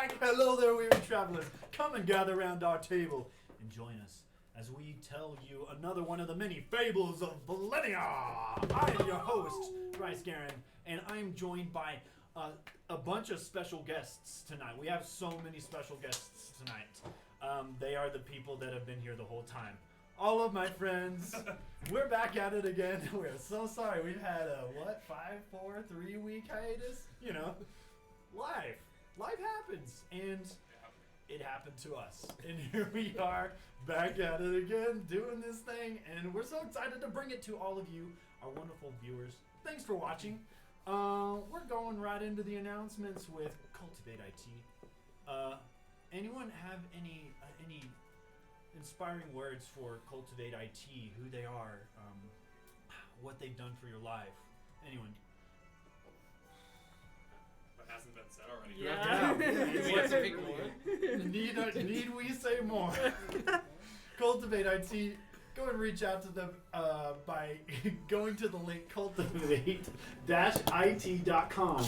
back! Hello there, weary travelers. Come and gather around our table and join us as we tell you another one of the many Fables of Velenia. I am your host, Bryce Guerin, and I am joined by a bunch of special guests tonight. We have so many special guests tonight. They are the people that have been here the whole time. All of my friends, we're back at it again. We're so sorry. We've had a, 3-week hiatus? You know, life happens, and it happened to us. And here we are, back at it again, doing this thing, and we're so excited to bring it to all of you, our wonderful viewers. Thanks for watching. We're going right into the announcements with Cultivate IT. Anyone have any inspiring words for Cultivate IT, who they are, what they've done for your life? Anyone? What hasn't been said already? Need we say more? Cultivate IT. Go and reach out to them by going to the link cultivate-it.com.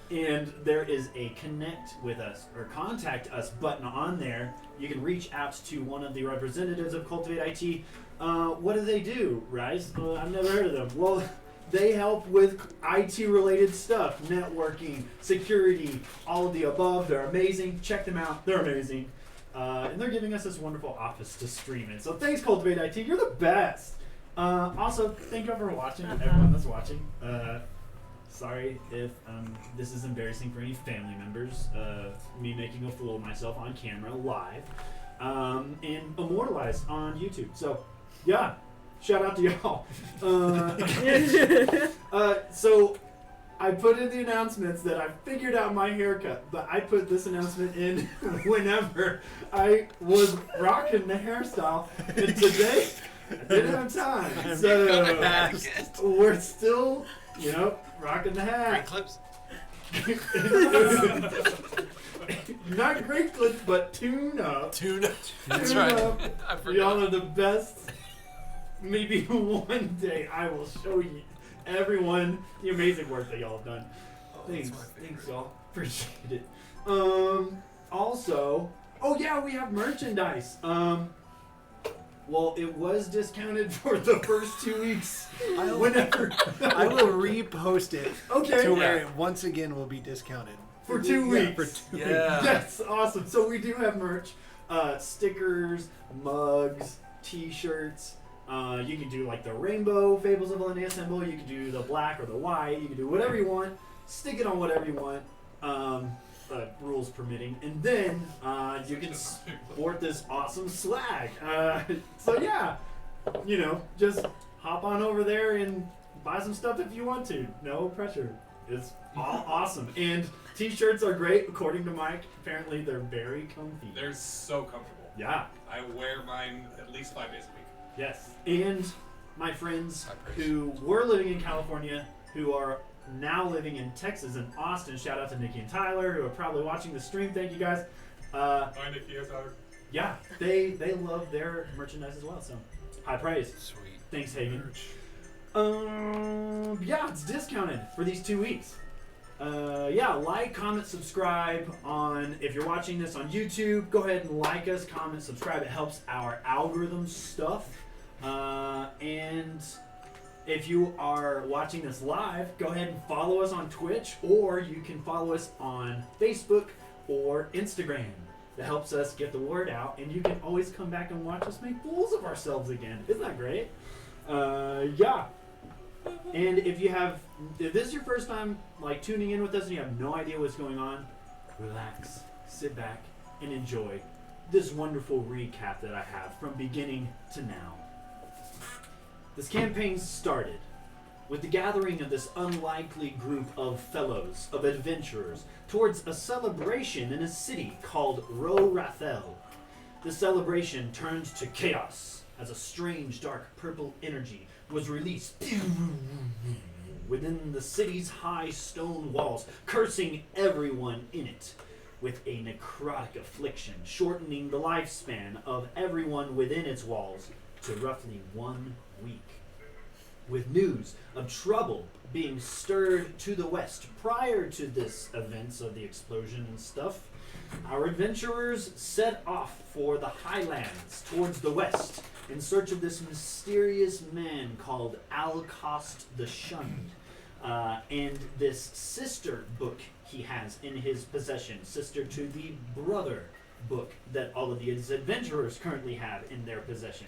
And there is a connect with us or contact us button on there. You can reach out to one of the representatives of Cultivate IT. What do they do, Rise? I've never heard of them. Well, they help with IT related stuff, networking, security, all of the above. They're amazing. Check them out. They're amazing. And they're giving us this wonderful office to stream in. So thanks, Cultivate IT. You're the best. Also, thank you for watching, everyone that's watching. Sorry if this is embarrassing for any family members. Me making a fool of myself on camera live and immortalized on YouTube. So, yeah, shout out to y'all. So, I put in the announcements that I figured out my haircut, but I put this announcement in whenever I was rocking the hairstyle, and today I didn't have time. So, we're still, rocking the hat. Great clips. Not great clips, but tune up. That's Tune right. up. I forgot. Y'all are the best. Maybe one day I will show you everyone the amazing work that y'all have done. Thanks y'all. Appreciate it. Also, we have merchandise. Well, it was discounted for the first 2 weeks. I will repost it to where it once again will be discounted. For 2 weeks. For 2 weeks. That's awesome. So we do have merch. Stickers, mugs, t-shirts. You can do like the rainbow Fables of Velenia symbol. You can do the black or the white. You can do whatever you want. Stick it on whatever you want. Rules permitting, and then you can sport this awesome swag. So yeah, just hop on over there and buy some stuff if you want to. No pressure. It's all awesome, and t-shirts are great. According to Mike, apparently they're very comfy. They're so comfortable. Yeah. I wear mine at least 5 days a week. Yes, and my friends who were living in California, who are now living in Texas and Austin. Shout out to Nikki and Tyler, who are probably watching the stream. Thank you guys. Hi, Nikki. Yes, Tyler. Yeah, they love their merchandise as well. So high praise. Sweet. Thanks, Hagen. It's discounted for these 2 weeks. Like, comment, subscribe on. If you're watching this on YouTube, go ahead and like us, comment, subscribe. It helps our algorithm stuff. And if you are watching this live, go ahead and follow us on Twitch, or you can follow us on Facebook or Instagram. That helps us get the word out, and you can always come back and watch us make fools of ourselves again. Isn't that great? And if this is your first time tuning in with us and you have no idea what's going on, relax, sit back, and enjoy this wonderful recap that I have from beginning to now. This campaign started with the gathering of this unlikely group of fellows, of adventurers, towards a celebration in a city called Ro-Rathel. The celebration turned to chaos as a strange, dark, purple energy was released within the city's high stone walls, cursing everyone in it with a necrotic affliction, shortening the lifespan of everyone within its walls to roughly 1 week. with news of trouble being stirred to the west. Prior to this events of the explosion and stuff, our adventurers set off for the highlands towards the west in search of this mysterious man called Alcost the Shunned, and this sister book he has in his possession, sister to the brother book that all of these adventurers currently have in their possession.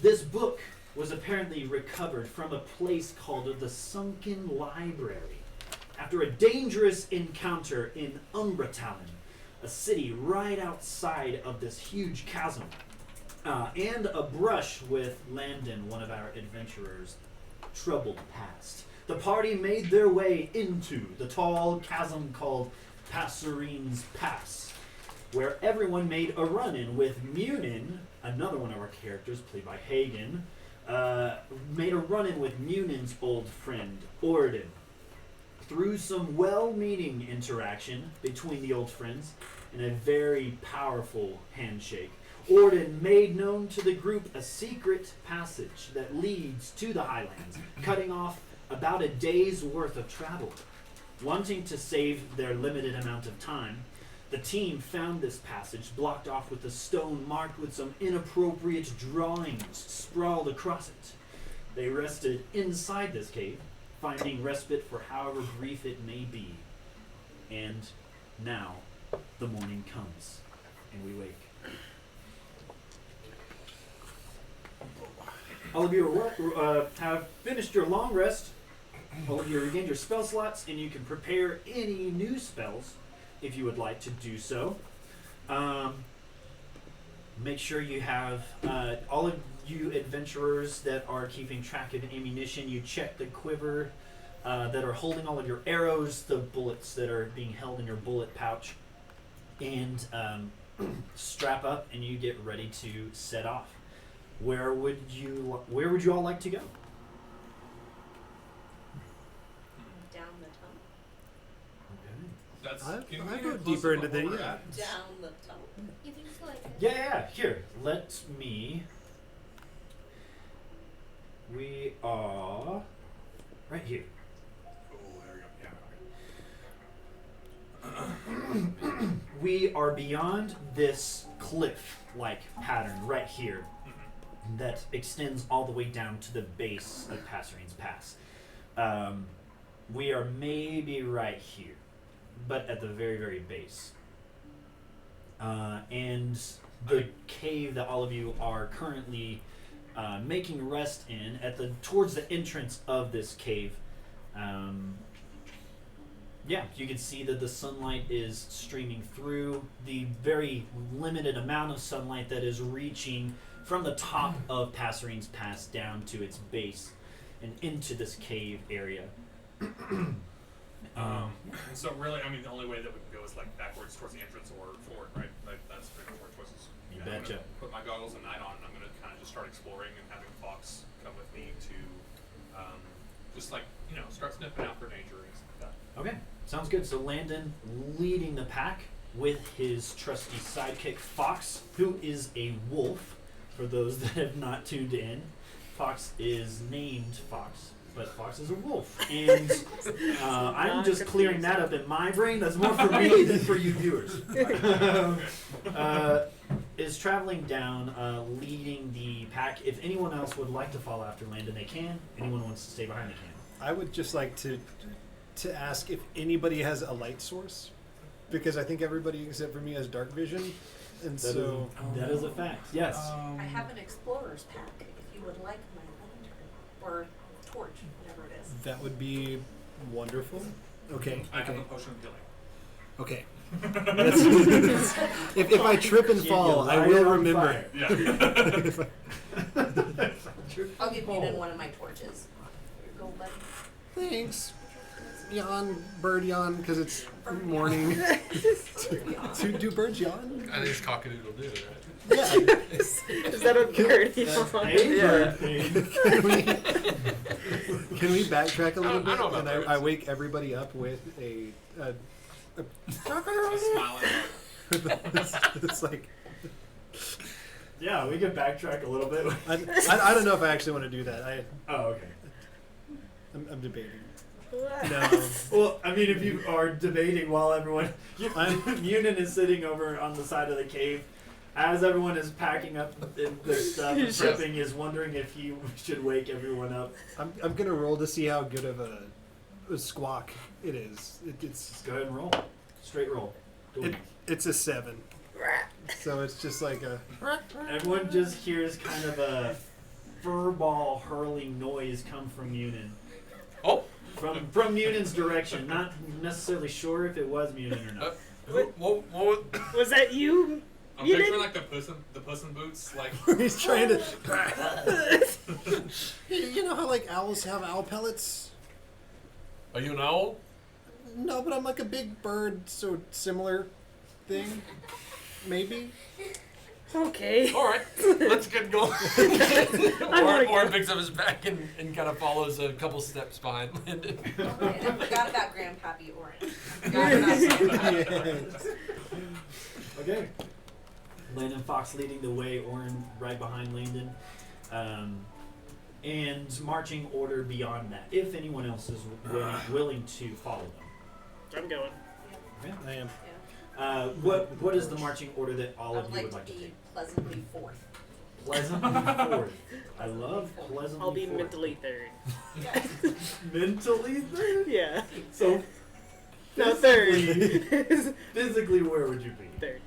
This book was apparently recovered from a place called the Sunken Library after a dangerous encounter in Umbratalon, a city right outside of this huge chasm, and a brush with Landon, one of our adventurers' troubled past. The party made their way into the tall chasm called Passerine's Pass, where everyone made a run-in with Munin, another one of our characters played by Hagen, made a run-in with Munin's old friend, Orden. Through some well-meaning interaction between the old friends and a very powerful handshake, Orden made known to the group a secret passage that leads to the Highlands, cutting off about a day's worth of travel. Wanting to save their limited amount of time, the team found this passage blocked off with a stone marked with some inappropriate drawings sprawled across it. They rested inside this cave, finding respite for however brief it may be. And now the morning comes, and we wake. All of you have finished your long rest. All of you regained your spell slots, and you can prepare any new spells if you would like to do so. Make sure you have all of you adventurers that are keeping track of ammunition. You check the quiver that are holding all of your arrows, the bullets that are being held in your bullet pouch, and strap up, and you get ready to set off. Where would you all like to go? Down the tunnel. That's. I go deeper into the Down the tunnel. You think so? Like Yeah. Here, let me. We are right here. Oh, there we go. Yeah. We are beyond this cliff-like pattern right here that extends all the way down to the base of Passerine's Pass. We are maybe right here, but at the very, very base. And the cave that all of you are currently making rest in, towards the entrance of this cave, you can see that the sunlight is streaming through. The very limited amount of sunlight that is reaching from the top of Passerine's Pass down to its base and into this cave area. So really, I mean, the only way that we can go is like backwards towards the entrance or forward, right? Like that's pretty much our choices. You And I'm betcha. gonna put my goggles and night on, and I'm gonna kind of just start exploring and having Fox come with me to, just like start sniffing out for danger and stuff like that. Okay, sounds good. So Landon leading the pack with his trusty sidekick Fox, who is a wolf. For those that have not tuned in, Fox is named Fox, but Fox is a wolf. And I'm just clearing that up in my brain. That's more for me than for you viewers. Is traveling down, leading the pack. If anyone else would like to follow after Landon, they can. Anyone wants to stay behind, they can. I would just like to ask if anybody has a light source, because I think everybody except for me has dark vision, and That is a fact. Yes. I have an explorer's pack if you would like my lantern or torch, whatever it is. that would be wonderful. Okay. I have Okay. a potion of healing. Okay. If I trip and fall, I will remember. Yeah. I'll give you one of my torches. Go, buddy. Thanks. Yawn, bird yawn, because it's morning. Do birds yawn? I think it's cock-a-doodle doo, right? Yeah. Is that a bird? Yeah. Can we backtrack a little I bit? know about And birds. I wake everybody up with a Smiling. it's like Yeah, we can backtrack a little bit. I don't know if I actually want to do that. Oh, okay. I'm debating. No. Well, I mean, if you are debating while everyone, Munin is sitting over on the side of the cave, as everyone is packing up their stuff and prepping, is wondering if he should wake everyone up. I'm gonna roll to see how good of a squawk it is. It's Go ahead and roll. Straight roll. it's a 7. So it's just like a. Everyone just hears kind of a furball hurling noise come from Munin. Oh! From Munin's direction. Not necessarily sure if it was Munin or not. What? Was that you? I'm You picturing didn't- like the Puss in Boots, like. He's trying to. You know how like owls have owl pellets? Are you an owl? No, but I'm like a big bird, so similar thing. Maybe. Okay. All right, let's get going. Orin picks up his bag and kind of follows a couple steps behind Landon. Okay, I forgot about Grandpappy Orange. Forgot about Grandpappy. Okay. Landon Fox leading the way, Orin right behind Landon. And marching order beyond that, if anyone else is willing to follow them. I'm going. Okay. I am. What is the marching order that all I of would you like would to like to be take? pleasantly fourth. Pleasantly fourth. I love pleasantly I'll be fourth. mentally third. Yes. Mentally third? Yeah. So No, physically, third. Physically, where would you be? Third.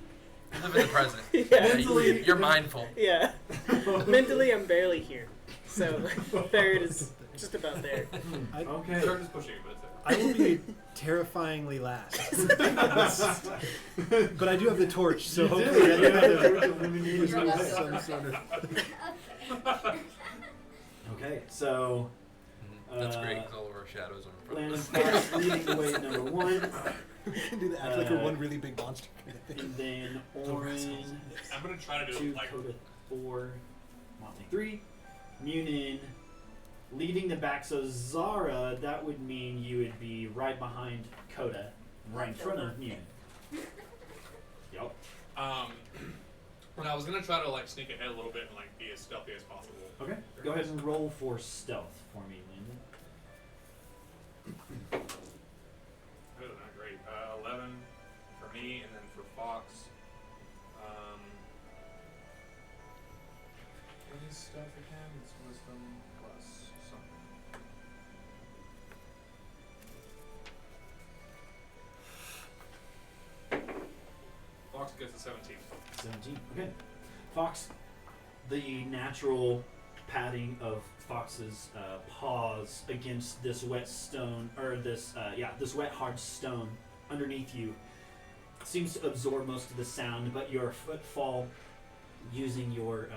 Live in the present. Yeah. Mentally- You're mindful. Yeah. Mentally, I'm barely here. So, third is just about there. Okay. Start just pushing it, but it's there. I will be terrifyingly last. But I do have the torch, so You do. hopefully I do You have have the the torch illuminating You're the way. left some over. sort of. Okay, so That's great because all of our shadows are in front Landon of us. Fox leading the way at number 1, We can do that. Act like we're one really big monster. and then Orin I'm gonna try to do 2, it like. Coda 4, Monte 3, Munin leading the back. So Zara, that would mean you would be right behind Coda, right in front of Munin. Yep. Well, I was gonna try to like sneak ahead a little bit and like be as stealthy as possible. Okay. Go ahead and roll for stealth for me, Landon. Oh, not great. 11 for me, and then for Fox. What is stuff again? It's wisdom plus something. Fox gets a 17. 17. Okay. Fox, the natural patting of Fox's paws against this wet stone, or this wet hard stone underneath you seems to absorb most of the sound, but your footfall using your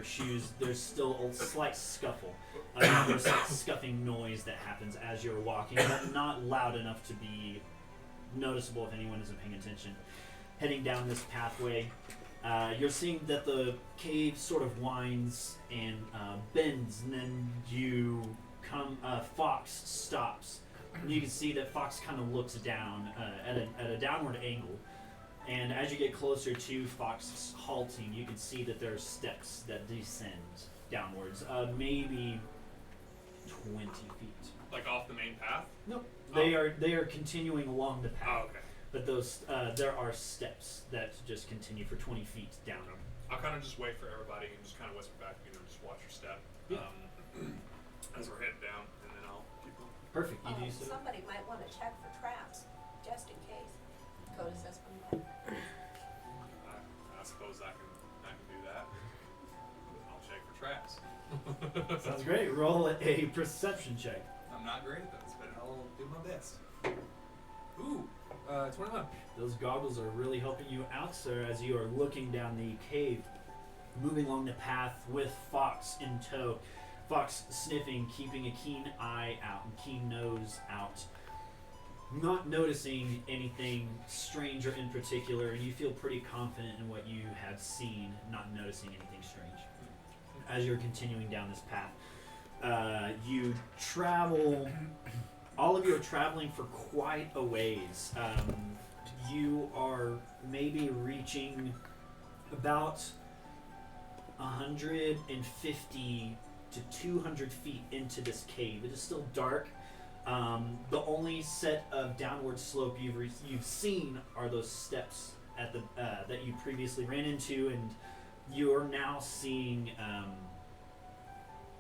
shoes, there's still a slight scuffle. There's a scuffing noise that happens as you're walking, but not loud enough to be noticeable if anyone isn't paying attention. Heading down this pathway, you're seeing that the cave sort of winds and bends, and then you come. Fox stops. And you can see that Fox kind of looks down at a downward angle, and as you get closer to Fox halting, you can see that there are steps that descend downwards, maybe 20 feet. Like off the main path? Nope. They are continuing along the path. Oh, okay. But those there are steps that just continue for 20 feet down. I'll kind of just wait for everybody and just kind of whisper back, just watch your step. Yeah. As we're heading down, and then I'll keep going. Perfect. You do so. Somebody might want to check for traps, just in case. Coda says from there. I suppose I can do that. I'll check for traps. Sounds great. Roll a perception check. I'm not great at this, but I'll do my best. Ooh, 21. Those goggles are really helping you out, sir, as you are looking down the cave, moving along the path with Fox in tow. Fox sniffing, keeping a keen eye out and keen nose out. Not noticing anything strange or in particular, and you feel pretty confident in what you have seen, not noticing anything strange. As you're continuing down this path, you travel. All of you are traveling for quite a ways. You are maybe reaching about 150 to 200 feet into this cave. It is still dark. The only set of downward slope you've seen are those steps at the that you previously ran into, and you are now seeing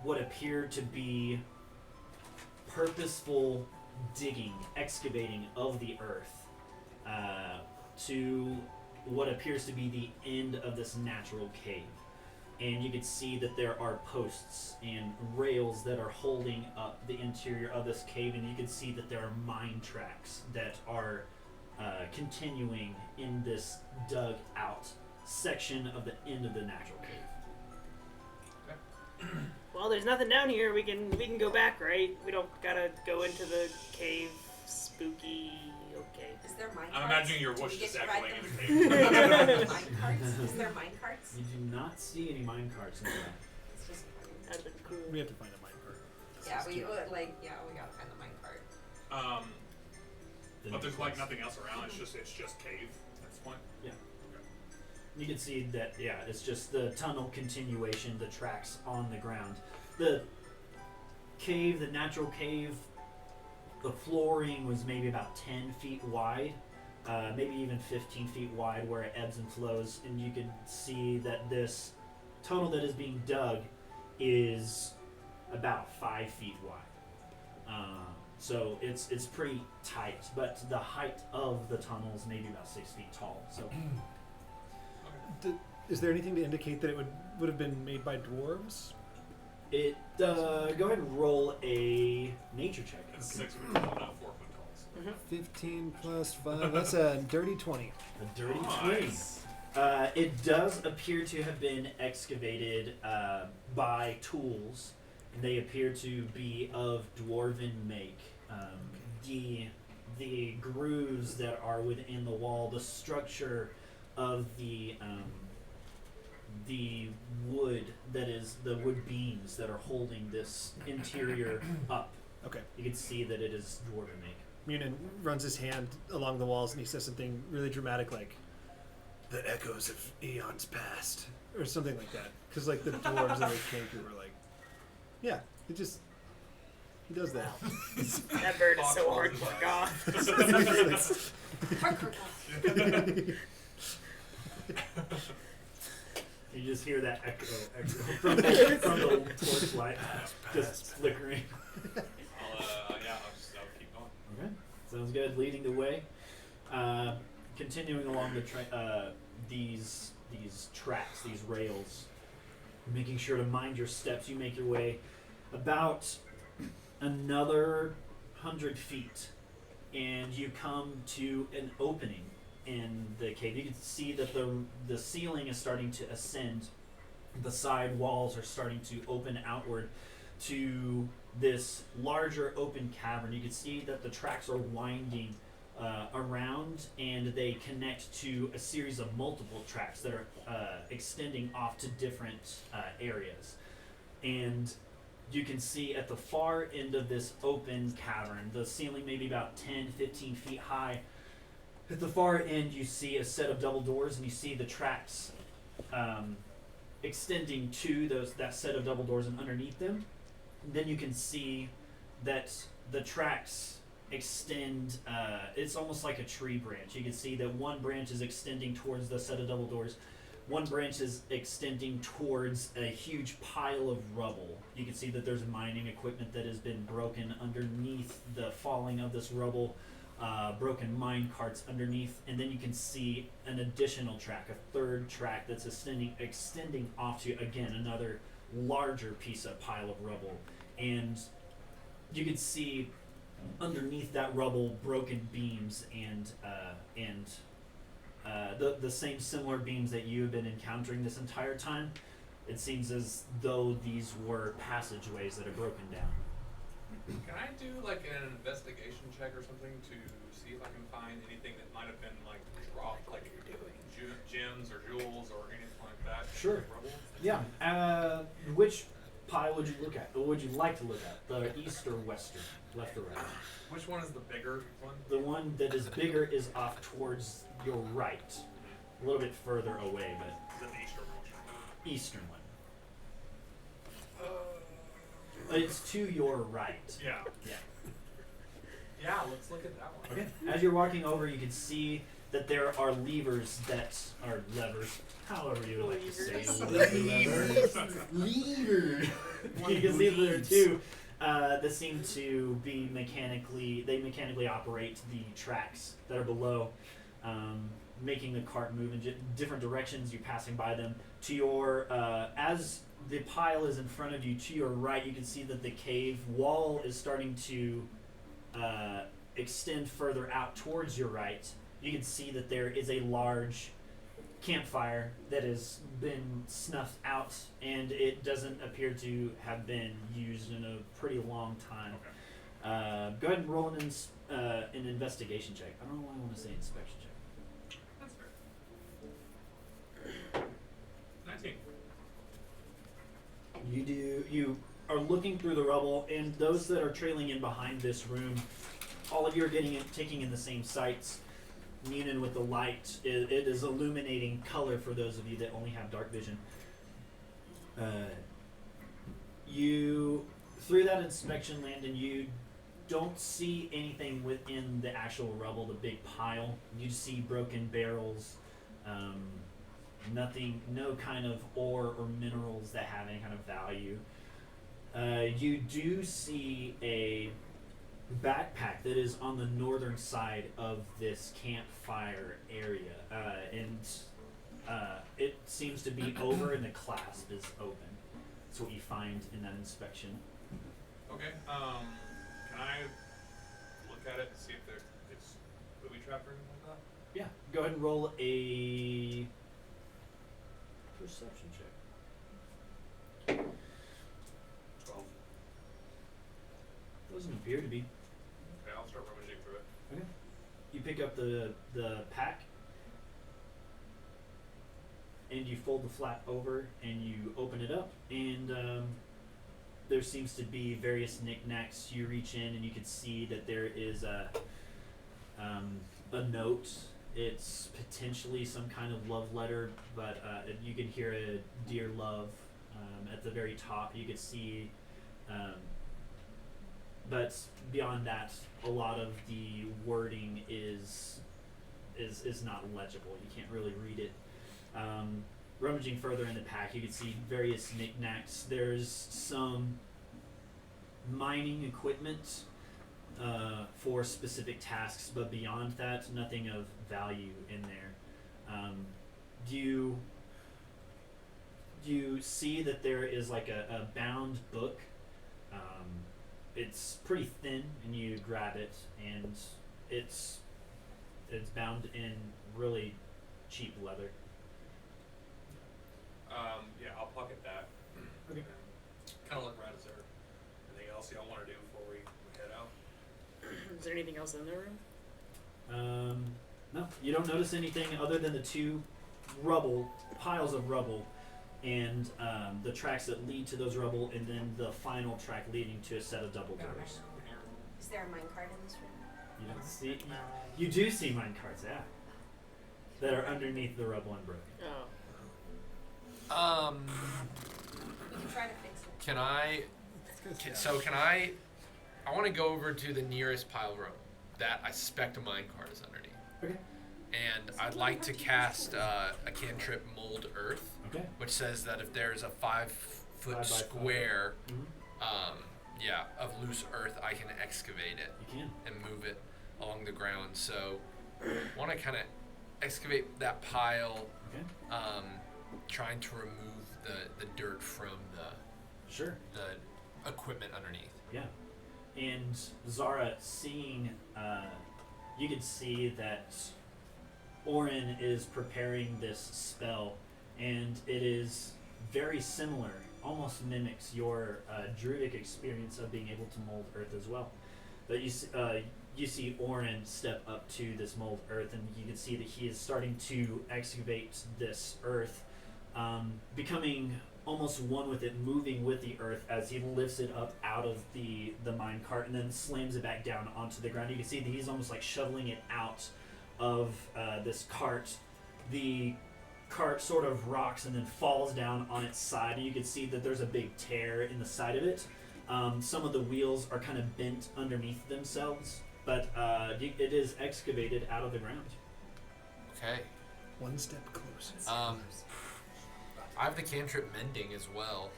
what appeared to be purposeful digging, excavating of the earth to what appears to be the end of this natural cave. And you can see that there are posts and rails that are holding up the interior of this cave, and you can see that there are mine tracks that are continuing in this dug out section of the end of the natural cave. Well, there's nothing down here. We can go back, right? We don't gotta go into the cave. Spooky. Okay. Is there mine I'm carts? imagining your Do whoosh we get just to ride echoing in them? the cave. Mine carts? Is there mine carts? You do not see any mine carts in there. It's just That'd been cool. We have to find a minecart. yeah, we gotta find the mine cart. But there's like nothing else around. It's just cave at this point. Yeah. You can see that, yeah, it's just the tunnel continuation, the tracks on the ground. The cave, the natural cave, the flooring was maybe about 10 feet wide, maybe even 15 feet wide where it ebbs and flows. And you can see that this tunnel that is being dug is about 5 feet wide. So it's pretty tight, but the height of the tunnel is maybe about 6 feet tall. So Is there anything to indicate that it would have been made by dwarves? it go ahead and roll a nature check. It's 6 foot tall, not 4 foot tall. So. 15 plus 5. That's a dirty 20. A dirty 20. Nice. It does appear to have been excavated by tools, and they appear to be of dwarven make. The grooves that are within the wall, the structure of the wood that is the wood beams that are holding this interior up. Okay. You can see that it is dwarven make. Munin runs his hand along the walls and he says something really dramatic like, "The echoes of eons past," or something like that. Because like the dwarves that they came through were like, yeah, he does that. That bird is so hardcore goth. Hardcore goth. You just hear that echo from the torchlight just flickering. I'll keep going. Okay, sounds good. Leading the way, continuing along the these tracks, these rails, making sure to mind your steps. You make your way about another 100 feet, and you come to an opening in the cave. You can see that the ceiling is starting to ascend. The side walls are starting to open outward to this larger open cavern. You can see that the tracks are winding around, and they connect to a series of multiple tracks that are extending off to different areas. And you can see at the far end of this open cavern, the ceiling may be about 10, 15 feet high. At the far end, you see a set of double doors, and you see the tracks extending to that set of double doors, and underneath them, then you can see that the tracks extend. It's almost like a tree branch. You can see that one branch is extending towards the set of double doors. One branch is extending towards a huge pile of rubble. You can see that there's mining equipment that has been broken underneath the falling of this rubble. Broken mine carts underneath, and then you can see an additional track, a third track that's extending off to, again, another larger piece of pile of rubble. And you can see underneath that rubble broken beams and the same similar beams that you have been encountering this entire time. It seems as though these were passageways that are broken down. Can I do like an investigation check or something to see if I can find anything that might have been like dropped, like gems or jewels or anything like that? Sure. Rubble? Yeah. Which pile would you look at? Or would you like to look at? The east or western? Left or right? Which one is the bigger one? The one that is bigger is off towards your right. A little bit further away, but Is it the eastern one? eastern one. It's to your right. Yeah. Yeah. Yeah, let's look at that one. Okay. As you're walking over, you can see that there are levers that are levers. However you would like to say Levers. Lever. You can see that there are two that seem to be mechanically operate the tracks that are below, making the cart move in different directions. You're passing by them. To your as the pile is in front of you, to your right, you can see that the cave wall is starting to extend further out towards your right. You can see that there is a large campfire that has been snuffed out, and it doesn't appear to have been used in a pretty long time. Okay. Go ahead and roll an investigation check. I don't know why I want to say inspection check. That's fair. 19. You are looking through the rubble, and those that are trailing in behind this room, all of you are taking in the same sights. Munin with the light, it is illuminating color for those of you that only have dark vision. You, through that inspection, Landon, you don't see anything within the actual rubble, the big pile. You see broken barrels, nothing, no kind of ore or minerals that have any kind of value. You do see a backpack that is on the northern side of this campfire area, and it seems to be over and the clasp is open. That's what you find in that inspection. Okay. Can I look at it and see if it's booby trapped or anything like that? Yeah, go ahead and roll a perception check. 12. Doesn't appear to be. Okay, I'll start rummaging through it. Okay. You pick up the pack, and you fold the flap over, and you open it up, and there seems to be various knickknacks. You reach in, and you can see that there is a note. It's potentially some kind of love letter, but you can hear a dear love at the very top. You can see. But beyond that, a lot of the wording is not legible. You can't really read it. Rummaging further in the pack, you can see various knickknacks. There's some mining equipment for specific tasks, but beyond that, nothing of value in there. Do you see that there is like a bound book? It's pretty thin, and you grab it, and it's bound in really cheap leather. Yeah, I'll pocket that. Okay. Kind of look around. Is there anything else y'all want to do before we head out? Is there anything else in the room? No, you don't notice anything other than the two piles of rubble, and the tracks that lead to those rubble, and then the final track leading to a set of double doors. Is there a minecart in this room? You don't see. You do see mine carts, yeah, that are underneath the rubble and broken. Oh. You can try to fix it. Can I? I want to go over to the nearest pile room that I suspect a minecart is underneath. Okay. And I'd like to cast a cantrip Mold Earth, Okay. which says that if there's a 5-foot 5 by 5. square, Mm-hmm. of loose earth, I can excavate it You can. and move it along the ground. So, want to kind of excavate that pile, Okay. trying to remove the dirt from Sure. the equipment underneath. Yeah. And Zara, seeing, you can see that Orin is preparing this spell, and it is very similar, almost mimics your druidic experience of being able to mold earth as well. But you see Orin step up to this mold earth, and you can see that he is starting to excavate this earth, becoming almost one with it, moving with the earth as he lifts it up out of the mine cart and then slams it back down onto the ground. You can see that he's almost like shoveling it out of this cart. The cart sort of rocks and then falls down on its side, and you can see that there's a big tear in the side of it. Some of the wheels are kind of bent underneath themselves, but it is excavated out of the ground. Okay. One step closer. I have the cantrip mending as well.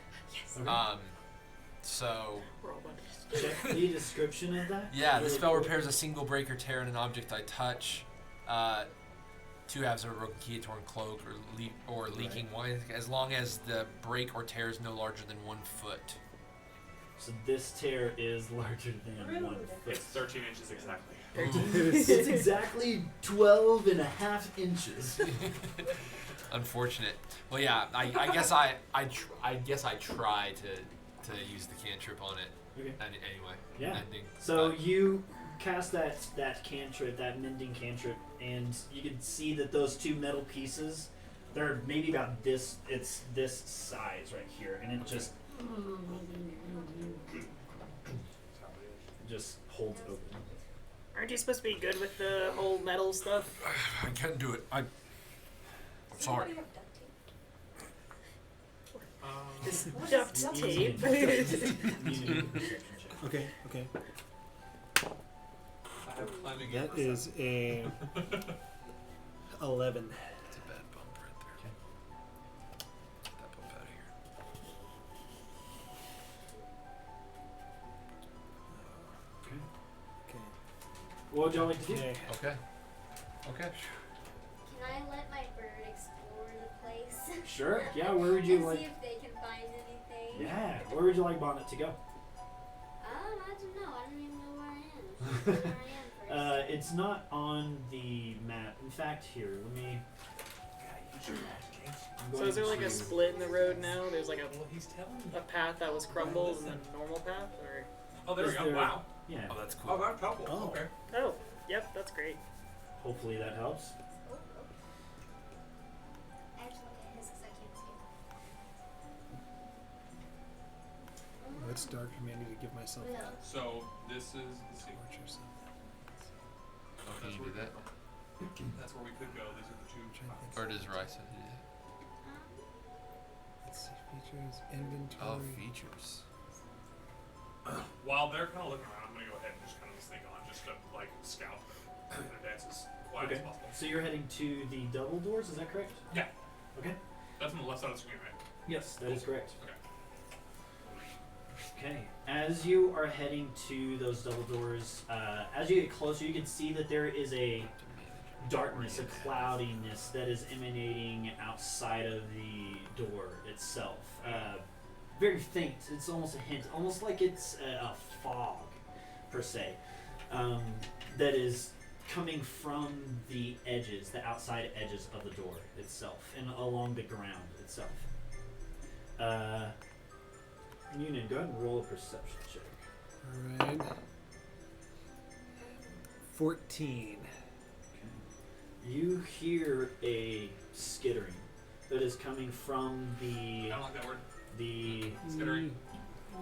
Okay. So We're all about to Check the description of that. yeah, the Really spell quick. repairs a single break or tear in an object I touch. 2 halves of a broken key, a torn cloak, or leaking wine, as long as the break or tear is no larger than 1 foot. So this tear is larger than 1 It's foot. 13 inches exactly. It's exactly 12 and a half inches. Unfortunate. Well, yeah, I guess I guess I try to use the cantrip on it. Okay. Anyway. Yeah. Mending. So you cast that cantrip, that mending cantrip, and you can see that those 2 metal pieces, they're maybe about this. It's this size right here, and it just holds open. Aren't you supposed to be good with the whole metal stuff? I can't do it. I'm Does sorry. anybody have duct tape? This What duct is duct tape. You need a perception check. Okay. Okay. I have climbing That in is a 11. It's a bad bump right there. Okay. Get that bump out of here. Okay. Okay. What would y'all like to do? Okay. Okay. Okay. Can I let my bird explore the place? Sure. Yeah. Where would you and like? see if they can find anything? Yeah. Where would you like Bonnet to go? I don't know. I don't even know where I am. Where I am first. It's not on the map. In fact, here, let me. I'm So is there going like a to- split in the road now? There's like Well, he's telling me. a path that was crumbled and then a normal path, or Oh, there we Is go. there- Wow. Yeah. Oh, that's Oh, cool. that's helpful. Oh. Okay. oh, yep, that's great. Hopefully that helps. Oh, oh. Actually, it is because I can't see it. It's dark for me. I need to give myself No. a So this is. Let's see. torch or something. Oh, can you do that? That's where we could go. These are the 2. Or does Rice have to do that? Let's see. Features, inventory. Oh, features. While they're kind of looking around, I'm gonna go ahead and just kind of sneak on, just to like scout and dance as quiet Okay. as possible. So you're heading to the double doors, is that correct? Yeah. Okay. That's on the left side of the screen, right? Yes, that is correct. Okay. Okay. As you are heading to those double doors, as you get closer, you can see that there is a darkness, a cloudiness that is emanating outside of the door itself. Very faint. It's almost a hint, almost like it's a fog, per se, that is coming from the edges, the outside edges of the door itself, and along the ground itself. Noonan, go ahead and roll a perception check. Alright. 14. You hear a skittering that is coming from I don't like that word. the Skittering.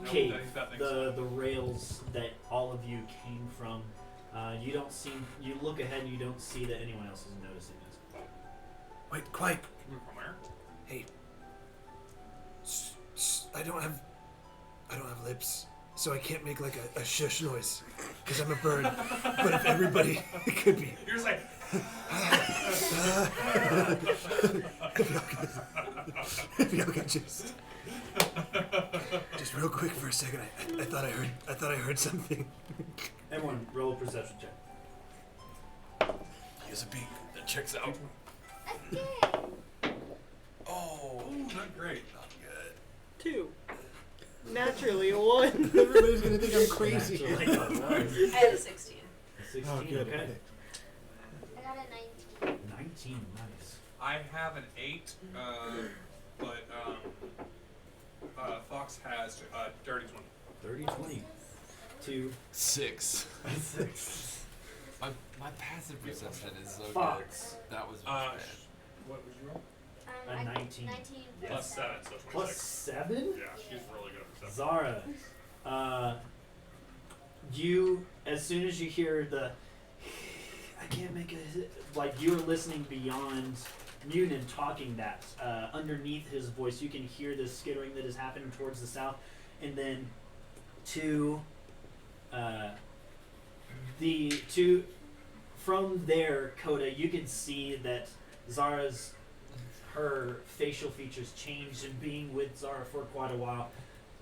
No, cave, that thing's- the rails that all of you came from. You don't see. You look ahead and you don't see that anyone else is noticing this. Wait, quiet. From where? Hey. I don't have lips, so I can't make like a shush noise, because I'm a bird. But if everybody, it could be. You're just like. If y'all could just real quick for a second, I thought I heard something. Everyone, roll a perception check. Use a beak. That checks out. Okay. Oh, Ooh, not great. not good. 2. Naturally, 1. Everybody's gonna think I'm crazy. Actually, like, oh, wow. I had a 16. 16. Oh, good. Okay. I got a 19. 19. Nice. I have an 8, but Fox has dirty 20. 30, 20. 2, 6. 6. My passive perception is so Fox. good. That was much bad. What was your roll? A 19. 19 Yes. Plus 7, so 26. Plus 7? Yeah, she's really good at perception. Zara, you, as soon as you hear the, I can't make it, like you're listening beyond Noonan talking that, underneath his voice, you can hear this skittering that is happening towards the south, and then to From there, Coda, you can see that her facial features changed, and being with Zara for quite a while,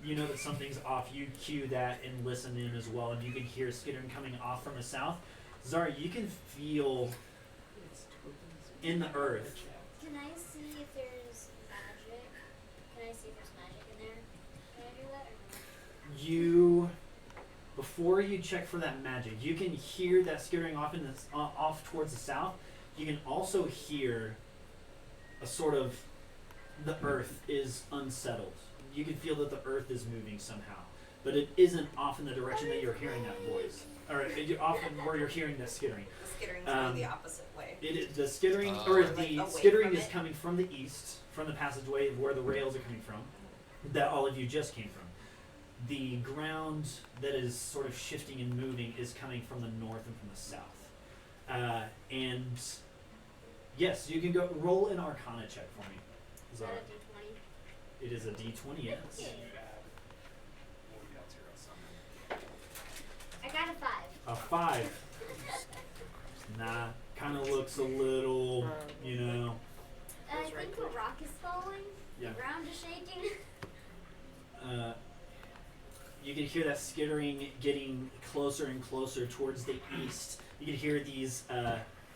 you know that something's off. You cue that and listen in as well, and you can hear skittering coming off from the south. Zara, you can feel in the earth. Can I see if there's magic? Can I see if there's magic in there? Can I do that or no? Before you check for that magic, you can hear that skittering off off towards the south. You can also hear a sort of the earth is unsettled. You can feel that the earth is moving somehow, but it isn't off in the direction that you're hearing that voice, or often where you're hearing that skittering. The skittering's going the opposite way. The skittering, Or the like away skittering from is it. coming from the east, from the passageway where the rails are coming from, that all of you just came from. The ground that is sort of shifting and moving is coming from the north and from the south. And yes, you can go roll an Arcana check for me. Is that Zara. a D20? It is a D20, yes. You add, what we got zero summon. I got a 5. A 5. Nah, kind of looks a little, you know. I think the rock is falling. Yeah. The ground is shaking. You can hear that skittering getting closer and closer towards the east. You can hear these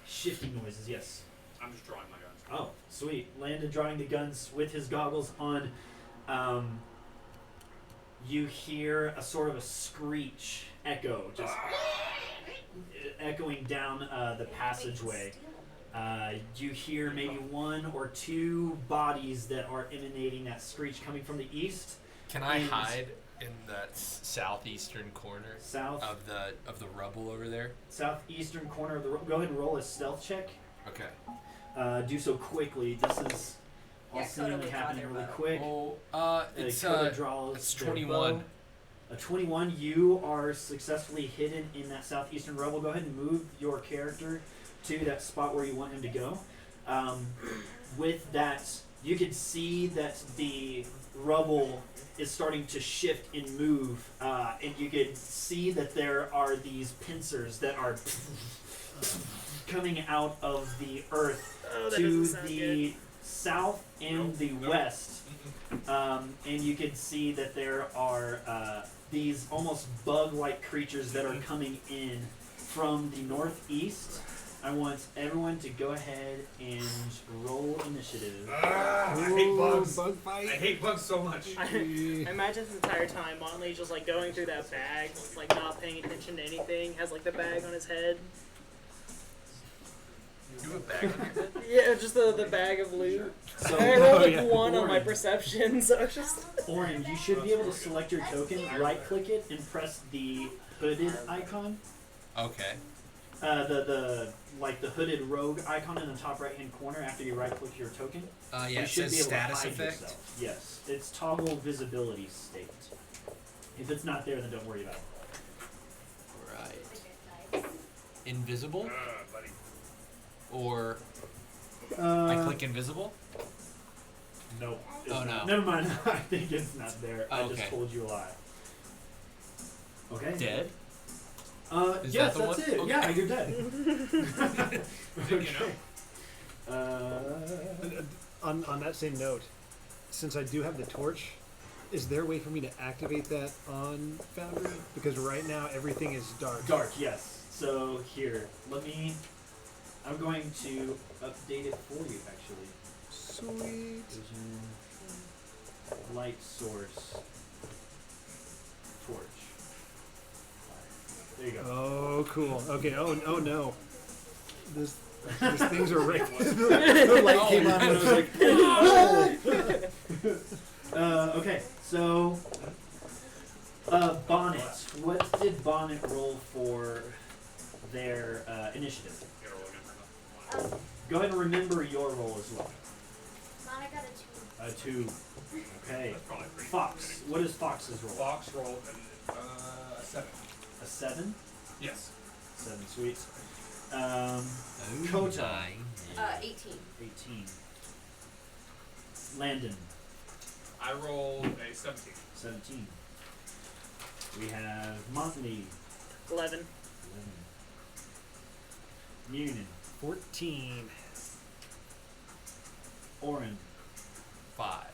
shifting noises, yes. I'm just drawing my guns. Oh, sweet. Landon drawing the guns with his goggles on. You hear a sort of a screech echo, just echoing down the passageway. You hear maybe 1 or 2 bodies that are emanating that screech coming from the east. Can I And hide in that southeastern corner South, of the rubble over there? southeastern corner of the room. Go ahead and roll a stealth check. Okay. Do so quickly. This is all Yeah, Coda seeming would draw happening their really bow. quick. Oh, it's Coda draws it's their 21. bow. A 21. You are successfully hidden in that southeastern rubble. Go ahead and move your character to that spot where you want him to go. With that, you can see that the rubble is starting to shift and move, and you can see that there are these pincers that are coming out of the earth That to doesn't sound the good. south and the west. And you can see that there are these almost bug-like creatures that are coming in from the northeast. I want everyone to go ahead and roll initiative. I hate bugs. Bug fight. I hate bugs so much. I imagine this entire time Motley's just like going through that bag, like not paying attention to anything, has like the bag on his head. You have a bag on your head? Yeah, just the bag of loot. So, I rolled like yeah. 1 on my Orange. perception, so it's just. Orange, you should be able to select your token, right-click it, and press the hooded icon. Okay. The hooded rogue icon in the top right-hand corner after you right-click your token. Yeah, you it should says be able status to hide effect. yourself. Yes, it's toggle visibility state. If it's not there, then don't worry about it. Right. Invisible? Buddy. Or I Uh, click invisible? Nope. it's Oh, not. no. Never mind. I think it's not there. I just Okay. told you a lie. Okay. Dead? Is Yes, that the that's one? it. Okay. Yeah, you're dead. You know. On that same note, since I do have the torch, is there a way for me to activate that on Foundry? Because right now everything is dark. Dark, yes. So here, I'm going to update it for you actually. Sweet. Vision, light source, torch. There you go. Oh, cool. Okay. Oh no. These things are right. The light came on and I was like, Okay, so Bonnet. What did Bonnet roll for their initiative? You're rolling it. Go ahead and remember your roll as well. Mona got a 2. A 2. Okay. That's probably pretty Fox. What is Fox's roll? Fox rolled a 7. A 7? Yes. 7, sweet. Kota. 18. 18. Landon. I rolled a 17. 17. We have Montley. 11. Munin. 14. Orin. 5.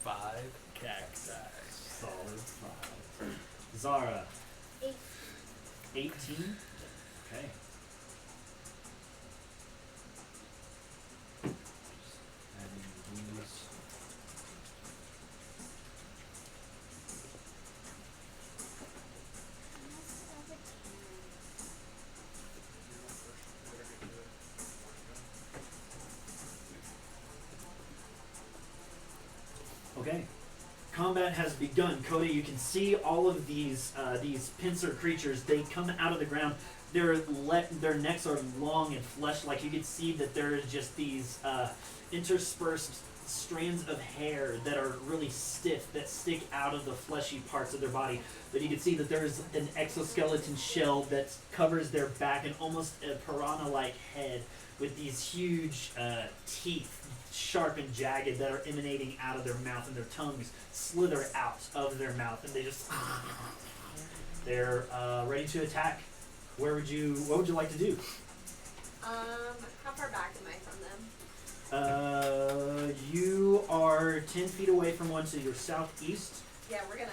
5 cacti. Solid 5. Zara. 8. 18. Okay. Adding these. Okay. Combat has begun. Cody, you can see all of these pincer creatures. They come out of the ground. Their necks are long and flesh-like. You can see that there is just these interspersed strands of hair that are really stiff that stick out of the fleshy parts of their body. But you can see that there is an exoskeleton shell that covers their back and almost a piranha-like head with these huge teeth, sharp and jagged, that are emanating out of their mouth, and their tongues slither out of their mouth, and they're ready to attack. What would you like to do? How far back am I from them? You are 10 feet away from one to your southeast. Yeah, we're gonna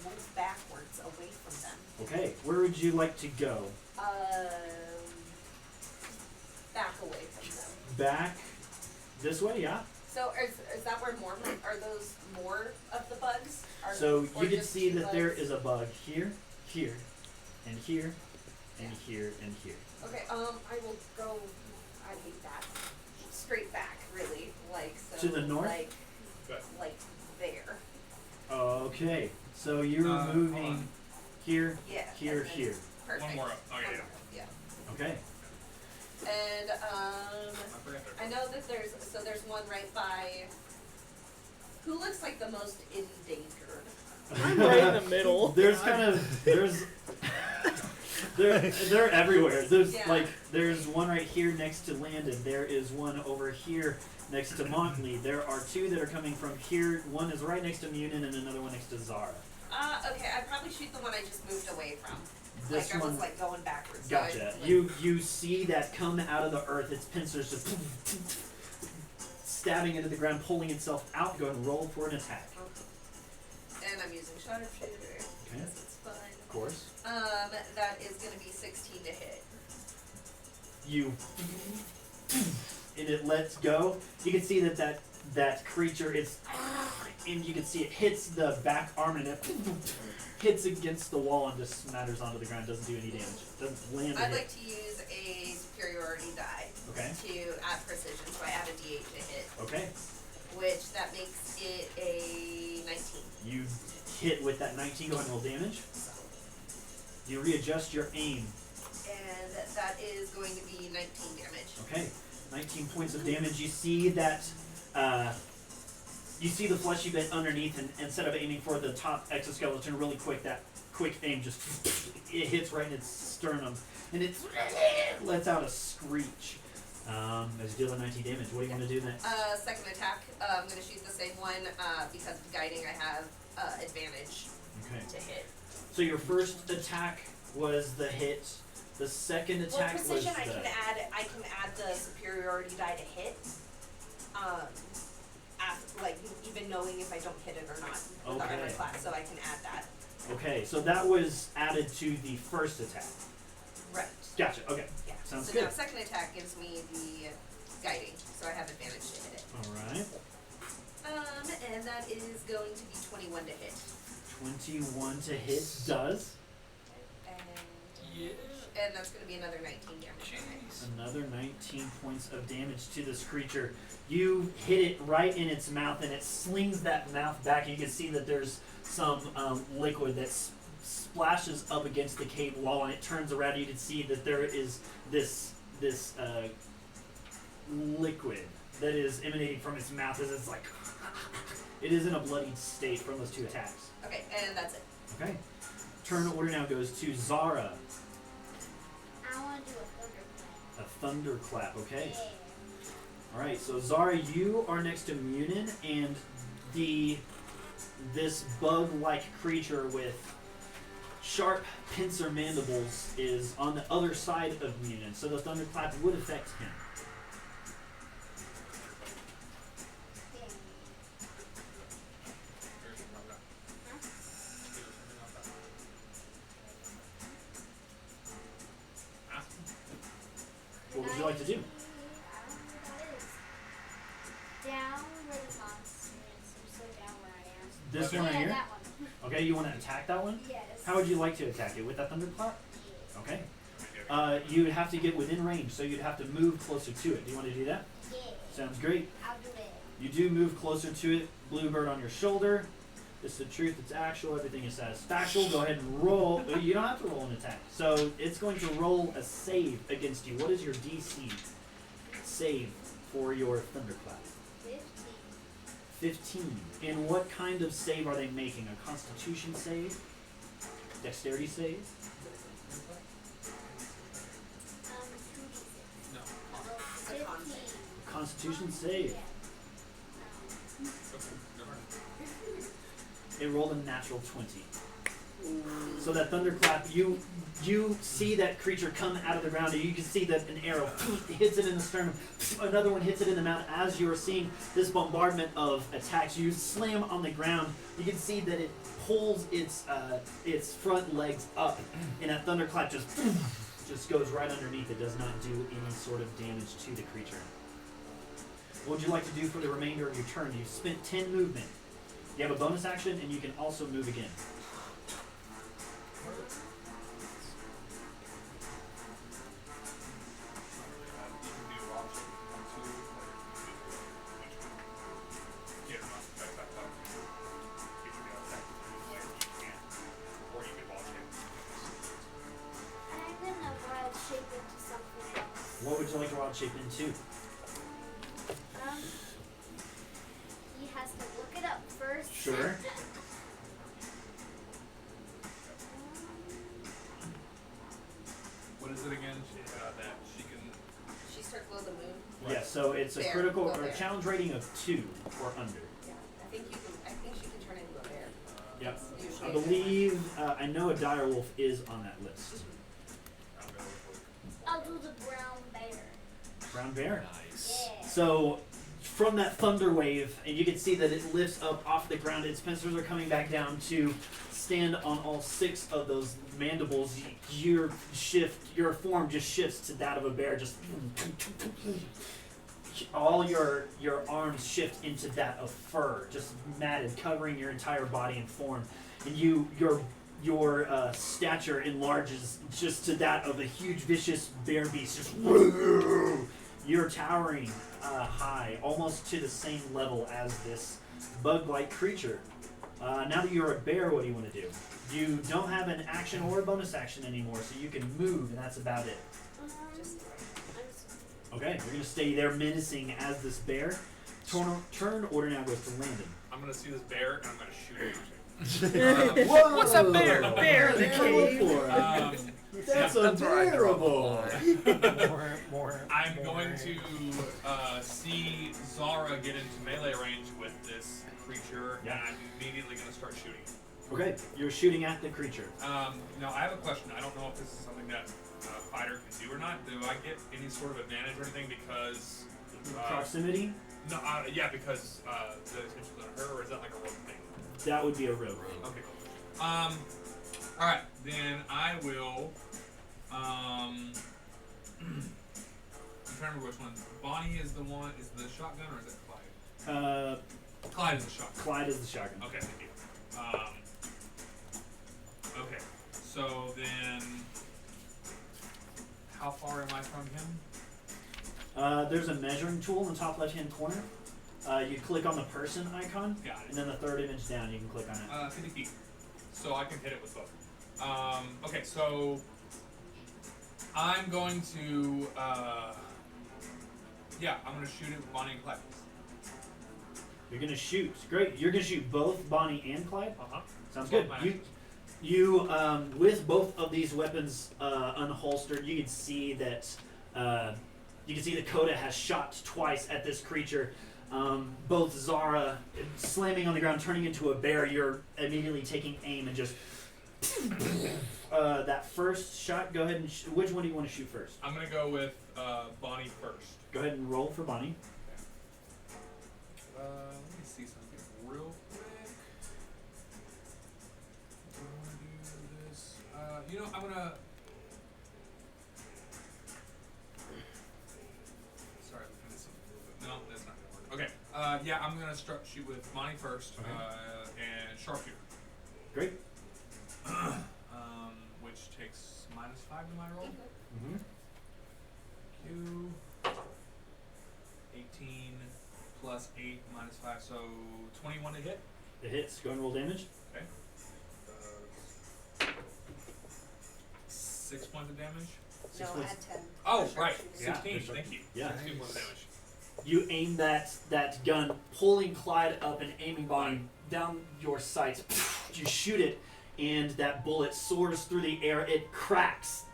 move backwards away from them. Okay, where would you like to go? Back away from them. Back this way, yeah. So is that where are those more of the bugs? So or you can just see two that there bugs? is a bug here, here, and here, and here, and here. Okay, I will go. I hate that. Straight back, really, like so. To the north? Like there. Okay, so you're hold moving on. here, Yeah. here, and then- here. Perfect. One more up. Oh, yeah, One yeah. more, yeah. Okay. And I forgot there. I know that there's one right by. Who looks like the most endangered? I'm right in the middle. They're everywhere. There's Yeah. there's one right here next to Landon. There is one over here next to Montley. There are two that are coming from here. One is right next to Munin and another one next to Zara. Okay, I'd probably shoot the one I just moved away from. This I one. was going backwards. Gotcha. So You see that come out of the earth. Its pincers just stabbing into the ground, pulling itself out. Go ahead and roll for an attack. And I'm using sharpshooter. Okay. Because it's fun. Of course. That is going to be 16 to hit. You and it lets go. You can see that creature is, and you can see it hits the back arm and it hits against the wall and just smatters onto the ground. Doesn't do any damage. Doesn't land. I'd like to use a superiority die Okay. to add precision, so I add a d8 to hit, Okay. which that makes it a 19. You hit with that 19. Go ahead and roll damage. You readjust your aim. And that is going to be 19 damage. Okay, 19 points of damage. You see that, you see the fleshy bit underneath, and instead of aiming for the top exoskeleton really quick, that quick aim just, it hits right in its sternum, and it lets out a screech as you deal the 19 damage. What do you want to do next? Second attack, I'm going to shoot the same one because of guiding I have advantage Okay, to hit. so your first attack was the hit. The second Well, attack was precision, the... I can add the superiority die to hit. Even knowing if I don't hit it or not with the armor Okay. class, so I can add that. Okay, so that was added to the first attack. Right. Gotcha, okay. Yeah. Sounds so good. now second attack gives me the guiding, so I have advantage to hit it. Alright. And that is going to be 21 to hit. 21 to hit does. And Yeah. and that's going to be another 19 damage. Jeez. Another 19 points of damage to this creature. You hit it right in its mouth, and it slings that mouth back. You can see that there's some liquid that splashes up against the cave wall, and it turns around. You can see that there is this liquid that is emanating from its mouth as it's like... It is in a bloodied state from those two attacks. Okay, and that's it. Okay. Turn order now goes to Zara. I want to do a thunderclap. A thunderclap, okay? Yeah. Alright, so Zara, you are next to Munin, and this bug-like creature with sharp pincer mandibles is on the other side of Munin, so the thunderclap would affect him. Dang. What would you like to do? I don't know what that is. Down where the monster is. I'm so down where I am. This one right Yeah, here? that one. Okay, you want to attack that one? Yes. How would you like to attack it? With that thunderclap? Yes. Okay. You'd have to get within range, so you'd have to move closer to it. Do you want to do that? Yeah. Sounds great. I'll do it. You do move closer to it. Bluebird on your shoulder. It's the truth, it's actual, everything is satisfactual. Go ahead and roll. You don't have to roll an attack. So it's going to roll a save against you. What is your DC save for your thunderclap? 15. 15. And what kind of save are they making? A constitution save? Dexterity save? 2d6. No. It's a con 15. save. Constitution save. Yeah. Okay, never mind. It rolled a natural 20. So that thunderclap, you see that creature come out of the ground, and you can see that an arrow hits it in the sternum, another one hits it in the mouth. As you're seeing this bombardment of attacks, you slam on the ground. You can see that it pulls its front legs up, and that thunderclap just goes right underneath. It does not do any sort of damage to the creature. What would you like to do for the remainder of your turn? You've spent 10 movement. You have a bonus action, and you can also move again. I'm gonna wild shape into something else. What would you like to wild shape into? He has to look it up first. Sure. What is it again? That she can. She starts below the moon. Yeah, so it's a Bear. critical Go or a bear. challenge rating of 2 or under. Yeah. I think she can turn into a bear. Yep. Usually I a bear. believe, I know a direwolf is on that list. I'll do the brown bear. Brown bear. Nice. Yeah. So from that thunder wave, and you can see that it lifts up off the ground, its pincers are coming back down to stand on all 6 of those mandibles. Your form just shifts to that of a bear. Just all your arms shift into that of fur, just matted, covering your entire body and form. And your stature enlarges just to that of a huge, vicious bear beast. Just you're towering high, almost to the same level as this bug-like creature. Now that you're a bear, what do you want to do? You don't have an action or a bonus action anymore, so you can move, and that's about it. Just Okay, you're going to stay there menacing as this bear. Turn order now goes to Landon. I'm gonna see this bear and I'm gonna shoot it. Whoa! What's a bear? Bear in the cave. That's That's where I draw the unbearable. line. I'm going to see Zara get into melee range with this creature, Yeah. and I'm immediately going to start shooting. Okay, you're shooting at the creature. Now, I have a question. I don't know if this is something that a fighter can do or not. Do I get any sort of advantage or anything because... Proximity? No, yeah, because the attention on her, or is that like a rogue thing? That would be a rogue. Okay, cool. Alright, then I will, I'm trying to remember which one. Bonnie is the one, is the shotgun, or is it Clyde? Clyde is the shotgun. Clyde is the shotgun. Okay, thank you. Okay, so then, how far am I from him? There's a measuring tool in the top left-hand corner. You click on the person icon, Got it. and then the third image down, you can click on it. 50 feet. So I can hit it with both. Okay, so I'm going to, I'm going to shoot it with Bonnie and Clyde. You're gonna shoot. Great. You're gonna shoot both Bonnie and Clyde. Uh-huh. Sounds Both good. my You, actions. with both of these weapons unholstered, you can see that the Coda has shot twice at this creature. Both Zara slamming on the ground, turning into a bear. You're immediately taking aim and just That first shot, go ahead and which one do you want to shoot first? I'm gonna go with Bonnie first. Go ahead and roll for Bonnie. Let me see something real quick. Do I want to do this? I'm gonna. Sorry, I'm looking at something real quick. No, that's not gonna work. Okay. Yeah, I'm gonna shoot with Bonnie first, Okay. and sharpshooter. Great. Which takes -5 to my roll. Mm-hmm. Q. 18 plus 8 minus 5, so 21 to hit. It hits. Go and roll damage. Okay. 6 points of damage. Six No, points. add 10. Oh, For right. sharpshooting. Yeah. 16. Thank you. Yeah. 16 points of damage. You aim that gun, pulling Clyde up and aiming Bonnie down your sights. You shoot it, and that bullet soars through the air. It cracks.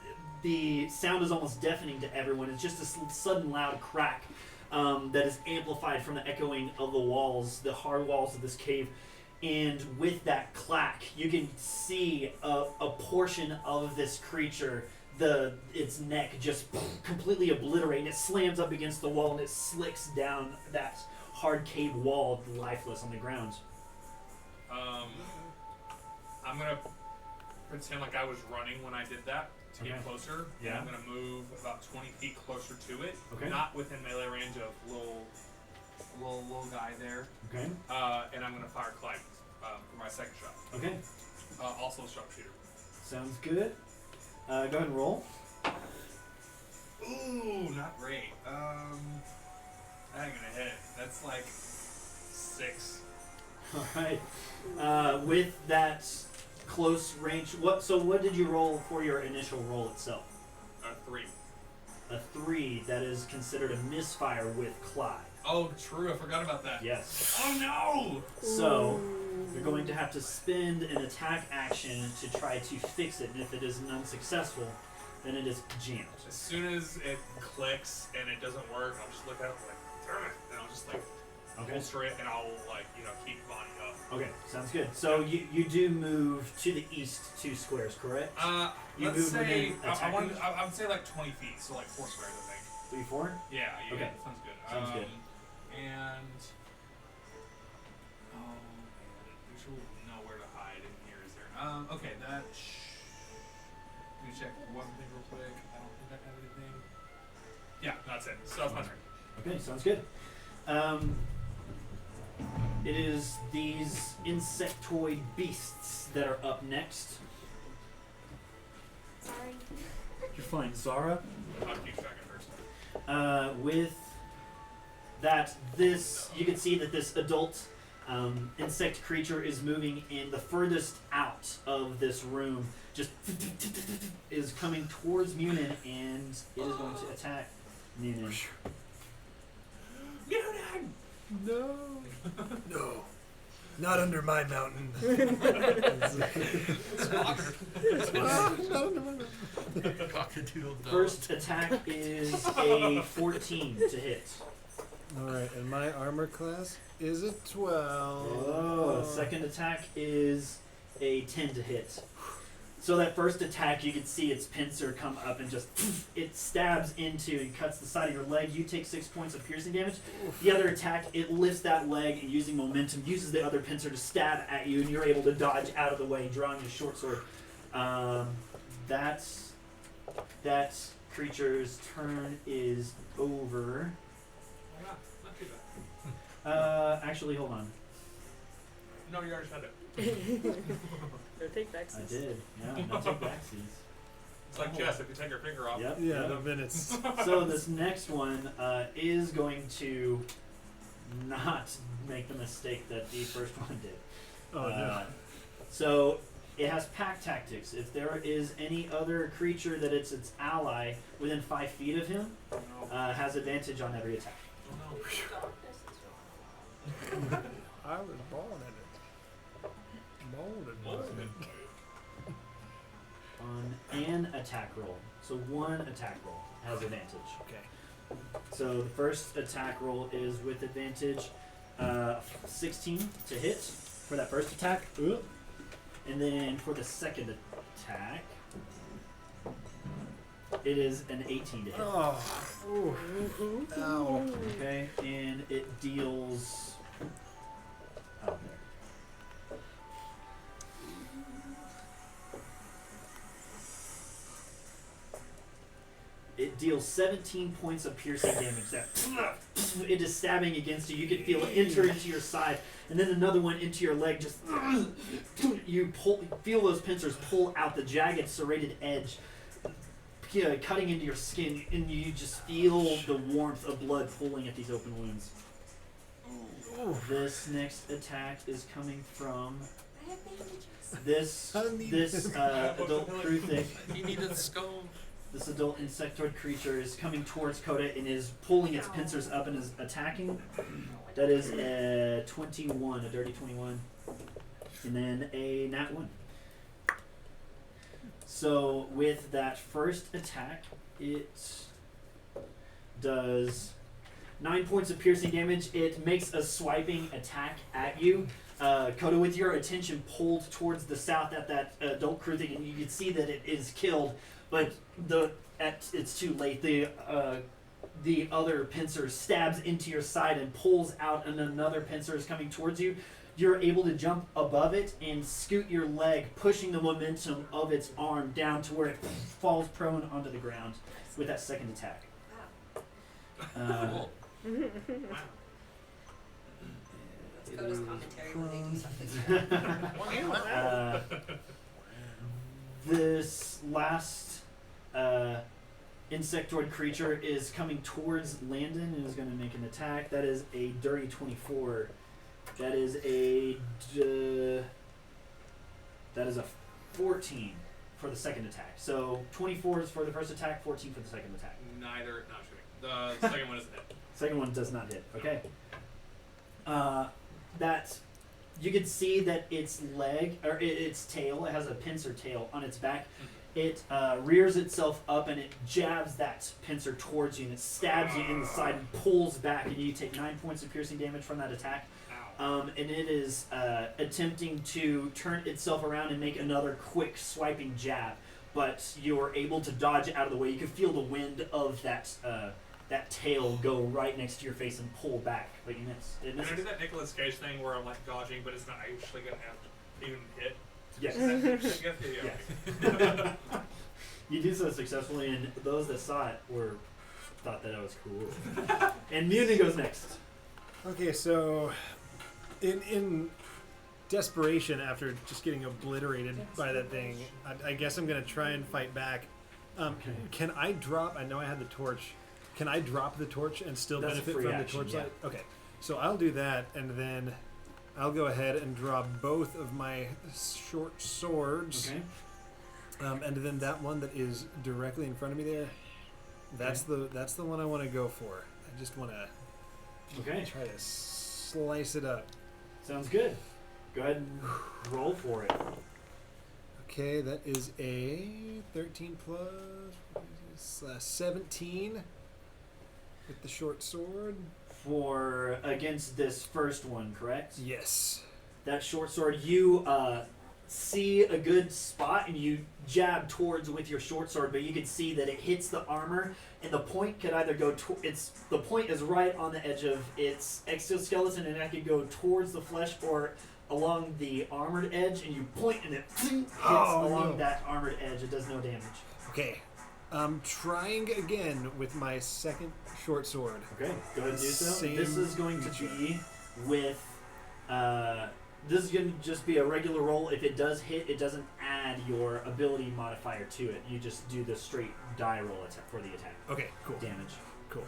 The sound is almost deafening to everyone. It's just a sudden loud crack that is amplified from the echoing of the walls, the hard walls of this cave. And with that clack, you can see a portion of this creature, its neck just completely obliterated. It slams up against the wall and it slicks down that hard cave wall, lifeless on the ground. I'm gonna pretend like I was running when I did that to get Okay. closer. Yeah. And I'm gonna move about 20 feet closer to it. Okay. Not within melee range of little guy there. Okay. And I'm gonna fire Clyde for my second shot. Okay. Also sharpshooter. Sounds good. Go ahead and roll. Ooh, not great. That ain't gonna hit. That's like 6. All right. With that close range, what did you roll for your initial roll itself? 3. A 3. That is considered a misfire with Clyde. Oh, true. I forgot about that. Yes. Oh no! So you're going to have to spend an attack action to try to fix it, and if it is unsuccessful, then it is jammed. As soon as it clicks and it doesn't work, I'll just look at it like, darn it, and I'll just like holster it, and I'll keep Bonnie up. Okay, sounds good. So you do move to the east 2 squares, correct? You Let's move say within attack range? I would say like 20 feet, so like 4 squares, I think. 3, 4. Yeah. Okay. Sounds good. Sounds good. And oh man, there's really nowhere to hide in here, is there? Okay, that. Let me check one thing real quick. I don't think I have anything. Yeah, that's it. So that's my turn. Okay, sounds good. It is these Insectoid Beasts that are up next. Sorry. You're fine, Zara. I'll keep track of hers. With that, you can see that this adult insect creature is moving in the furthest out of this room, just is coming towards Munin, and it is going to attack Munin. Munin! No. No. Not under my mountain. Cockadoodle dog. First attack is a 14 to hit. Alright, and my armor class is a 12. Oh, second attack is a 10 to hit. So that first attack, you can see its pincer come up and just it stabs into and cuts the side of your leg. You take 6 points of piercing damage. The other attack, it lifts that leg and using momentum, uses the other pincer to stab at you, and you're able to dodge out of the way, drawing your short sword. That creature's turn is over. Yeah, not too bad. Actually, hold on. No, you already said it. Or take back I did. Yeah, no take backsies. It's like chess. If you take your finger off. Yep. Yeah, yep. the minutes. So this next one is going to not make the mistake that the first one did. Oh, no. So it has pack tactics. If there is any other creature that it's its ally within 5 feet of him, No. has advantage on every attack. No. I was born in it. Born in it. On an attack roll. So one attack roll has advantage. Okay. So the first attack roll is with advantage 16 to hit for that first attack. And then for the second attack, it is an 18 to hit. Oh. Ooh. Ow. Okay, and it deals. Oh, there. It deals 17 points of piercing damage. That it is stabbing against you. You can feel it enter into your side, and then another one into your leg. Just you feel those pincers pull out the jagged, serrated edge, cutting into your skin, and you just feel the warmth of blood pulling at these open wounds. This next attack is coming from I have bandages. this adult Kruthic. You needed a skull. This adult insectoid creature is coming towards Coda and is pulling its pincers up and is attacking. That is a 21, a dirty 21. And then a nat 1. So with that first attack, it does 9 points of piercing damage. It makes a swiping attack at you. Coda, with your attention pulled towards the south at that adult Kruthic, and you can see that it is killed. But it's too late. The other pincer stabs into your side and pulls out, and another pincer is coming towards you. You're able to jump above it and scoot your leg, pushing the momentum of its arm down to where it falls prone onto the ground with that second attack. Wow. Cool. Coda's commentary when they do something. This last insectoid creature is coming towards Landon and is going to make an attack. That is a dirty 24. That is a 14 for the second attack. So 24 is for the first attack, 14 for the second attack. Neither. Not shooting. The second one isn't hit. Second one does not hit. Okay. That you can see that its leg or its tail. It has a pincer tail on its back. It rears itself up and it jabs that pincer towards you and it stabs you in the side and pulls back, and you take 9 points of piercing damage from that attack. And it is attempting to turn itself around and make another quick swiping jab, but you're able to dodge out of the way. You can feel the wind of that tail go right next to your face and pull back, but you miss. It Can I misses. do that Nicolas Cage thing where I'm like dodging, but it's not actually gonna have to even hit? Yes. Yeah. You do so successfully, and those that saw it thought that was cool. And Muni goes next. Okay, so in desperation after just getting obliterated by that thing, I guess I'm gonna try and fight back. Can I drop? I know I had the torch. Can I drop the torch and still That's a benefit free from action, the torchlight? yeah. Okay, so I'll do that, and then I'll go ahead and draw both of my short swords. Okay. And then that one that is directly in front of me there, that's the one I want to go for. I just want to Okay. try to slice it up. Sounds good. Go ahead and roll for it. Okay, that is a 13 plus 17 with the short sword. For against this first one, correct? Yes. That short sword, you see a good spot and you jab towards with your short sword, but you can see that it hits the armor, and the point could either go the point is right on the edge of its exoskeleton, and that could go towards the flesh or along the armored edge, and you point and it hits along that armored edge. It does no damage. Okay. I'm trying again with my second short sword. Okay, go ahead and do so. Same This is going to be with this is going to just be a regular roll. If it does hit, it doesn't add your ability modifier to it. You just do the straight die roll attack for the attack. Okay, cool. Damage. Cool.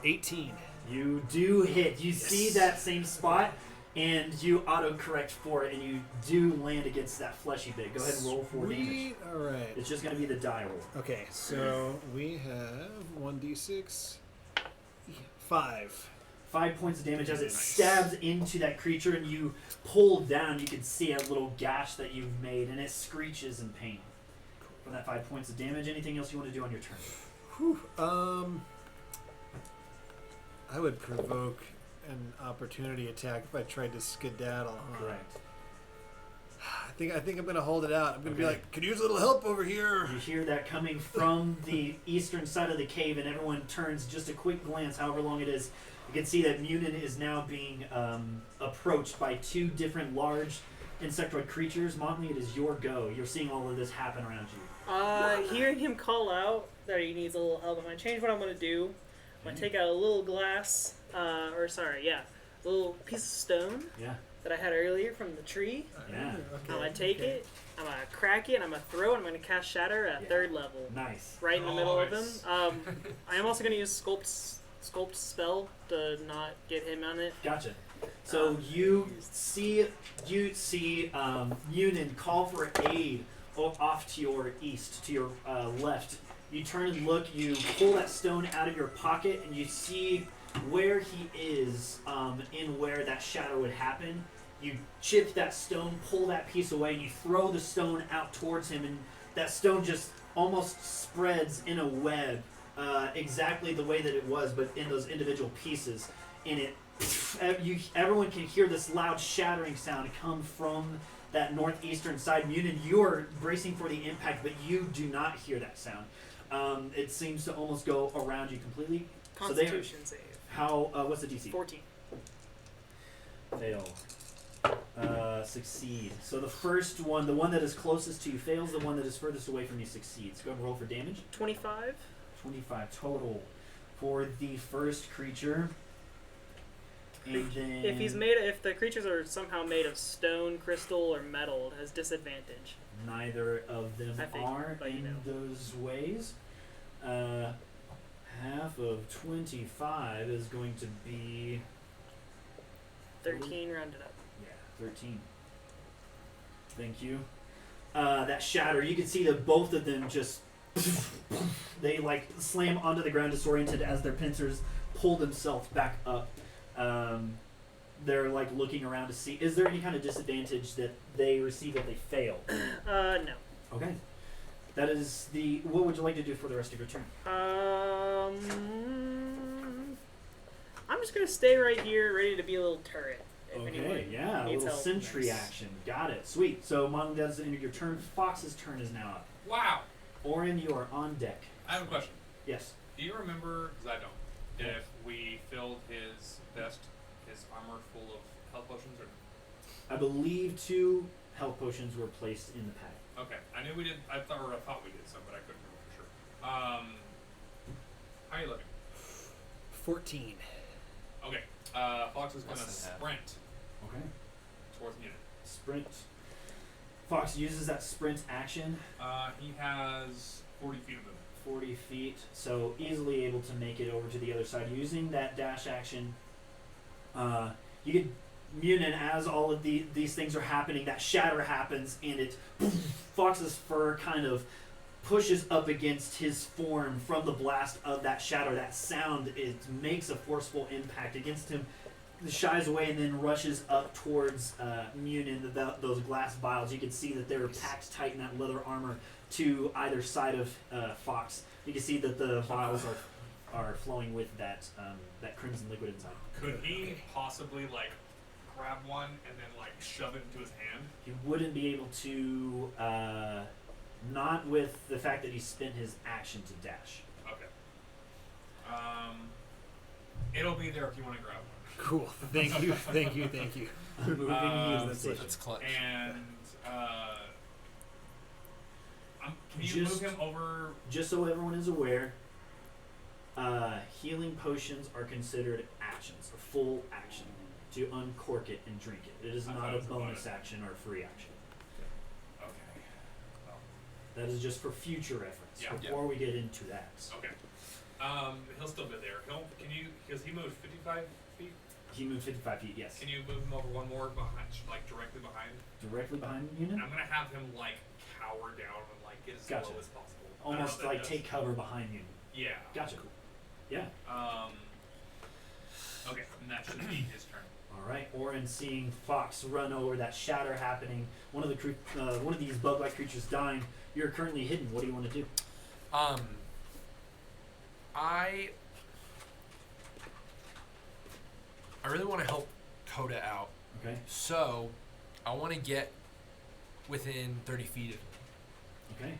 18. You do hit. You see that same spot, and you auto-correct for it, and you do land against that fleshy bit. Go ahead and roll for damage. Sweet. All right. It's just going to be the die roll. Okay, so we have 1d6, 5. 5 points of damage as it stabs into that creature, and you pull down. You can see a little gash that you've made, and it screeches in pain. For that 5 points of damage, anything else you want to do on your turn? Whew. I would provoke an opportunity attack if I tried to skedaddle. Huh? Correct. I think I'm gonna hold it out. I'm gonna be Okay. like, could use a little help over here. You hear that coming from the eastern side of the cave, and everyone turns just a quick glance, however long it is. You can see that Munin is now being approached by two different large insectoid creatures. Motley, it is your go. You're seeing all of this happen around you. Hearing him call out that he needs a little help, I'm gonna change what I'm gonna do. I'm gonna take out a little glass, a little piece of stone Yeah, that I had earlier from the tree. yeah. I'm gonna take it, I'm gonna crack it, and I'm gonna throw it, I'm gonna cast Shatter at Yeah. 3rd level. Nice. Right in the middle of him. Nice. I am also gonna use Sculpt spell to not get him on it. Gotcha. So you see Munin call for aid off to your east, to your left. You turn and look. You pull that stone out of your pocket, and you see where he is in where that shadow would happen. You chip that stone, pull that piece away, and you throw the stone out towards him, and that stone just almost spreads in a web, exactly the way that it was, but in those individual pieces. And it, everyone can hear this loud shattering sound come from that northeastern side. Munin, you are bracing for the impact, but you do not hear that sound. It seems to almost go around you completely. Constitution save. How? What's the DC? 14. Fail. Succeed. So the first one, the one that is closest to you, fails. The one that is furthest away from you succeeds. Go ahead and roll for damage. 25. 25 total for the first creature. And then If the creatures are somehow made of stone, crystal, or metal, it has disadvantage. neither of them I think, are but you in know. those ways. Half of 25 is going to be 13 rounded up. Yeah, 13. Thank you. That shatter, you can see that both of them just they like slam onto the ground disoriented as their pincers pull themselves back up. They're like looking around to see, is there any kind of disadvantage that they receive if they fail? No. Okay. That is the, what would you like to do for the rest of your turn? I'm just gonna stay right here, ready to be a little turret. If Okay, anyone yeah, a needs little help. sentry Nice. action. Got it. Sweet. So Mon, that is the end of your turn. Fox's turn is now up. Wow. Orin, you are on deck. I have a question. Yes. Do you remember, because I don't, if we filled his armor full of health potions or I believe 2 health potions were placed in the pack. Okay, I knew we did. I thought we did some, but I couldn't remember for sure. How are you looking? 14. Okay, Fox is gonna Less than half. sprint Okay. towards Munin. Sprint. Fox uses that sprint action, He has 40 feet of movement. 40 feet, so easily able to make it over to the other side. Using that dash action, you get Munin as all of these things are happening. That shatter happens, and it Fox's fur kind of pushes up against his form from the blast of that shatter. That sound, it makes a forceful impact against him. He shies away and then rushes up towards Munin. Those glass vials, you can see that they're packed tight in that leather armor to either side of Fox. You can see that the vials are flowing with that crimson liquid inside. Could he possibly grab one and then shove it into his hand? He wouldn't be able to, not with the fact that he spent his action to dash. Okay. It'll be there if you want to grab one. Cool. Thank you. Thank you. Thank you. Moving Um, the station. That's clutch. And can you Just- move him over? Just so everyone is aware, healing potions are considered actions, a full action, to uncork it and drink it. It is I not thought a it was a bonus bonus. action or a free action. Okay. Well, That is just for future reference. Yeah. Before we get into that. okay. He'll still be there. Because he moved 55 feet. He moved 55 feet, yes. Can you move him over one more behind, directly behind? Directly behind the And unit? I'm gonna have him cower down and get as Gotcha. low as possible. I don't know Almost if that like does- take cover behind you. Yeah. Gotcha. Yeah. Okay, and that should be his turn. All right. Orin, seeing Fox run over, that shatter happening, one of these bug-like creatures dying. You're currently hidden. What do you want to do? I really want to help Coda out. Okay. So, I want to get within 30 feet of me. Okay.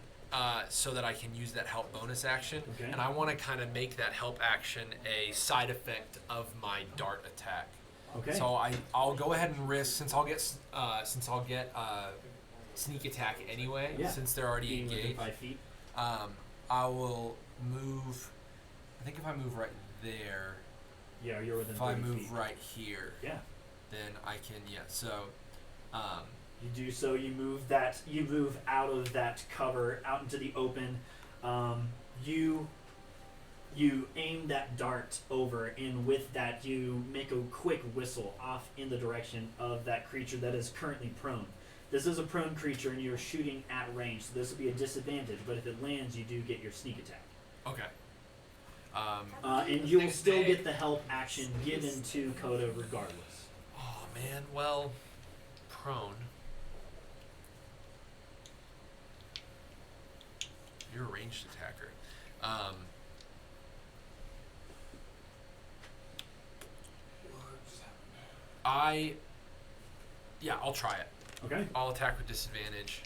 So that I can use that help bonus action. Okay. And I want to kind of make that help action a side effect of my dart attack. Okay. So I'll go ahead and risk since I'll get sneak attack anyway. Yeah. Since they're already Being within engaged. 5 feet. I will move. I think if I move right there, Yeah, you're within if 30 I move feet. right here, Yeah. then I can. Yeah. So. You do so. You move out of that cover out into the open. You aim that dart over, and with that, you make a quick whistle off in the direction of that creature that is currently prone. This is a prone creature, and you're shooting at range, so this will be a disadvantage. But if it lands, you do get your sneak attack. Okay. And you will still get the help action given to Coda regardless. Oh man. Well, prone. You're a ranged attacker. I'll try it. Okay. I'll attack with disadvantage.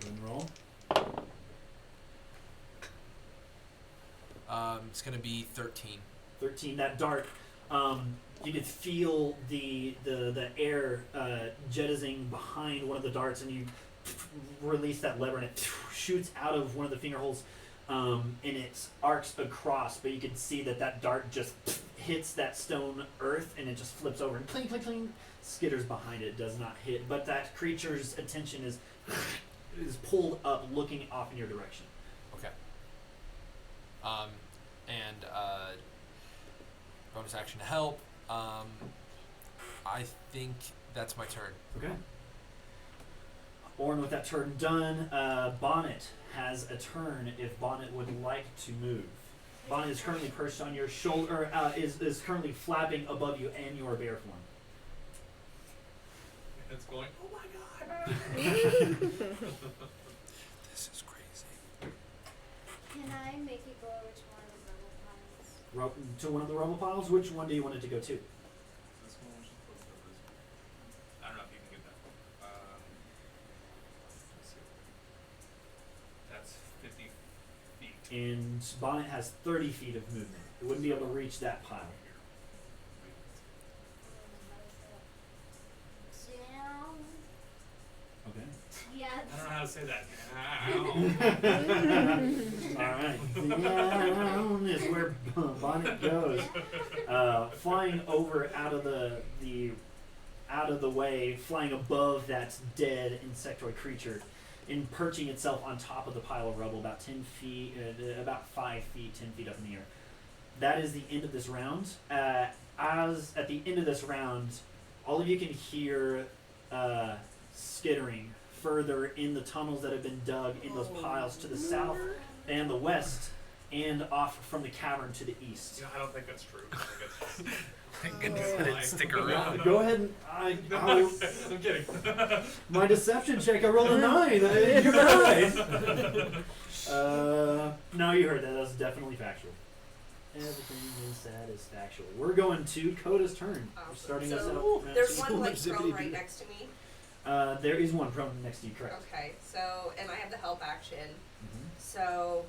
Go and roll. It's gonna be 13. 13. That dart. You could feel the air jettisoning behind one of the darts, and you release that lever, and it shoots out of one of the finger holes, and it arcs across. But you can see that dart just hits that stone earth, and it just flips over and cling, cling, cling, skitters behind it. It does not hit, but that creature's attention is pulled up, looking off in your direction. Okay. And bonus action to help. I think that's my turn. Okay. Orn, with that turn done, Bonnet has a turn if Bonnet would like to move. Bonnet is currently perched on your shoulder, is currently flapping above you and your bear form. It's going, oh my god! This is crazy. Can I make it go over to one of the rubble piles? To one of the rubble piles? Which one do you want it to go to? This one was supposed to go this way. I don't know if you can get that. Let's see. That's 50 feet. And Bonnet has 30 feet of movement. It wouldn't be able to reach that pile. Down. Okay. Yeah. I don't know how to say that. Alright. Down is where Bonnet goes. Flying over out of the way, flying above that dead insectoid creature, and perching itself on top of the pile of rubble about 10 feet, about 5 feet, 10 feet up in the air. That is the end of this round. As at the end of this round, all of you can hear skittering further in the tunnels that have been dug in those piles to the south and the west, and off from the cavern to the east. I don't think that's true. I think it's just... Thank goodness I didn't stick around. Go ahead and I'm kidding. my deception check. I rolled a 9. You're right. No, you heard that. That was definitely factual. Everything is satisfactual. We're going to Coda's turn. We're starting us So, out. there's So one like zippity prone doo. right next to me. there is one prone next to you, correct? Okay, so, and I have the help action. Mhm. So,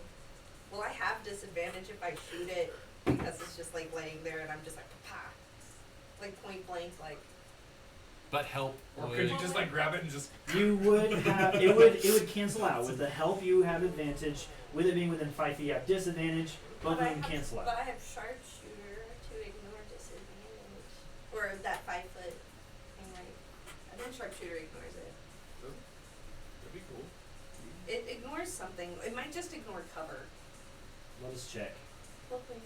will I have disadvantage if I shoot it because it's just like laying there and I'm just like, pa, like point blank, like. But help. Or could you just like grab it and just... You would have it would cancel out. With the help, you have advantage. With it being within 5 feet, you have disadvantage. Both of them cancel But out. I have sharpshooter to ignore disadvantage, or that 5 foot thing, right? And then sharpshooter ignores it. That'd be cool. It ignores something. It might just ignore cover. Let us check. Well, please.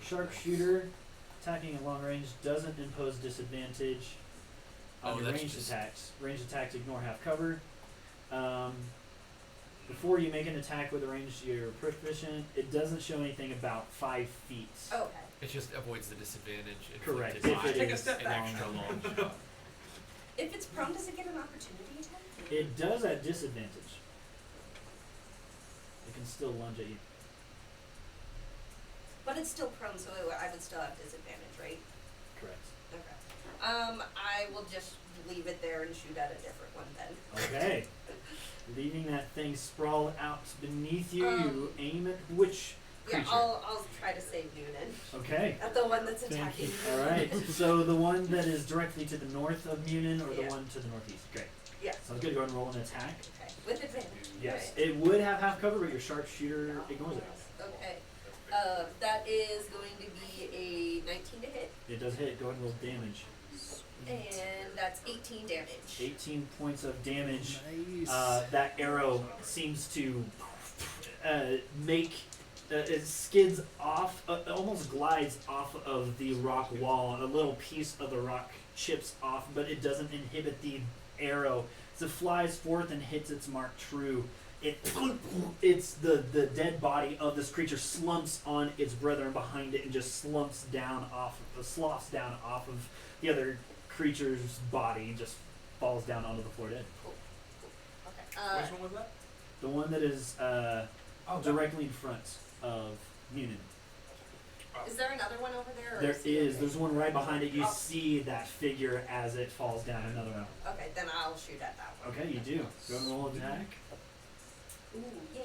Sharpshooter, attacking at long range, doesn't impose disadvantage on Oh, your that's ranged just- attacks. Ranged attacks ignore half cover. Before you make an attack with a range you're proficient, it doesn't show anything about 5 feet. Oh, okay. It just avoids the disadvantage. Correct. inflicted If by it Take a is step an back. extra long shot. If it's prone, does it get an opportunity attack? It does at disadvantage. It can still lunge at you. But it's still prone, so I would still have disadvantage, right? correct. Okay. I will just leave it there and shoot at a different one then. Okay. Leaving that thing sprawled out beneath you, you Um, aim at which Yeah, creature? I'll try to save Noonan. Okay. At the one that's Thank attacking you. me. All right. So the one that is directly to the north of Munin, or the Yeah. one to the northeast? Great. Yeah. Sounds good. Go ahead and roll an attack. Okay. With advantage. Yes. Right. It would have half cover, but your sharpshooter ignores it. Okay. That is going to be a 19 to hit, It does hit. Go ahead and roll damage. and that's 18 damage. 18 points of damage. Nice. That arrow seems to make it skids off, almost glides off of the rock wall. A little piece of the rock chips off, but it doesn't inhibit the arrow. As it flies forth and hits its mark true, it's the dead body of this creature slumps on its brethren behind it and just sloughs down off of the other creature's body and just falls down onto the floor dead. Okay. Which one was that? The one that is directly in front of Munin. Is there another one over there? Or There is he is. okay? There's one right behind it. You Oh. see that figure as it falls down. Another one. Okay, then I'll shoot at that one. Okay, you do. Go and roll attack. Ooh, yay.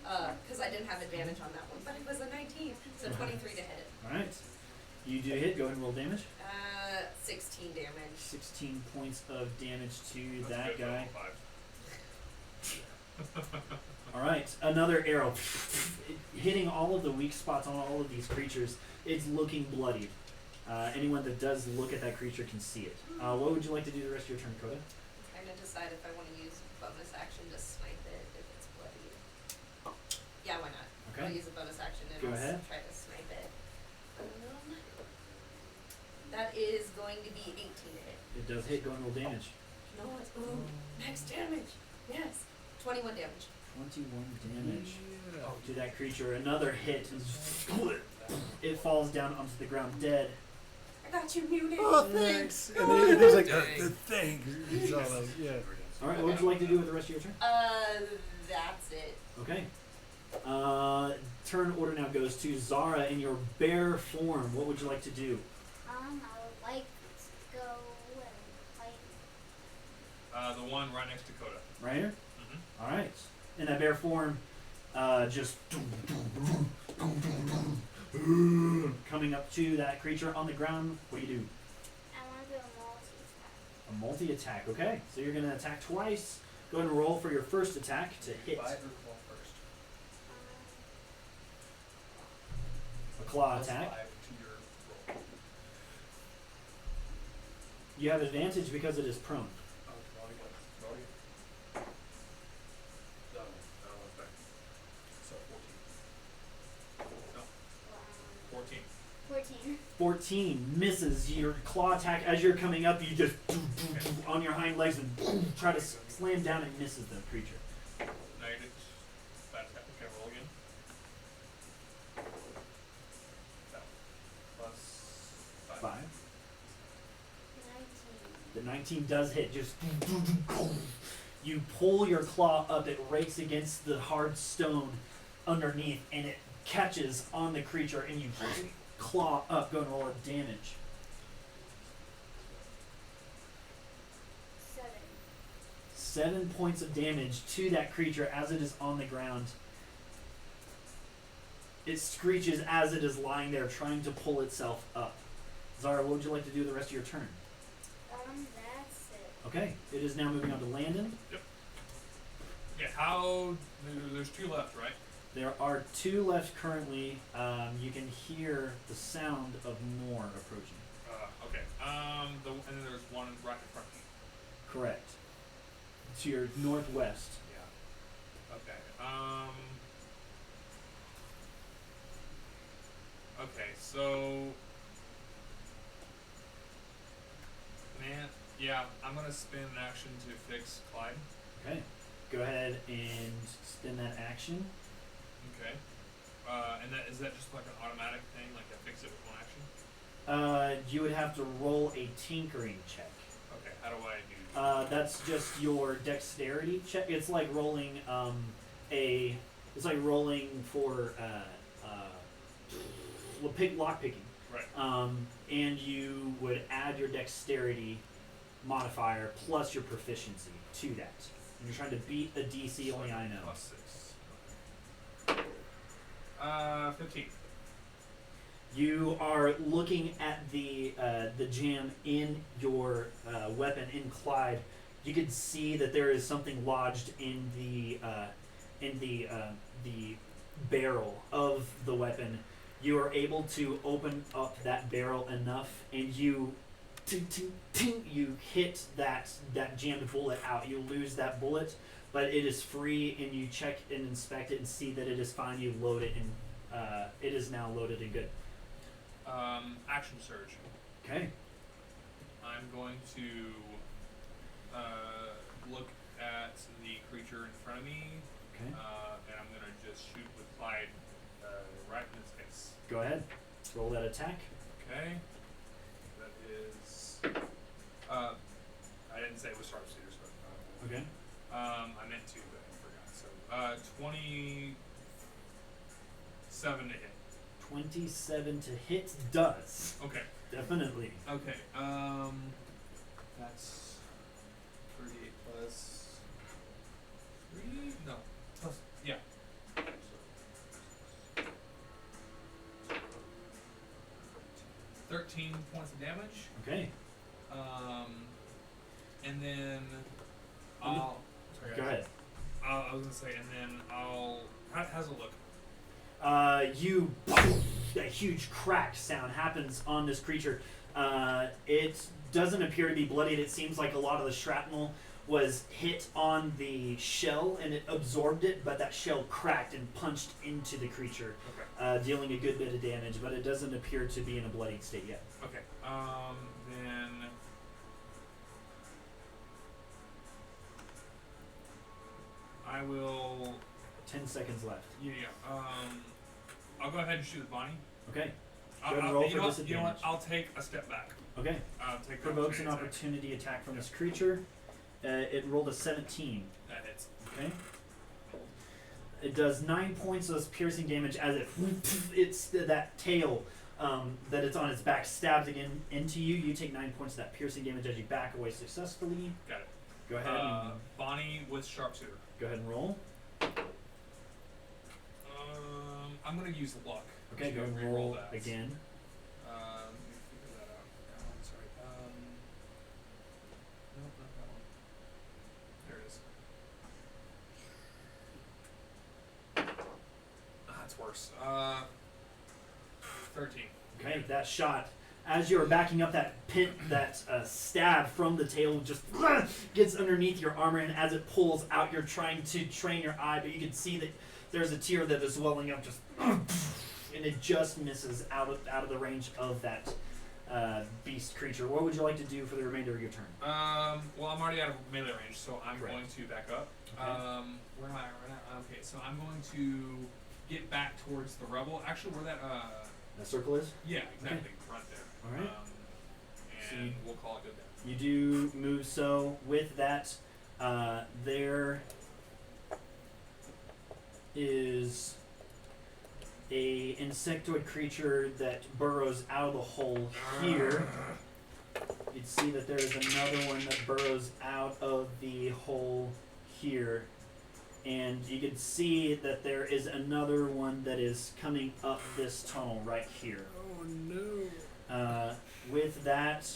Because I didn't have advantage on that one, but it was a 19, so 23 to hit. All right. You do hit. Go ahead and roll damage. 16 damage. 16 points of damage to That's that good for guy. all five. All right, another arrow hitting all of the weak spots on all of these creatures. It's looking bloodied. Anyone that does look at that creature can see it. What would you like to do the rest of your turn, Coda? I'm trying to decide if I want to use bonus action to snipe it if it's bloody. Yeah, why not? Okay. I'll use a bonus action and Go I'll ahead. try to snipe it. That is going to be 18 to hit. It does hit. Go and roll damage. No, it's max damage. Yes, 21 damage. 21 damage to that creature. Another hit. It falls down onto the ground dead. I got you muted. Oh, thanks. And then there's like Dang. the thing. It's all like, yeah. All right, what would you like to do with the rest of your turn? That's it. Okay. Turn order now goes to Zara in your bear form. What would you like to do? I would like to go and fight. The one right next to Coda. Right here? Mm-hmm. All right. In that bear form, just coming up to that creature on the ground. What do you do? I want to do a multi-attack. A multi-attack. Okay. So you're going to attack twice. Go ahead and roll for your first attack to hit. Bite or claw first? A claw Plus attack. 5 to your roll. You have advantage because it is prone. Oh, roll again. Roll again. No, that's back. So 14. No, 14. 14. 14 misses your claw attack. As you're coming up, you just on your hind legs and try to slam down and misses the creature. Negative. Bad attack. Okay, roll again. No. Plus 5. 5. 19. The 19 does hit. Just you pull your claw up. It rakes against the hard stone underneath, and it catches on the creature. And you claw up. Go and roll a damage. 7. 7 points of damage to that creature as it is on the ground. It screeches as it is lying there, trying to pull itself up. Zara, what would you like to do the rest of your turn? That's it. Okay, it is now moving on to Landon. Yeah, how... There's 2 left, right? There are 2 left currently. You can hear the sound of more approaching. Okay. And then there's one right in front of me. Correct. To your northwest. Yeah. Okay. Okay, so... Man, yeah, I'm gonna spin an action to fix Clyde. Okay. Go ahead and spin that action. Okay. And that is that just like an automatic thing, like I fix it with one action? You would have to roll a tinkering check. Okay, how do I do That's just your dexterity check. It's like rolling it's like rolling for lock picking. Right. And you would add your dexterity modifier plus your proficiency to that. And you're trying to beat a DC only I know. Plus 6. 15. You are looking at the jam in your weapon in Clyde. You can see that there is something lodged in the barrel of the weapon. You are able to open up that barrel enough, and you hit that jam to pull it out. You lose that bullet, but it is free, and you check and inspect it and see that it is fine. You load it, and it is now loaded and good. Action surge. Okay. I'm going to look at the creature in front of me, Okay. and I'm going to just shoot with Clyde right in its face. Go ahead. Roll that attack. Okay. That is. I didn't say it was sharpshooter, so. Okay. I meant to, but I forgot. So, 27 to hit. 27 to hit does. Okay. Definitely. Okay. That's 38 plus 3? No. Plus, yeah. So, 13 points of damage. Okay. And then I'll. Sorry, Go ahead. I was gonna say, and then I'll. How's it look? A huge crack sound happens on this creature. It doesn't appear to be bloodied. It seems like a lot of the shrapnel was hit on the shell and it absorbed it, but that shell cracked and punched into the creature, dealing a good bit of damage, but it doesn't appear to be in a bloodied state yet. Okay. Then I will. 10 seconds left. Yeah. I'll go ahead and shoot with Bonnie. Okay. Go ahead and roll for disadvantage. You know what? I'll take a step back. Okay. I'll take the Provokes an attack. opportunity attack from this creature. It rolled a 17. That hits. Okay. It does 9 points of piercing damage as it's that tail that it's on its back stabs again into you. You take 9 points of that piercing damage as you back away successfully. Got it. Go ahead. And, Bonnie with sharpshooter. go ahead and roll. I'm gonna use luck. Okay, to go and re-roll roll that. again. Let me figure that out. Oh, I'm sorry. Nope, not that one. There it is. That's worse. 13. Okay, that shot. As you're backing up, that stab from the tail just gets underneath your armor, and as it pulls out, you're trying to train your eye, but you can see that there's a tear that is welling up, just and it just misses out of the range of that beast creature. What would you like to do for the remainder of your turn? Well, I'm already out of melee range, so I'm Correct. going to back up. Okay. Where am I right now? Okay, so I'm going to get back towards the rebel. Actually, where that The circle is? yeah, exactly, right there. All right. And So you- we'll call it good then. You do move so. With that, there is a insectoid creature that burrows out of the hole here. You'd see that there is another one that burrows out of the hole here. And you can see that there is another one that is coming up this tunnel right here. Oh no. With that,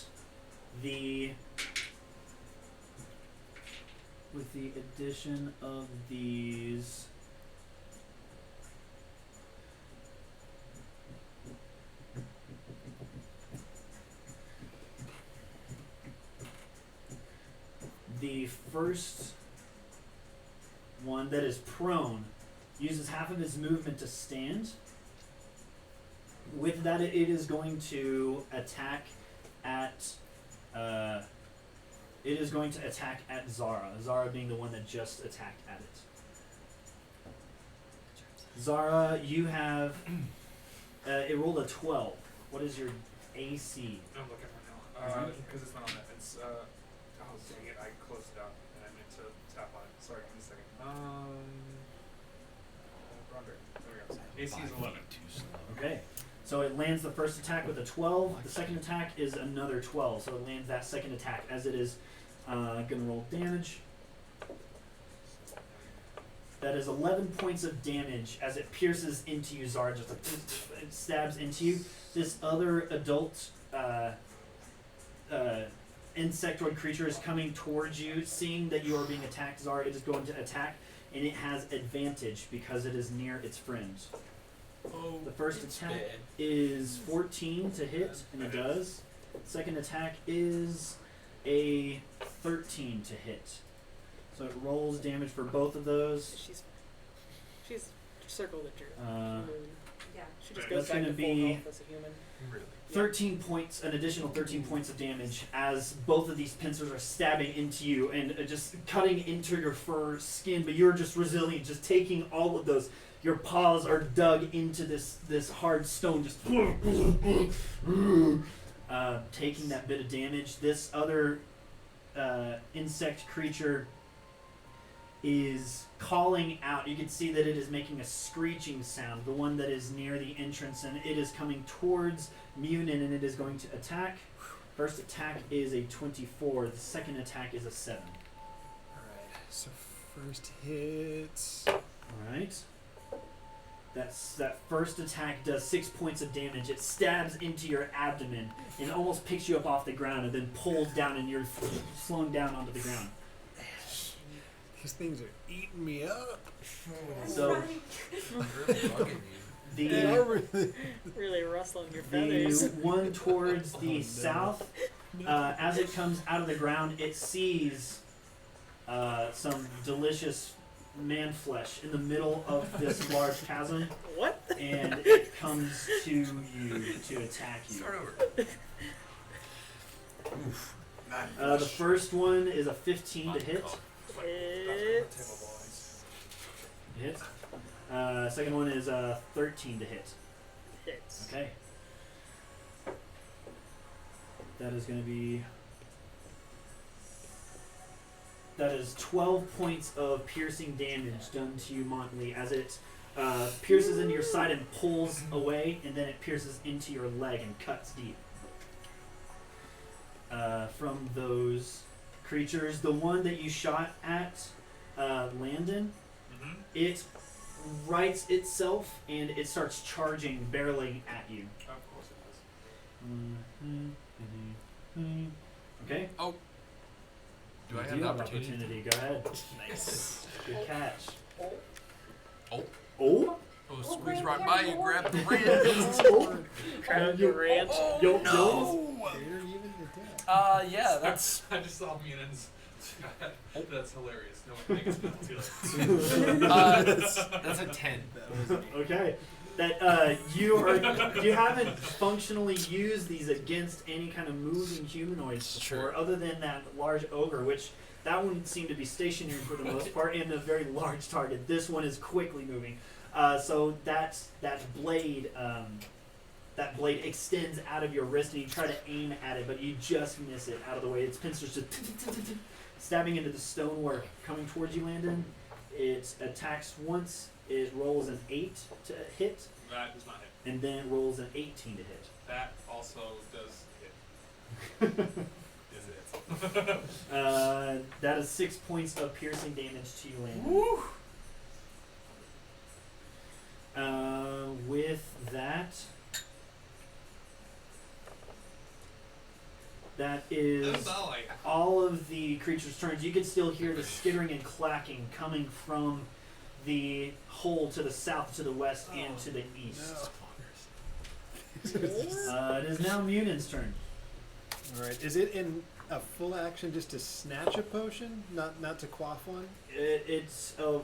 with the addition of these, the first one that is prone uses half of his movement to stand. With that, it is going to attack at. It is going to attack at Zara. Zara being the one that just attacked at it. Zara, you have. It rolled a 12. What is your AC? I'm looking right now. Because it's not on that. It's oh dang it! I closed it out and I meant to tap on it. Sorry, give me a second. Roger. There we go. AC is 11. Okay. So it lands the first attack with a 12. The second attack is another 12. So it lands that second attack as it is going to roll damage. That is 11 points of damage as it pierces into you, Zara. Just like, it stabs into you. This other adult insectoid creature is coming towards you. Seeing that you are being attacked, Zara, it is going to attack. And it has advantage because it is near its friends. Oh, The first it's attack bad. is 14 to hit, and it does. Second attack is a 13 to hit. So it rolls damage for both of those. She's circled at your Uh, Yeah. She just That's goes back gonna to full be- health as a human. Really? 13 points, an additional 13 points of damage as both of these pincers are stabbing into you and just cutting into your fur skin, but you're just resilient, just taking all of those. Your paws are dug into this hard stone, just taking that bit of damage. This other insect creature is calling out. You can see that it is making a screeching sound, the one that is near the entrance, and it is coming towards Munin, and it is going to attack. First attack is a 24. The second attack is a 7. Alright, so first hit. Alright. That first attack does 6 points of damage. It stabs into your abdomen and almost picks you up off the ground and then pulls down, and you're slowing down onto the ground. These things are eating me up. So Really bugging you. They are the really. Really rustling your the feathers. one towards the no. south, as it comes out of the ground, it sees some delicious man flesh in the middle of this large chasm, What? and it comes to you to attack you. Start over. Oof. The first one is a 15 to hit. It's Hit. Second one is a 13 to hit. hits. Okay. That is going to be. That is 12 points of piercing damage done to you, Montley, as it pierces into your side and pulls away, and then it pierces into your leg and cuts deep. From those creatures, the one that you shot at Landon, Mm-hmm. it rights itself and it starts charging, barreling at you. Of course it does. Okay. Do I You have an an opportunity? Go ahead. Nice. Good catch. Oh. Oh. Oh, squeeze right by you, grab the ram. Oh. Grab the ranch. Yo, No. They're even attack. Yeah, that's. I just saw Munins. That's hilarious. No, I think it's not too late. That's a 10. Okay. That you haven't functionally used these against any kind of moving humanoids before, Sure. other than that large ogre, which that one seemed to be stationary for the most part, and a very large target. This one is quickly moving. So that blade extends out of your wrist, and you try to aim at it, but you just miss it out of the way. Its pincers just stabbing into the stonework, coming towards you, Landon. It attacks once. It rolls an 8 to hit, That does not hit. and then it rolls an 18 to hit. That also does hit. Is it? That is 6 points of piercing damage to you, Landon. With that, that is That's all I. all of the creature's turns. You can still hear the skittering and clacking coming from the hole to the south, to the west, and to the east. It is now Munin's turn. Alright, is it in a full action just to snatch a potion, not to quaff one? It's a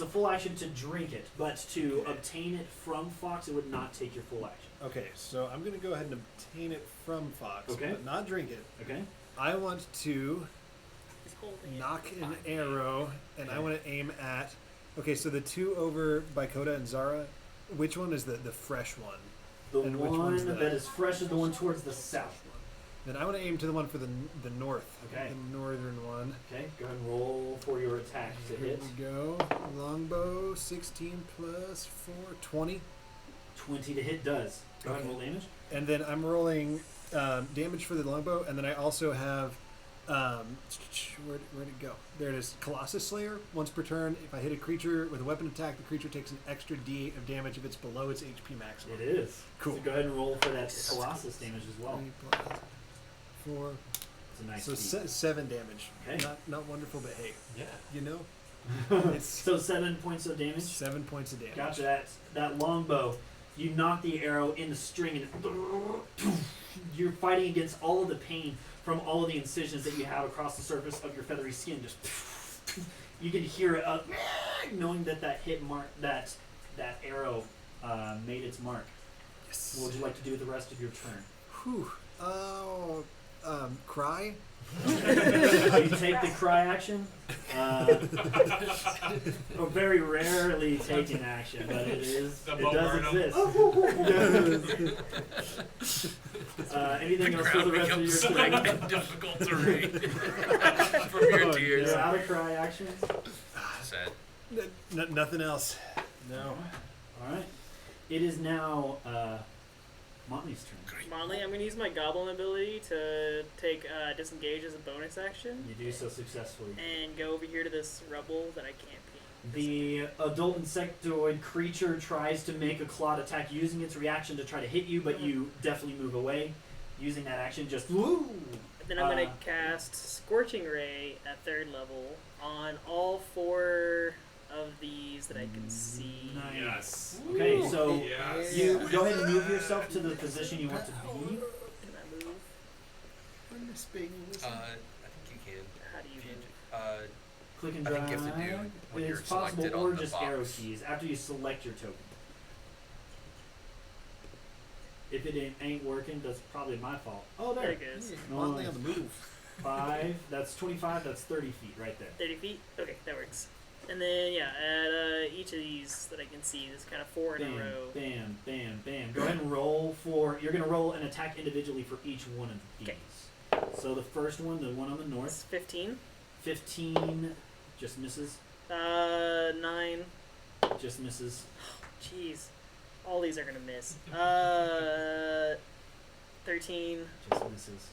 full action to drink it, but to obtain it from Fox, it would not take your full action. Okay, so I'm gonna go ahead and obtain it from Fox, Okay. but not drink it. Okay. I want to He's holding it. knock an arrow, and I want to aim at. Okay, so the two over by Coda and Zara, which one is the fresh one? The And which one one's that is fresh is the one towards the south. Then I want to aim to the one for the north. Okay. The northern one. Okay, go ahead and roll for your attack to Here hit. we go. Longbow, 16 plus 4, 20. 20 to hit does. Go ahead and roll damage. And then I'm rolling damage for the longbow, and then I also have where'd it go? There it is. Colossus Slayer. Once per turn, if I hit a creature with a weapon attack, the creature takes an extra D8 of damage if it's below its HP maximum. It is. Cool. So go ahead and roll for that Colossus damage as well. 4. It's a nice So feat. 7 damage. Okay. Not wonderful, but hey, Yeah. you know, it's So 7 points of damage. 7 points of damage. Gotcha. That longbow, you knock the arrow in the string, and you're fighting against all of the pain from all of the incisions that you have across the surface of your feathery skin. Just you can hear it, knowing that hit mark, that arrow made its mark. Yes. What would you like to do with the rest of your turn? Whew. Oh, cry. You take the cry action. Or very rarely take an action, but it does exist. Anything else for the rest of your turn? Difficult to read from your tears. You're out of cry action. Sad. Nothing else. No. All right. It is now Motley's turn. Monley, I'm going to use my Goblin ability to take Disengage as a bonus action. You do so successfully. And go over here to this rubble that I can't The adult insectoid creature tries to make a clawed attack using its reaction to try to hit you, but you definitely move away. Using that action, just woo! Then I'm going to cast Scorching Ray at 3rd level on all 4 of these that I can see. Nice. Yes. Okay, so Yes. you go ahead and move yourself to the position you want to be. Can I move? I think you can. How do you move? Click and I drag. think you have to do when you're It's possible, selected or on the just box. arrow keys after you select your token. If it ain't working, that's probably my fault. Oh, there. There it goes. Motley on the move. 5, that's 25, that's 30 feet right there. 30 feet? Okay, that works. And then, yeah, at each of these that I can see, there's kind of 4 in a row. Bam, bam, bam. Go ahead and roll for, you're going to roll an attack individually for each one of these. Okay. So the first one, the one on the It's north, 15. 15, just misses, 9. just misses. Jeez. All these are going to miss. 13. Just misses.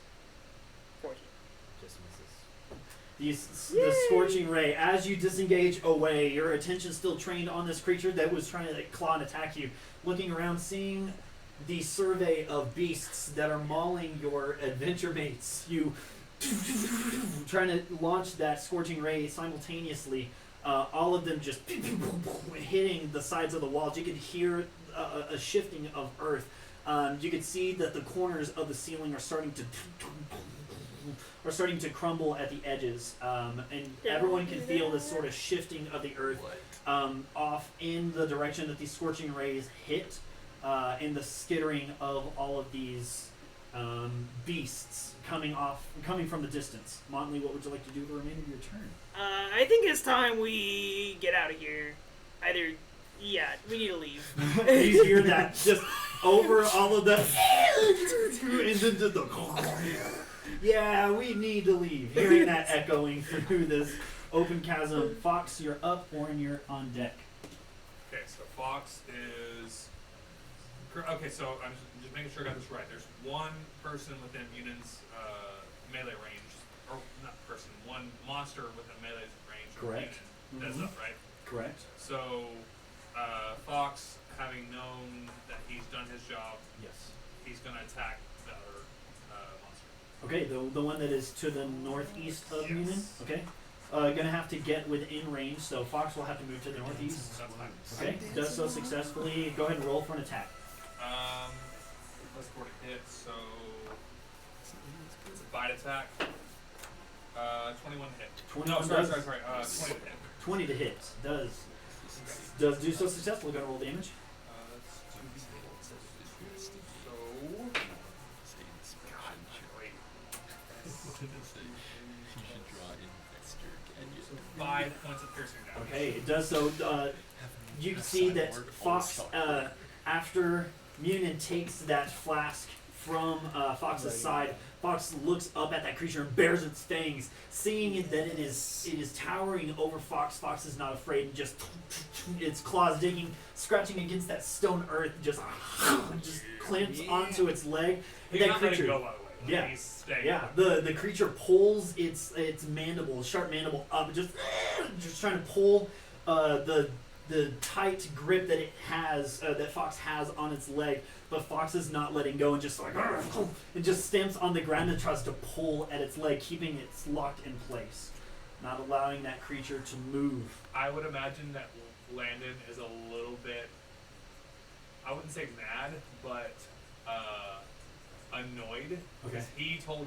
14. Just misses. The scorching ray, as you disengage away, your attention still trained on this creature that was trying to claw and attack you. Looking around, seeing the survey of beasts that are mauling your adventure mates. You trying to launch that scorching ray simultaneously. All of them just hitting the sides of the walls. You could hear a shifting of earth. You could see that the corners of the ceiling are starting to crumble at the edges, and everyone can feel this sort of shifting of the earth off in the direction that these scorching rays hit, in the skittering of all of these beasts coming from the distance. Motley, what would you like to do with the remainder of your turn? I think it's time we get out of here. Yeah, we need to leave. You hear that just over all of the and then just the yeah, we need to leave. Hearing that echoing through this open chasm. Fox, you're up, or you're on deck. Okay, so Fox is. Okay, so I'm just making sure I got this right. There's one person within Munion's melee range, or not person, one monster within melee range of Correct. Munin. That's up, right? Correct. So, Fox, having known that he's done his job, Yes. he's gonna attack the other monster. Okay, the one that is to the northeast of Yes. Munin. Okay. Gonna have to get within range, so Fox will have to move to the northeast. That's fine. Okay, does so successfully. Go ahead and roll for an attack. Let's go to hit, so it's a bite attack. 21 hit. 20 No, sorry, does- 20 to hit. 20 to hit. Does do so successfully. Gonna roll damage. So, wait. 5 points of piercing damage. Okay, it does so. You see that Fox, after Munin takes that flask from Fox's side. Fox looks up at that creature and bares its fangs, seeing that it is towering over Fox. Fox is not afraid, and just its claws digging, scratching against that stone earth, just clamps onto its leg. He's That not letting creature- go, by the way. Like, Yeah. He's staying. Yeah, the creature pulls its mandible, sharp mandible up, just trying to pull the tight grip that it has, that Fox has on its leg, but Fox is not letting go and just like it just stamps on the ground and tries to pull at its leg, keeping it locked in place, not allowing that creature to move. I would imagine that Landon is a little bit, I wouldn't say mad, but annoyed. Okay. Because he told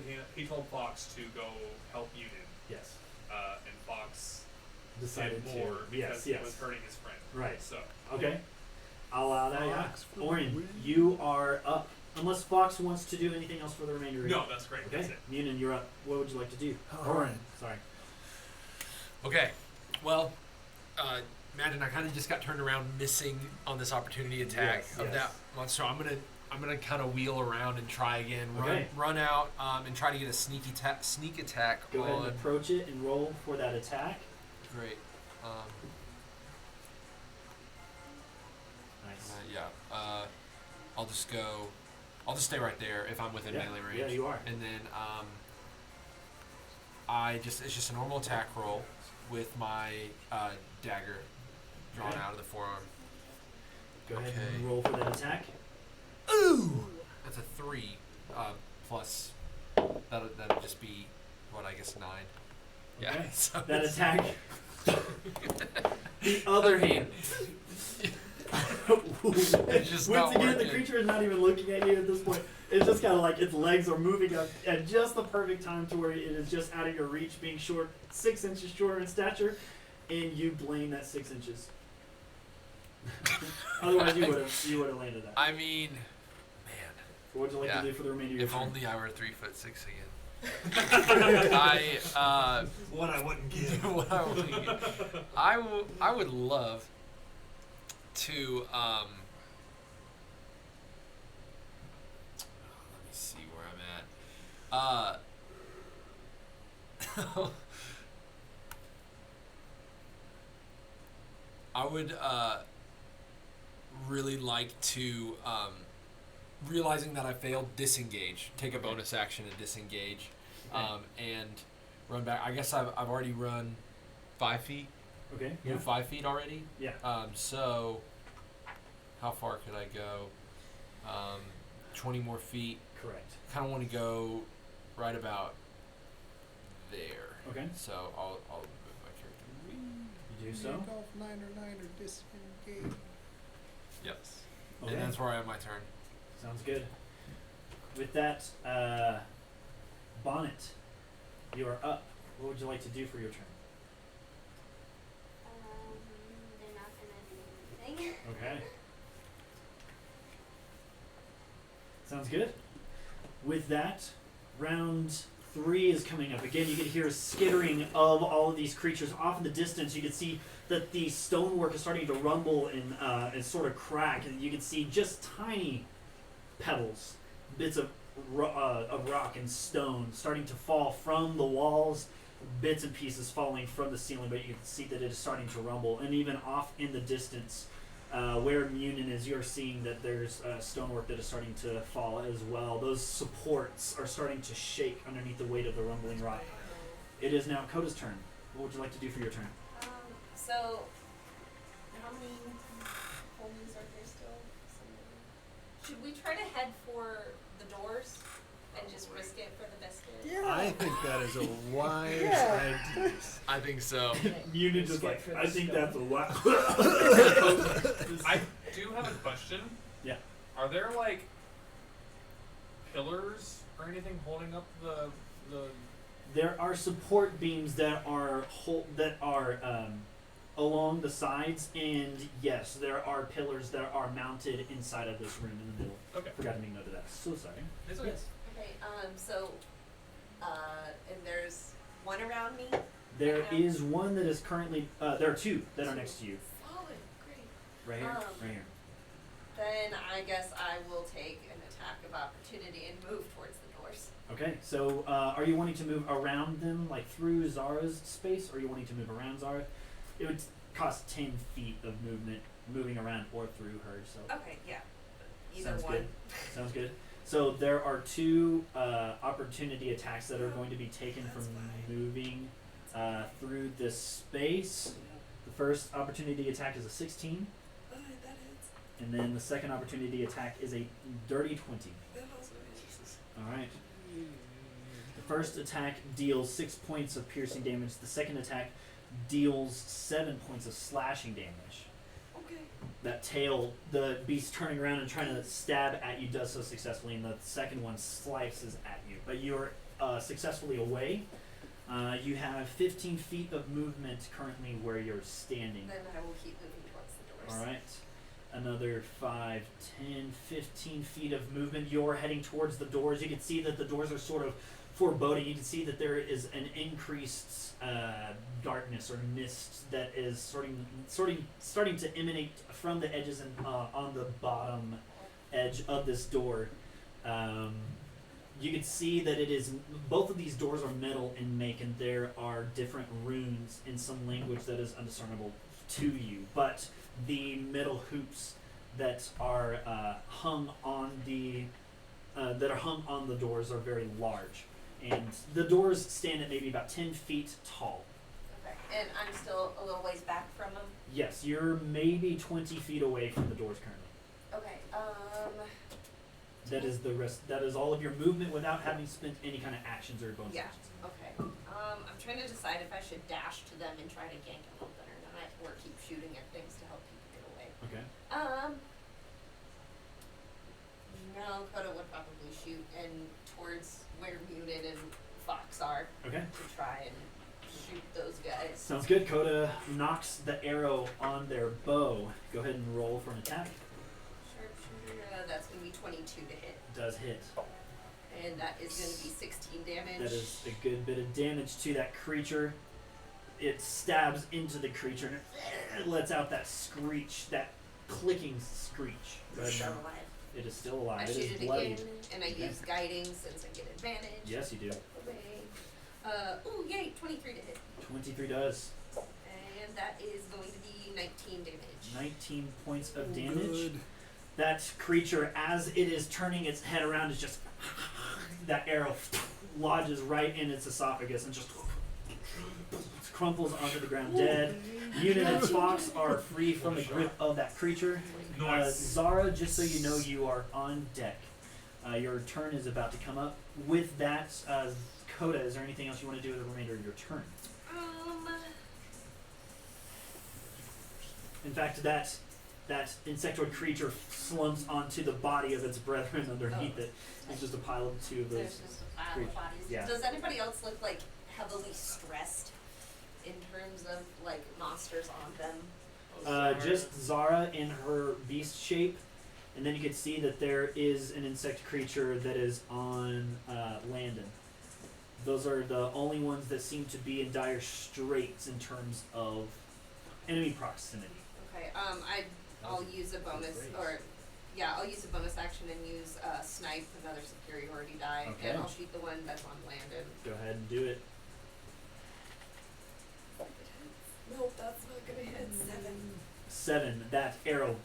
Fox to go help Union, Yes. and Fox Decided did more to. because Yes. it was hurting his friend. Right. So Okay. I'll allow that. Yeah. Fox for Orin, win. you are up. Unless Fox wants to do anything else for the remainder of no, that's great. Okay. That's it. Munin, you're up. What would you like to do? Orin. Sorry. Okay. Well, imagine I kind of just got turned around, missing on this opportunity attack Yes, of yes. that one. So I'm gonna kind of wheel around and try again. Okay. Run out and try to get a sneak attack Go ahead and on. approach it and roll for that attack. Great. Nice. I'll just stay right there if I'm within Yeah. melee range. Yeah, you are. And then it's just a normal attack roll with my dagger drawn Okay. out of the forearm. Go ahead Okay. and roll for that attack. Ooh! That's a 3 plus. That'll just be what, I guess 9. Yeah. Okay. So That it's- attack. The other hand. It's just Once not again, the working. creature is not even looking at you at this point. It's just kind of like its legs are moving up at just the perfect time to where it is just out of your reach, being short, 6 inches shorter in stature, and you blame that 6 inches. Otherwise, you would have landed that. I mean, man, What would you like yeah. to do for the remainder of your if turn? only I were 3'6" again. What I wouldn't give. What I would get. I would love to let me see where I'm at. I would really like to realizing that I failed, disengage, take a bonus action and disengage, and run back. I guess I've already run 5 feet. Okay. Yeah. Moved 5 feet already. Yeah. So how far could I go? 20 more feet. Correct. Kind of want to go right about there. Okay. So I'll move my character. You do so. Niner, disengage. Yes. Okay. And that's where I have my turn. Sounds good. With that, Bonnet, you are up. What would you like to do for your turn? They're not gonna do anything. Okay. Sounds good. With that, round 3 is coming up. Again, you can hear a skittering of all of these creatures. Off in the distance, you can see that the stonework is starting to rumble and sort of crack. And you can see just tiny pebbles, bits of rock and stone starting to fall from the walls, bits and pieces falling from the ceiling, but you can see that it is starting to rumble. And even off in the distance, where Munin is, you're seeing that there's stonework that is starting to fall as well. Those supports are starting to shake underneath the weight of the rumbling rock. It is now Coda's turn. What would you like to do for your turn? So, how many homies are there still? Should we try to head for the doors and just risk it for the biscuit? I think that is a wise Yeah. idea. I think so. Munin just Escape like, for the I think stone. that's a lot. I do have a question. Yeah. Are there like pillars or anything holding up the There are support beams that are along the sides, and yes, there are pillars that are mounted inside of this room in the middle. Okay. Forgot to make note of that. So sorry. It's okay. Yes. Okay, and there's one around me. There is one that is currently. There are 2 that are next to you. Solid, great. Right here. Um, Right here. Then I guess I will take an attack of opportunity and move towards the doors. Okay, so are you wanting to move around them, like through Zara's space, or are you wanting to move around Zara? It would cost 10 feet of movement, moving around or through her. So Okay, yeah. Either sounds one. good. Sounds good. So there are two opportunity attacks that are going to be taken from moving through this space. The first opportunity attack is a 16, That hits. and then the second opportunity attack is a dirty 20. That also hits. All right. The first attack deals 6 points of piercing damage. The second attack deals 7 points of slashing damage. Okay. That tail, the beast turning around and trying to stab at you does so successfully, and the second one slices at you. But you're successfully away. You have 15 feet of movement currently where you're standing. Then I will keep moving towards the doors. All right. Another 5, 10, 15 feet of movement. You're heading towards the doors. You can see that the doors are sort of foreboding. You can see that there is an increased darkness or mist that is starting to emanate from the edges and on the bottom edge of this door. You can see that it is, both of these doors are metal in make, and there are different runes in some language that is undiscernible to you. But the metal hoops that are hung on the doors are very large, and the doors stand at maybe about 10 feet tall. Okay. And I'm still a little ways back from them. Yes, you're maybe 20 feet away from the doors currently. Okay. That is the rest. That is all of your movement without having spent any kind of actions or bonus Yeah. actions. Okay. I'm trying to decide if I should dash to them and try to gank them open or not, or keep shooting at things to help people get away. Okay. No, Coda would probably shoot and towards where Muted and Fox are Okay. to try and shoot those guys. Sounds good. Coda knocks the arrow on their bow. Go ahead and roll for an attack. Sharpshooter, that's going to be 22 to hit. Does hit. And that is going to be 16 damage. That is a good bit of damage to that creature. It stabs into the creature and it lets out that screech, that clicking screech. Go ahead Still and- alive. It is still alive. I It shoot is it bloodied. again, and I Okay. use guiding since I get advantage. Yes, you do. Away. Ooh, yay, 23 to hit. 23 does. And that is going to be 19 damage. 19 points of damage. Good. That creature, as it is turning its head around, is just that arrow lodges right in its esophagus and just crumples onto the ground dead. Unit and Fox are free from the grip of that creature. Nice. Zara, just so you know, you are on deck. Your turn is about to come up. With that, Coda, is there anything else you want to do with the remainder of your turn? In fact, that insectoid creature slumps onto the body of its brethren underneath it. It's just a pile of two of those. There's just a pile creatures. of bodies. Yeah. Does anybody else look like heavily stressed in terms of like monsters on them? Just Zara in her beast shape, and then you can see that there is an insect creature that is on Landon. Those are the only ones that seem to be in dire straits in terms of enemy proximity. Okay. I'll use a bonus I'll use a bonus action and use snipe, another superiority die, Okay. and I'll shoot the one that's on Landon. Go ahead and do it. Nope, that's not gonna hit. 7. That arrow.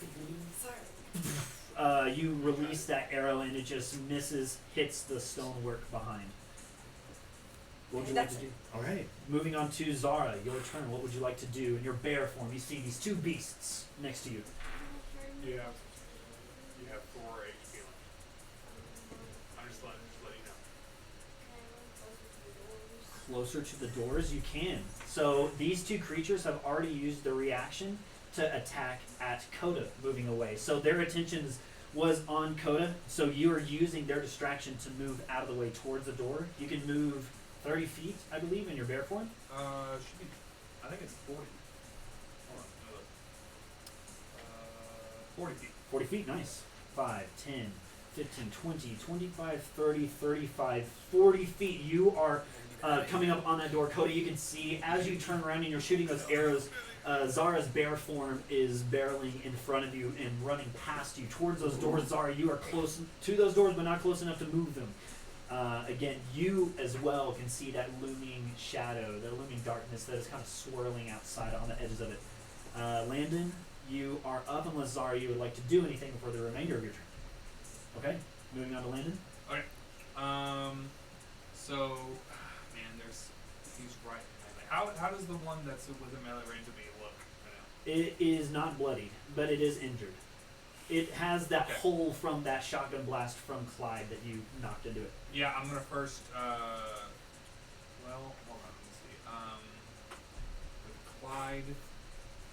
Sorry. You release that arrow and it just misses, hits the stonework behind. What would you like to do? Alright. Moving on to Zara, your turn. What would you like to do in your bear form? You see these two beasts next to you. You have 4 HP left. I'm just letting you know. Closer to the doors, you can. So these two creatures have already used their reaction to attack at Coda moving away. So their attention was on Coda, so you are using their distraction to move out of the way towards the door. You can move 30 feet, I believe, in your bear form. Should be. I think it's 40. Hold on. 40 feet. 40 feet, nice. 5, 10, 15, 20, 25, 30, 35, 40 feet. You are coming up on that door. Coda, you can see as you turn around and you're shooting those arrows, Zara's bear form is barreling in front of you and running past you towards those doors. Zara, you are close to those doors, but not close enough to move them. Again, you as well can see that looming shadow, the looming darkness that is kind of swirling outside on the edges of it. Landon, you are up unless Zara, you would like to do anything for the remainder of your turn. Okay, moving on to Landon. Okay. So, man, he's right. How does the one that's within melee range of me look right now? It is not bloodied, but it is injured. It has that hole from that shotgun blast from Clyde that you knocked into it. Yeah, I'm gonna first. Well, hold on. Let me see. With Clyde,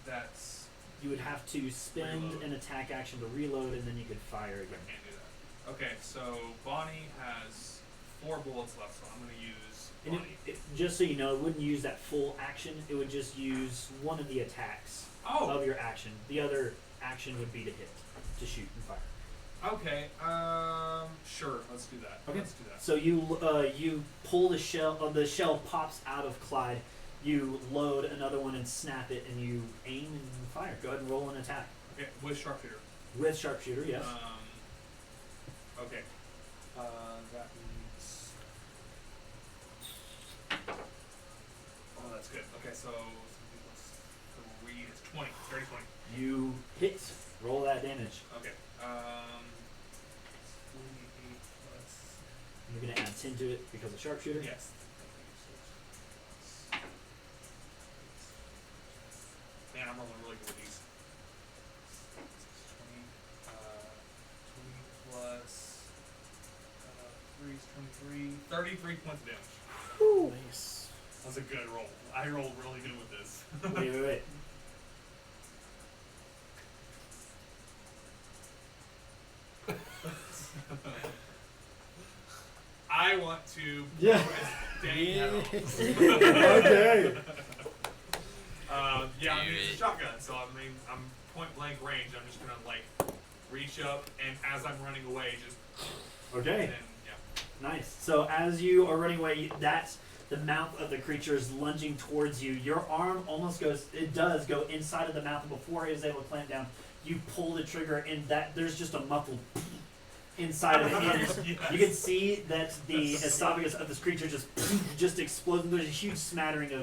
that's. You would have to spend Reload. an attack action to reload, and then you could fire I again. can't do that. Okay, so Bonnie has 4 bullets left, so I'm gonna use And Bonnie. just so you know, it wouldn't use that full action. It would just use one of the attacks of your action. The other action would be to hit, to shoot and fire. Okay. Sure. Let's do that. Okay. Let's do that. So you pull the shell. The shell pops out of Clyde. You load another one and snap it, and you aim and fire. Go ahead and roll an attack Okay, with sharpshooter. with sharpshooter. Yes. Okay. That means. Oh, that's good. Okay, so 3 is 20. 30, 20. You hit. Roll that damage. Okay. 48 plus. You're gonna add 10 to it because of sharpshooter. Yes. Man, I'm rolling really good with these. 20 plus 3 is 23. 33 points of damage. Nice. That's a good roll. I rolled really good with this. Wait. I want to Yeah. blow his dang head off. Okay. Yeah, I mean, it's a shotgun, so I mean, I'm point blank range. I'm just gonna like reach up, and as I'm running away, just Okay. and yeah. Nice. So as you are running away, that's the mouth of the creature is lunging towards you. Your arm almost goes. It does go inside of the mouth, and before it is able to clamp down, you pull the trigger, and that there's just a muffled inside of it. And Yes. you can see that the esophagus of this creature just explodes. There's a huge smattering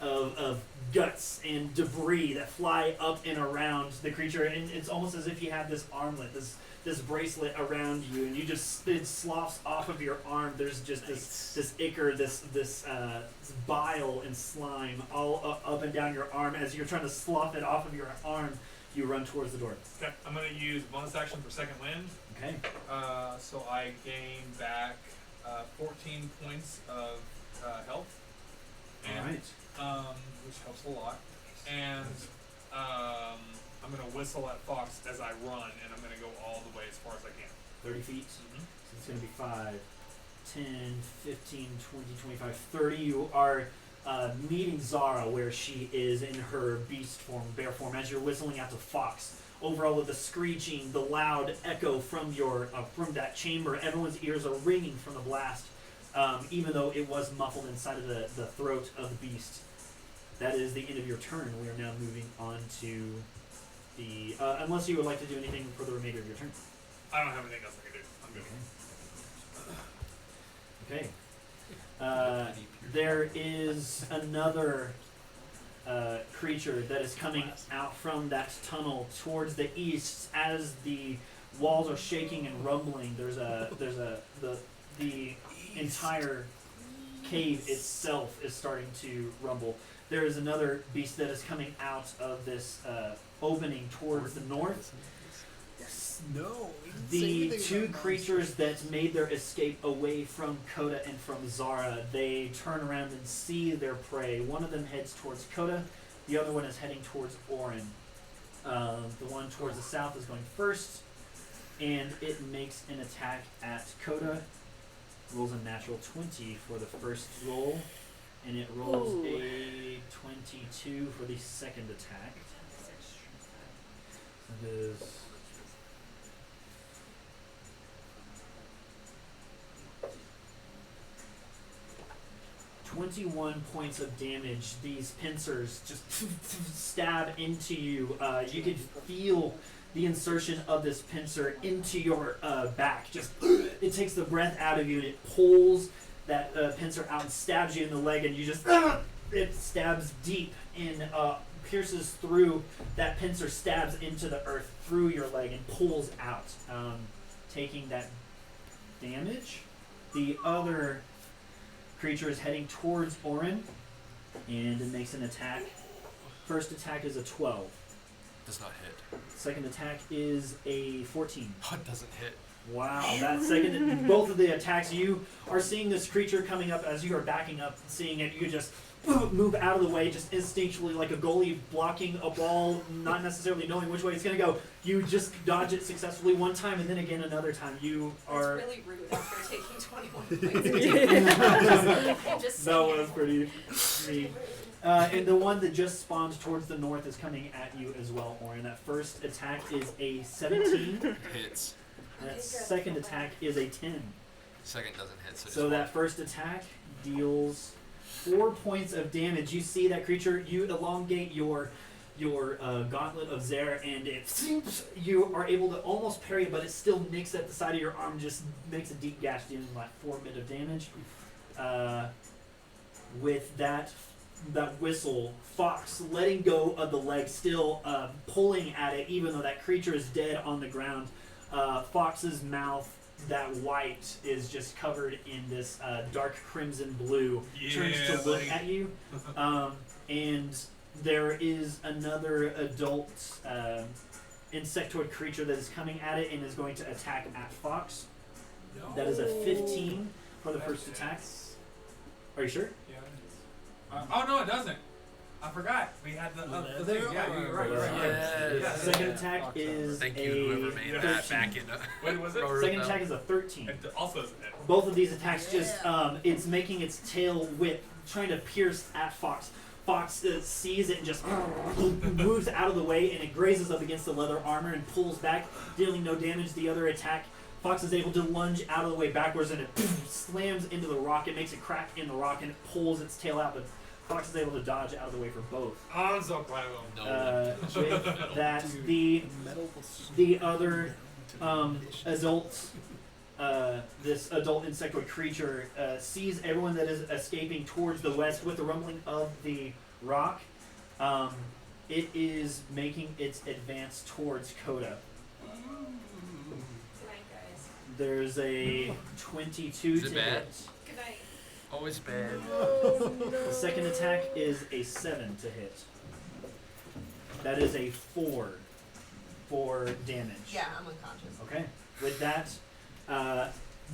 of guts and debris that fly up and around the creature, and it's almost as if you have this armlet, this bracelet around you, and it sloughs off of your arm. There's just this ichor, this bile and slime all up and down your arm. As you're trying to slough it off of your arm, you run towards the door. Okay, I'm gonna use bonus action for second wind. Okay. So I gain back 14 points of health. And, All right. which helps a lot. And I'm gonna whistle at Fox as I run, and I'm gonna go all the way as far as I can. 30 feet. Mm-hmm. So it's going to be 5, 10, 15, 20, 25, 30. You are meeting Zara where she is in her beast form, bear form, as you're whistling out to Fox. Overall, with the screeching, the loud echo from from that chamber, everyone's ears are ringing from the blast, even though it was muffled inside of the throat of the beast. That is the end of your turn. We are now moving on to the... unless you would like to do anything for the remainder of your turn. I don't have anything else I can do. I'm good. Okay. There is another creature that is coming out from that tunnel towards the east. As the walls are shaking and rumbling, the entire cave itself is starting to rumble. There is another beast that is coming out of this opening towards the north. No. The two creatures that made their escape away from Coda and from Zara, they turn around and see their prey. One of them heads towards Coda, the other one is heading towards Orin. The one towards the south is going first, and it makes an attack at Coda. Rolls a natural 20 for the first roll, and it rolls a 22 for the second attack. It is... 12 21 points of damage. These pincers just stab into you. You can feel the insertion of this pincer into your back. Just it takes the breath out of you and it pulls that pincer out and stabs you in the leg, and you just it stabs deep and pierces through. That pincer stabs into the earth through your leg and pulls out, taking that damage. The other creature is heading towards Orin and it makes an attack. First attack is a 12. Does not hit. Second attack is a 14. Oh, it doesn't hit. Wow, that second, both of the attacks, you are seeing this creature coming up as you are backing up, seeing it, you just move out of the way, just instinctually like a goalie blocking a ball, not necessarily knowing which way it's going to go. You just dodge it successfully one time and then again another time. You are... That's really rude after taking 21 points. I'm just That saying. was pretty mean. And the one that just spawned towards the north is coming at you as well, Orin. That first attack is a 17. Hits. That second attack is a 10. Second doesn't hit. So, So just that first attack deals 4 points of damage. You see that creature, you elongate your gauntlet of Zare, and you are able to almost parry it, but it still nicks at the side of your arm, just makes a deep gash, dealing like 4 bit of damage. With that whistle, Fox letting go of the leg, still pulling at it, even though that creature is dead on the ground. Fox's mouth, that white, is just covered in this dark crimson blue. Turns to look buddy. at you, and there is another adult insectoid creature that is coming at it and is going to attack at Fox. That is a 15 for the first attack. Are you sure? Yeah. Oh no, it doesn't. I forgot. We had the thing. Yeah, you're right. You're right. Yes. Yeah. Second attack is Thank a you, whoever made that 13. back in. What was it? Second attack is a 13. It also isn't it. Both of these attacks just, it's making its tail whip, trying to pierce at Fox. Fox sees it and just moves out of the way, and it grazes up against the leather armor and pulls back, dealing no damage. The other attack, Fox is able to lunge out of the way backwards, and it slams into the rock. It makes a crack in the rock, and it pulls its tail out, but Fox is able to dodge out of the way for both. I'm so proud of him. No. With that, the other adult, this adult insectoid creature sees everyone that is escaping towards the west with the rumbling of the rock. It is making its advance towards Coda. Good night, guys. There's a 22 Is it to bad? hit. Good night. Always bad. The second attack is a 7 to hit. That is a 4 for damage. Yeah, I'm unconscious. Okay. With that,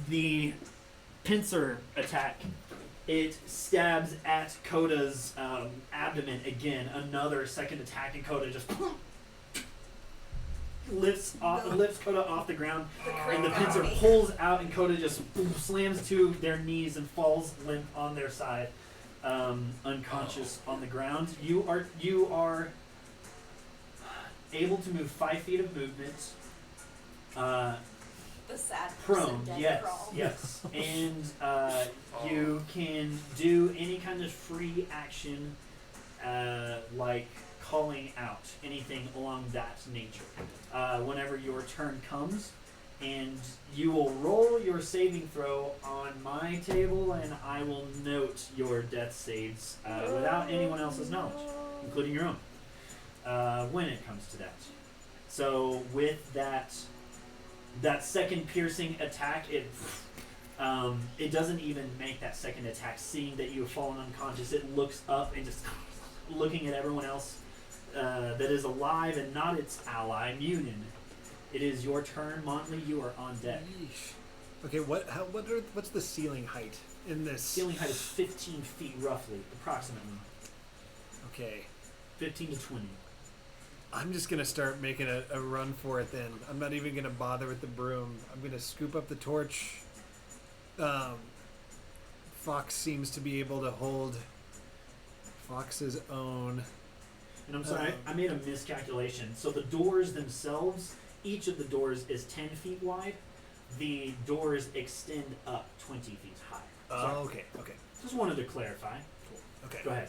the pincer attack, it stabs at Coda's abdomen again. Another second attack, and Coda just lifts Coda off the ground, and the pincer pulls out, and Coda just slams to their knees and falls limp on their side, unconscious on the ground. You are able to move 5 feet of movement. The sad Prone, person death yes, crawl. yes. And you can do any kind of free action, like calling out, anything along that nature, whenever your turn comes. And you will roll your saving throw on my table, and I will note your death saves without anyone else's knowledge, including your own, when it comes to that. So with that second piercing attack, it doesn't even make that second attack. Seeing that you have fallen unconscious, it looks up and just looking at everyone else that is alive and not its ally, Munin. It is your turn, Montley. You are on deck. Okay, what's the ceiling height in this? Ceiling height is 15 feet, roughly, approximately. Okay, 15 to 20. I'm just gonna start making a run for it then. I'm not even gonna bother with the broom. I'm gonna scoop up the torch. Fox seems to be able to hold Fox's own. And I'm sorry, I made a miscalculation. So the doors themselves, each of the doors is 10 feet wide. The doors extend up 20 feet high. Sorry. Oh, okay. Just wanted to clarify. Okay. Go ahead.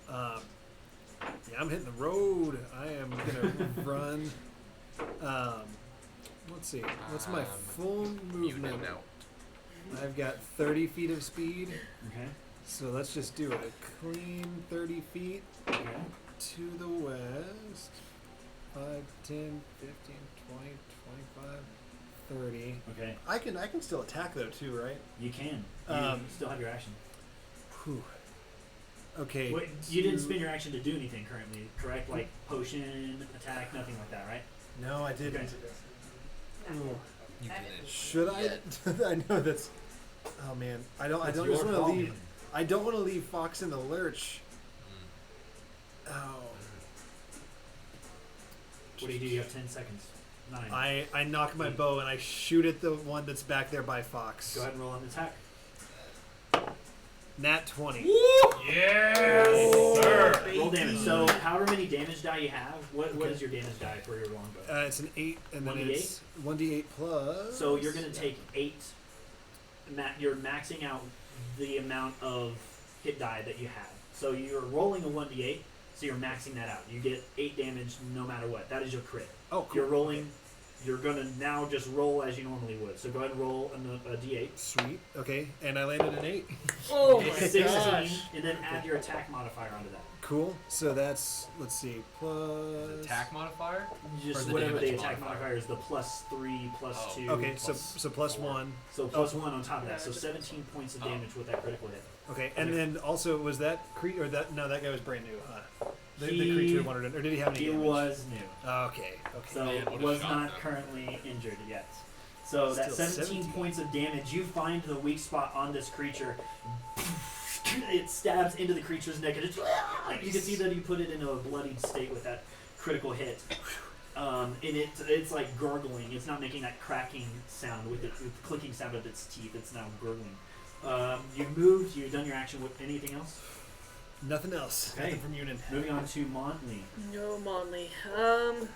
Yeah, I'm hitting the road. I am gonna run. Let's see. What's my full movement? now. I've got 30 feet of speed. Okay. So let's just do a clean 30 feet Okay. to the west. 5, 10, 15, 20, 25, 30. Okay. I can still attack though too, right? You can. You still have your action. Whew. Okay. Wait, you didn't spend your action to do anything currently, correct? Like potion, attack, nothing like that, right? No, I didn't. Okay. Ooh. You can Should I? I know that's. Oh man, I don't. I That's don't your just want to call, leave. man. I don't want to leave Fox in the lurch. Oh. What do? You have 10 seconds. 9. I knock my bow and I shoot at the one that's back there by Fox. Go ahead and roll an attack. Nat 20. Yes, sir. Roll damage. So, however many damage die you have, what is your damage die for your longbow? It's an 8, and then 1d8? it's 1d8 plus. So you're going to take 8. You're maxing out the amount of hit die that you have. So you're rolling a 1d8, so you're maxing that out. You get 8 damage no matter what. That is your crit. Oh, cool. You're rolling. You're going to now just roll as you normally would. So go ahead and roll a d8. Sweet. Okay, and I landed an 8. Oh It's my 16, gosh. and then add your attack modifier onto that. Cool. So that's, let's see, plus. attack modifier. Just Or the whatever the damage attack modifier. modifier is, the +3, +2. Okay, so plus +4. 1. So +1 on top of that. So 17 points of damage with that critical hit. Okay, and then also was that or that? No, that guy was brand new. Huh? The He- creature wandered in, or did he have any He damage? was new. Okay. So Man, what a was shot, not though. currently injured yet. So that Still 17 points of damage, you find the weak spot on this creature. It stabs into the creature's neck, and it's, you can see that you put it in a bloodied state with that critical hit. And it's like gurgling. It's not making that cracking sound with the clicking sound of its teeth. It's now gurgling. You've moved. You've done your action. With anything else? Nothing else. Okay. Nothing from Unin. Moving on to Montley. No, Monley. I'm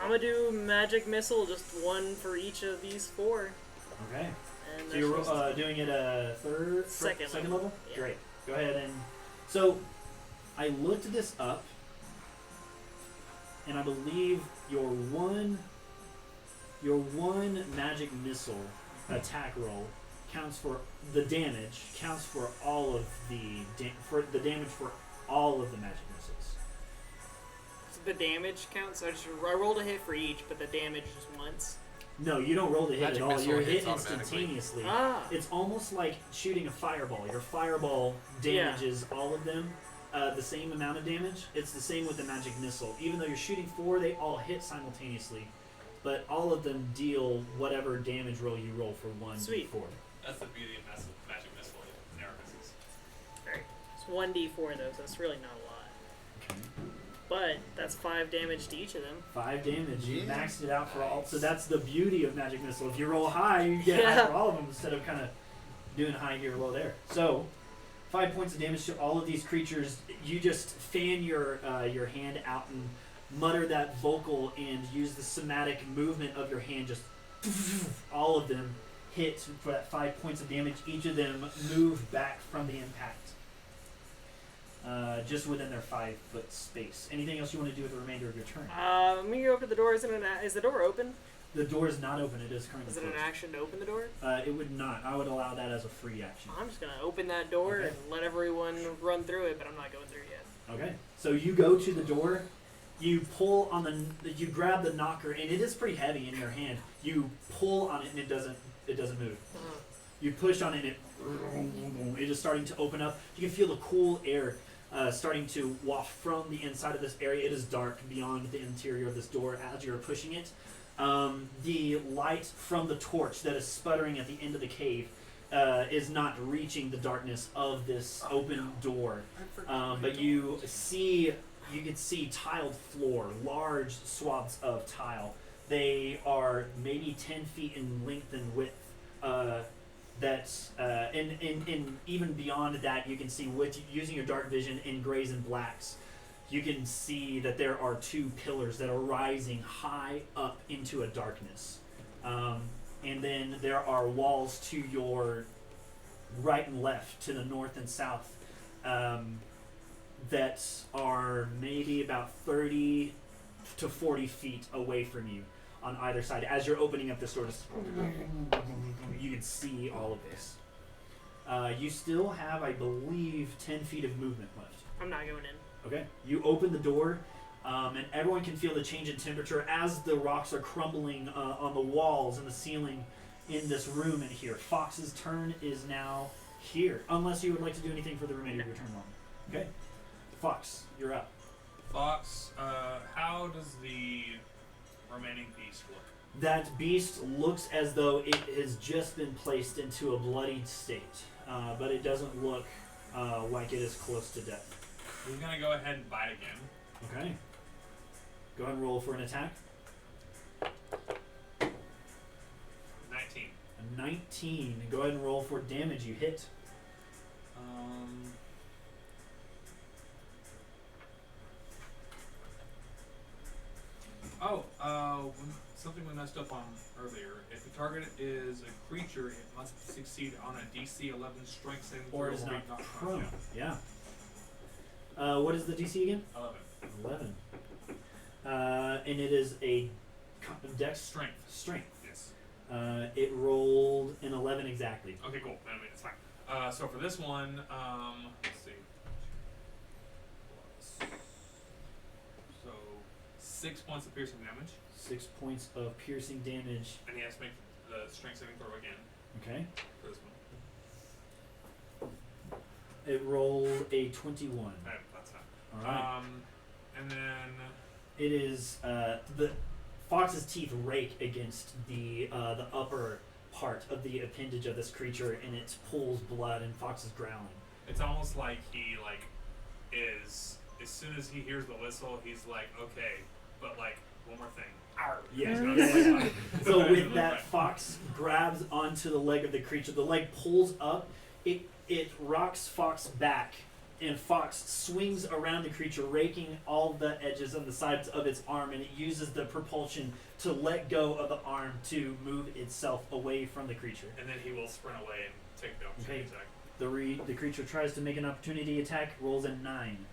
gonna do magic missile, just one for each of these 4. Okay. And So you're that's just- doing it a second level? Yeah. Great. Go ahead and so I looked this up, and I believe your one magic missile attack roll counts for the damage. Counts for all of the damage for all of the magic missiles. the damage counts. So I rolled a hit for each, but the damage just once. No, you don't roll the hit Magic at all. missile You're hits hit automatically. instantaneously. Ah. It's almost like shooting a fireball. Your fireball damages all of them the same amount of damage. It's the same with the magic missile. Even though you're shooting 4, they all hit simultaneously. But all of them deal whatever damage roll you roll for 1 Sweet. d4. That's the beauty of magic missile and arrow missiles. It's 1d4 though, so it's really not a lot. Okay. But that's 5 damage to each of them. 5 damage. You Yeah. maxed it out for all. So that's the beauty of magic missile. If you roll high, you get high Yeah. for all of them instead of kind of doing high here, low there. So 5 points of damage to all of these creatures. You just fan your hand out and mutter that vocal and use the somatic movement of your hand. Just all of them hit for that 5 points of damage. Each of them move back from the impact. Just within their 5-foot space. Anything else you want to do with the remainder of your turn? Let me go up to the door. Is the door open? The door is not open. It is currently Is it an closed. action to open the door? It would not. I would allow that as a free action. I'm just gonna open that door Okay. and let everyone run through it, but I'm not going through yet. Okay. So you go to the door. You pull on you grab the knocker, and it is pretty heavy in your hand. You pull on it, and it doesn't move. You push on it, and it is starting to open up. You can feel the cool air starting to waft from the inside of this area. It is dark beyond the interior of this door as you're pushing it. The light from the torch that is sputtering at the end of the cave is not reaching the darkness of this open door. But you can see tiled floor, large swaths of tile. They are maybe 10 feet in length and width. And even beyond that, you can see with using your dark vision in grays and blacks, you can see that there are 2 pillars that are rising high up into a darkness. And then there are walls to your right and left, to the north and south, that are maybe about 30 to 40 feet away from you on either side. As you're opening up this door, you can see all of this. You still have, I believe, 10 feet of movement left. I'm not going in. Okay. You open the door, and everyone can feel the change in temperature as the rocks are crumbling on the walls and the ceiling in this room in here. Fox's turn is now here, unless you would like to do anything for the remainder of your turn long. Okay. Fox, you're up. Fox, how does the remaining beast look? That beast looks as though it has just been placed into a bloodied state, but it doesn't look like it is close to death. He's gonna go ahead and bite again. Okay. Go ahead and roll for an attack. 19. A 19. Go ahead and roll for damage. You hit. Something we messed up on earlier. If the target is a creature, it must succeed on a DC 11 strength saving throw. Or it is be not knocked prone. out. Yeah. What is the DC again? 11. 11. And it is a dex Strength. strength. Yes. It rolled an 11 exactly. Okay, cool. I mean, it's fine. So for this one, let's see. So 6 points of piercing damage, 6 points of piercing damage. and he has to make the strength saving throw again Okay. for this one. It rolled a 21. That's fine. Alright. And then It is the fox's teeth rake against the upper part of the appendage of this creature, and it pulls blood, and Fox is growling. it's almost like he is as soon as he hears the whistle, he's like, okay, but one more thing. Arr. Yeah. He's gonna So with that, Fox grabs onto the leg of the creature. The leg pulls up. It rocks Fox back, and Fox swings around the creature, raking all the edges on the sides of its arm, and it uses the propulsion to let go of the arm to move itself away from the creature. And then he will sprint away and take the opportunity attack. The creature tries to make an opportunity attack, rolls a 9.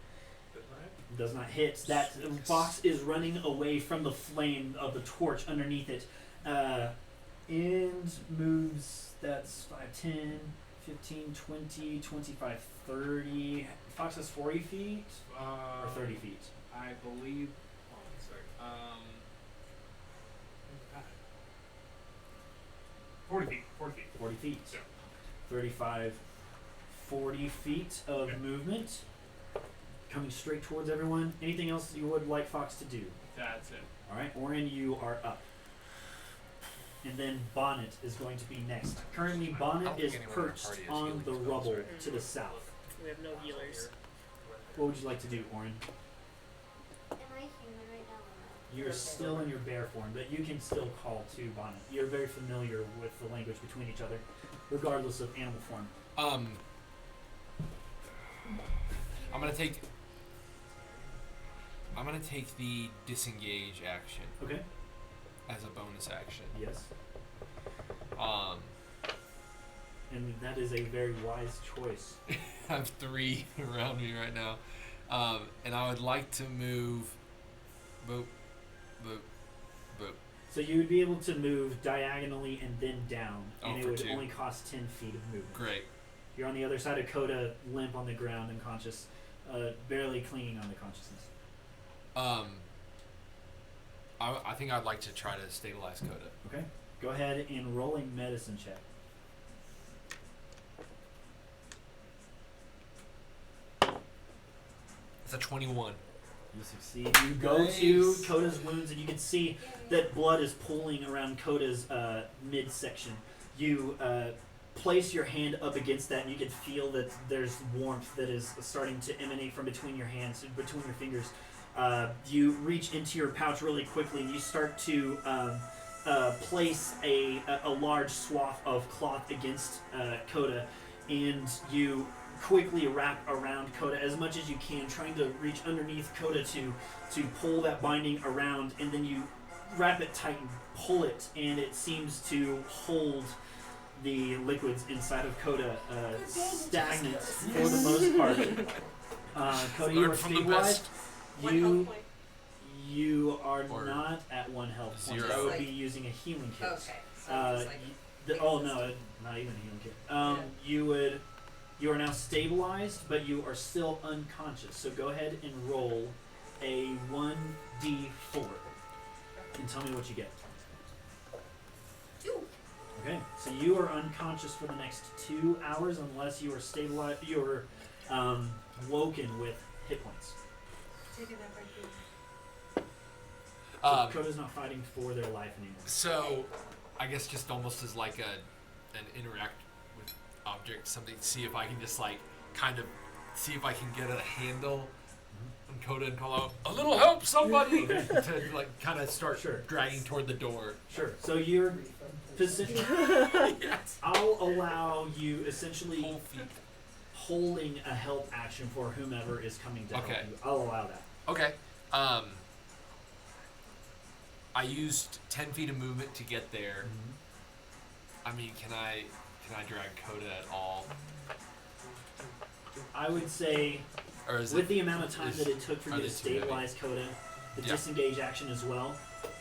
Does not hit. That Fox is running away from the flame of the torch underneath it. And moves, that's 5, 10, 15, 20, 25, 30. Fox has 40 feet or 30 feet. I believe. Hold on a sec. 40 feet. 40 feet. 40 feet. Yeah. 35, 40 feet of Okay. movement. Coming straight towards everyone. Anything else you would like Fox to do? That's it. Alright, Orin, you are up. And then Bonnet is going to be next. Currently, Bonnet is perched on the rubble to the south. We have no healers. What would you like to do, Orin? Am I human right now or You're still in your bear form, but you can still call to Bonnet. You're very familiar with the language between each other, regardless of animal form. I'm gonna take the disengage action Okay? as a bonus action. Yes. And that is a very wise choice. I have 3 around me right now, and I would like to move. Boop, boop, boop. So you would be able to move diagonally and then down, and it for would 2. only cost 10 feet of movement. Great. You're on the other side of Coda, limp on the ground, unconscious, barely clinging on the consciousness. I think I'd like to try to stabilize Coda. Okay. Go ahead and roll a medicine check. It's a 21. You succeed. You go to Coda's wounds, and you can see that blood is pooling around Coda's midsection. You place your hand up against that, and you can feel that there's warmth that is starting to emanate from between your hands, between your fingers. You reach into your pouch really quickly, and you start to place a large swath of cloth against Coda, and you quickly wrap around Coda as much as you can, trying to reach underneath Coda to pull that binding around, and then you wrap it tight and pull it, and it seems to hold the liquids inside of Coda stagnant for the most part. Coda, you Learn are from the stabilized. best. One health point. You are Or not at 1 health point. zero. That would Like- be using a healing kit. Okay. So it's like Oh no, not even a healing kit. You are now stabilized, but you are still unconscious. So go ahead and roll a 1d4 and tell me what you get. 2. Okay, so you are unconscious for the next 2 hours unless you are stabilized. You are woken with hit points. Taking that right here. So Coda's not fighting for their life anymore. So, I guess just almost as like an interact with object, something. See if I can just like kind of see if I can get a handle on Coda and call out a little help, somebody, to like kind of start Sure. dragging toward the door. Sure. So you're positioned. I'll allow you essentially Whole feet. holding a help action for whomever is coming to Okay. help you. I'll allow that. Okay. I used 10 feet of movement to get there. I mean, can I drag Coda at all? I would say, Or is with it? the amount of time that it took for are you to they too heavy? stabilize Coda, the Yeah. disengage action as well,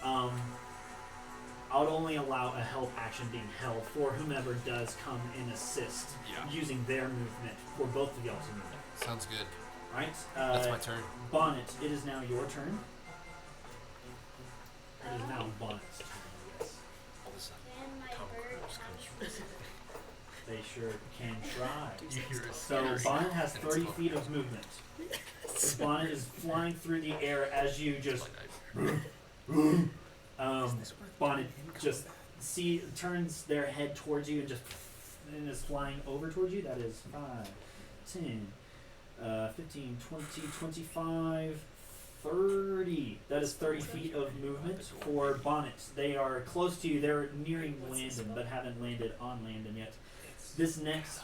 I would only allow a help action being held for whomever does come and assist Yeah. using their movement for both of y'all's movement. Sounds good. Right? That's my turn. Bonnet, it is now your turn. It is now Bonnet's turn, yes. All of a sudden, Can my Tom bird Cruise comes come? They sure can try. you hear a So scream, Bonnet has and it's 30 going feet of movement. Bonnet is flying through the air as you just Bonnet just turns their head towards you and is flying over towards you. That is 5, 10, 15, 20, 25, 30. That is 30 feet of movement for Bonnet. They are close to you. They're nearing Landon, but haven't landed on Landon yet.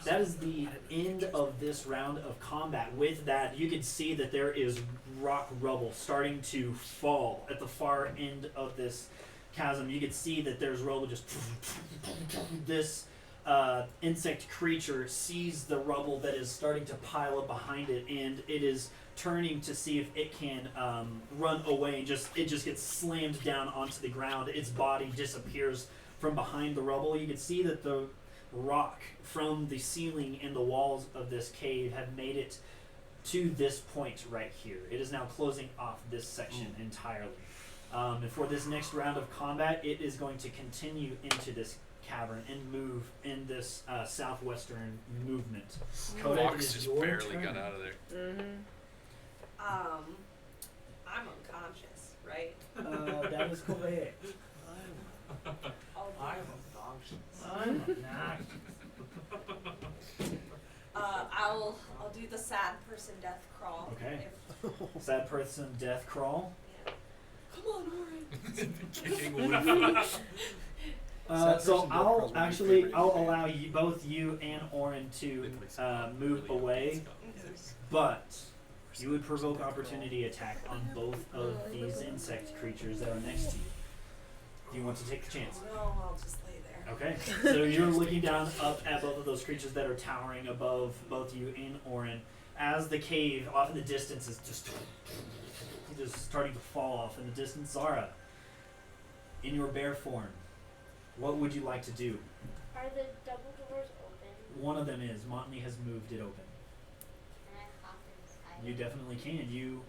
That is the end of this round of combat. With that, you can see that there is rock rubble starting to fall at the far end of this chasm. You can see that there's rubble just. This insect creature sees the rubble that is starting to pile up behind it, and it is turning to see if it can run away. And it just gets slammed down onto the ground. Its body disappears from behind the rubble. You can see that the rock from the ceiling and the walls of this cave have made it to this point right here. It is now closing off this section entirely. And for this next round of combat, it is going to continue into this cavern and move in this southwestern movement. Coda, it Fox is just your barely turn. got out of there. Mm-hmm. I'm unconscious, right? That is correct. I'll do the sad person death crawl. Okay. If, Sad person death crawl. yeah. Come on, Orin. Kicking Wolf. Sad So person death crawl's one of my favorite. I'll allow you, both you and Orin to move away, but you would provoke opportunity attack on both of these insect creatures that are next to you. Do you want to take the chance? No, I'll just lay there. Okay. So you're looking down up at both of those creatures that are towering above both you and Orin, as the cave off in the distance is just starting to fall off in the distance. Zara, in your bear form, what would you like to do? Are the double doors open? One of them is. Motley has moved it open. Can I hop inside? You definitely can. You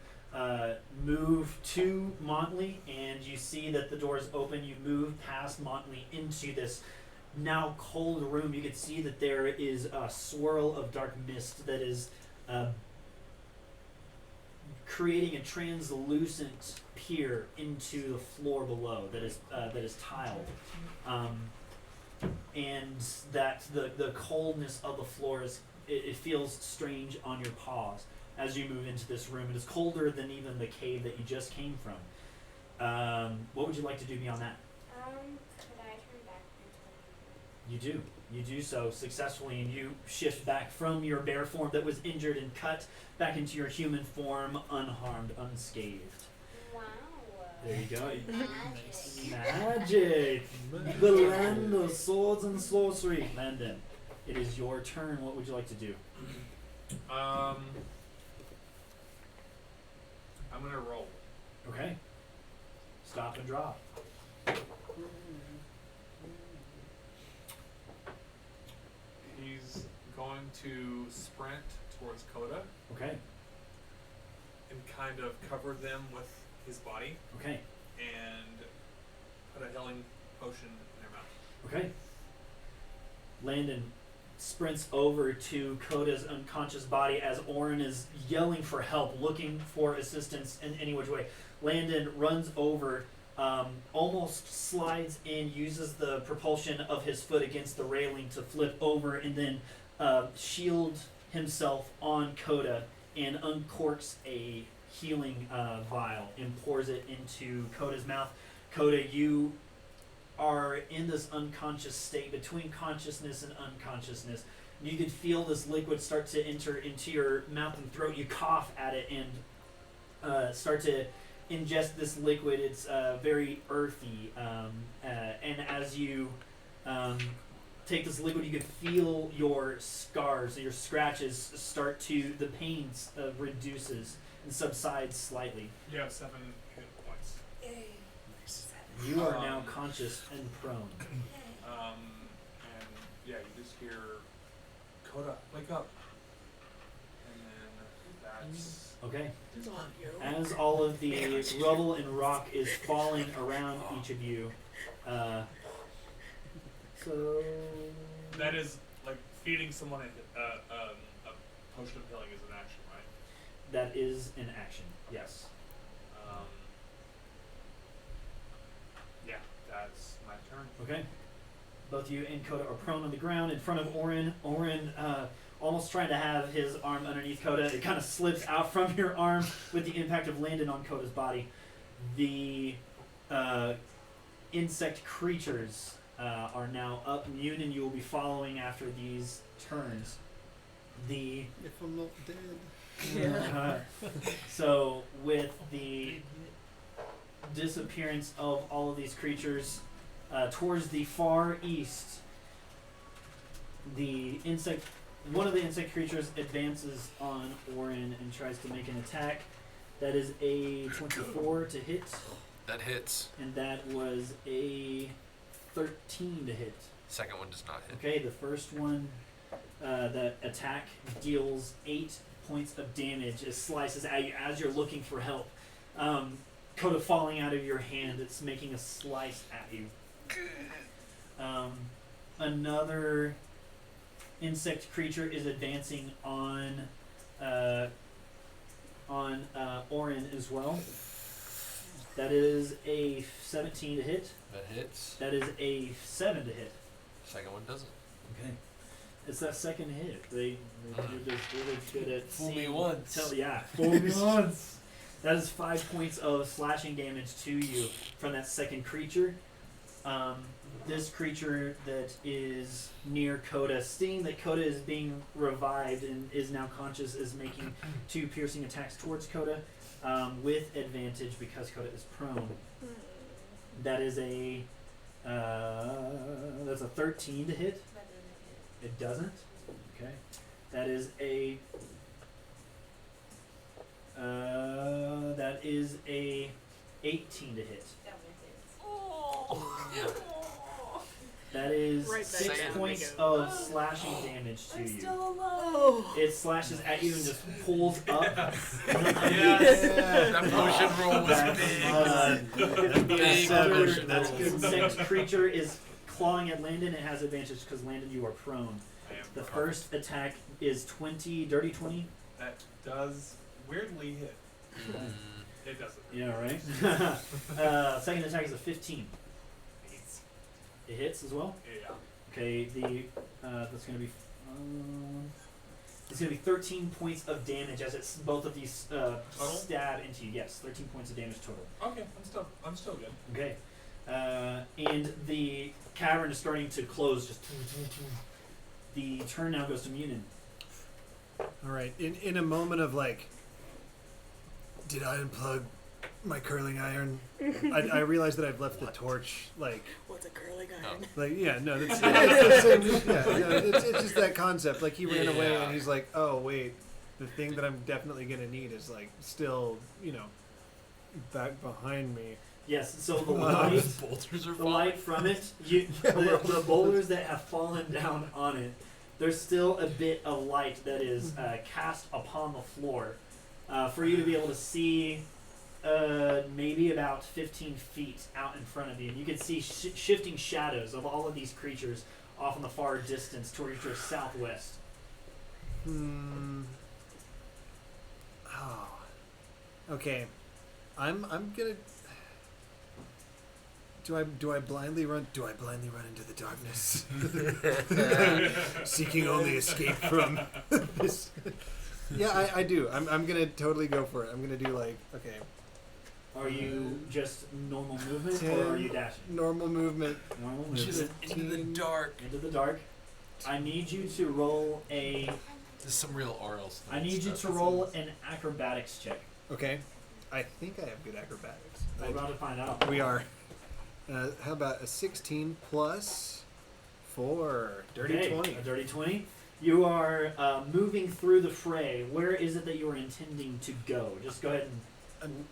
move to Motley, and you see that the door is open. You move past Motley into this now cold room. You can see that there is a swirl of dark mist that is creating a translucent pier into the floor below that is tiled, and that the coldness of the floor it feels strange on your paws as you move into this room. It is colder than even the cave that you just came from. What would you like to do beyond that? Could I turn back into You do. You do so successfully, and you shift back from your bear form that was injured and cut back into your human form, unharmed, unscathed. Wow. There you go. Magic. Magic. The land of swords and sorcery. Landon, it is your turn. What would you like to do? I'm gonna roll. Okay. Stop and drop. He's going to sprint towards Coda Okay. and kind of cover them with his body Okay. and put a healing potion in their mouth. Okay. Landon sprints over to Coda's unconscious body as Orin is yelling for help, looking for assistance in any which way. Landon runs over, almost slides in, uses the propulsion of his foot against the railing to flip over, and then shield himself on Coda and uncorks a healing vial and pours it into Coda's mouth. Coda, you are in this unconscious state between consciousness and unconsciousness. You can feel this liquid start to enter into your mouth and throat. You cough at it and start to ingest this liquid. It's very earthy, and as you take this liquid, you can feel your scars, your scratches start to, the pain reduces and subsides slightly. You have 7 hit points. Yay. You are now conscious and prone. And yeah, you just hear Coda, wake up. And then that's Okay. It's on you. As all of the rubble and rock is falling around each of you, so that is like feeding someone a potion of healing is an action, right? that is an action. Yes. Yeah, that's my turn. Okay. Both you and Coda are prone on the ground in front of Orin. Orin, almost trying to have his arm underneath Coda. It kind of slips out from your arm with the impact of landing on Coda's body. The insect creatures are now up. Mune and you will be following after these turns. The If I'm not dead. so with the disappearance of all of these creatures, towards the far east, one of the insect creatures advances on Orin and tries to make an attack. That is a 24 to hit, That hits. and that was a 13 to hit. Second one does not hit. Okay, the first one, that attack deals 8 points of damage. It slices at you as you're looking for help. Coda falling out of your hand, it's making a slice at you. Another insect creature is advancing on Orin as well. That is a 17 to hit. That hits. That is a 7 to hit. Second one doesn't. Okay. It's that second hit. They're just really good at Fool me seeing- once. Fool me once. That is 5 points of slashing damage to you from that second creature. This creature that is near Coda, seeing that Coda is being revived and is now conscious, is making 2 piercing attacks towards Coda with advantage because Coda is prone. That is a that's a 13 to hit. It doesn't. Okay. That is a 18 to hit. That is Right back 6 down points we go. of slashing damage to I'm you. still alive. Oh. It slashes at you and just pulls up. Yes. That potion roll was big. The Big other potion That's roll. good. insect creature is clawing at Landon. It has advantage because Landon, you are prone. I am The prone. first attack is 20, dirty 20. That does weirdly hit. Mm. It doesn't. Yeah, right? Second attack is a 15. It's, It hits as well. yeah. Okay, that's gonna be it's gonna be 13 points of damage as it's both of these stab into you. Yes, 13 points of damage total. Okay, I'm still good. Okay, and the cavern is starting to close. Just the turn now goes to Munin. All right. In a moment of like, did I unplug my curling iron. I realize that I've left the torch, like, What's a curling iron? yeah, no, that's, it's just that concept. Like, he ran away, Yeah. and he's like, oh, wait, the thing that I'm definitely going to need is, like, still, back behind me. Yes, so the light, Boulders are the light from it, the boulders that have fallen down on it, there's still a bit of light that is cast upon the floor for you to be able to see maybe about 15 feet out in front of you. And you can see shifting shadows of all of these creatures off in the far distance towards your southwest. Oh. Okay. I'm gonna. Do I blindly run? Do I blindly run into the darkness, seeking only escape from this? Yeah, I do. I'm gonna totally go for it. I'm gonna do okay. Are you just normal movement or are you dashing? Normal movement. Normal Just movement. into the dark. Into the dark. I need you to roll a. There's some real oral stuff. I need you to roll an acrobatics check. Okay. I think I have good acrobatics. We're about to find out. We are. How about a 16 plus 4? Dirty 20. A dirty 20. You are moving through the fray. Where is it that you are intending to go? Just go ahead and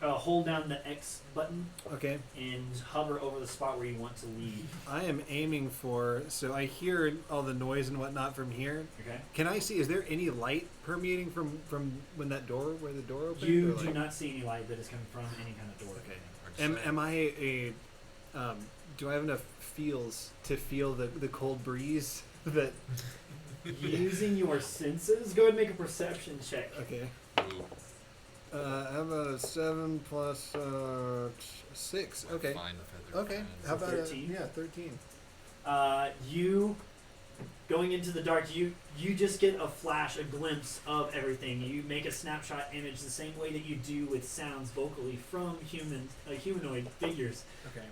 hold down the X button Okay. and hover over the spot where you want to leave. I am aiming for. So I hear all the noise and whatnot from here. Okay. Can I see? Is there any light permeating from when that door, where the door opened? You or do not see any light that is coming from any kind of door. Okay. Am I a? Do I have enough feels to feel the cold breeze that? Using your senses, go ahead and make a perception check. Okay. Ooh, How about a 7 plus 6? Okay. Fine feather Okay. fan. How about 13? 13? You going into the dark, you just get a flash, a glimpse of everything. You make a snapshot image the same way that you do with sounds vocally from humanoid figures. Okay.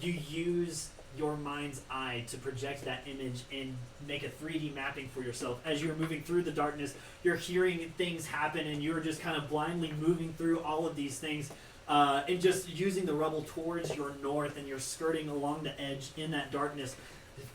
You use your mind's eye to project that image and make a 3D mapping for yourself. As you're moving through the darkness, you're hearing things happen and you're just kind of blindly moving through all of these things and just using the rubble towards your north, and you're skirting along the edge in that darkness,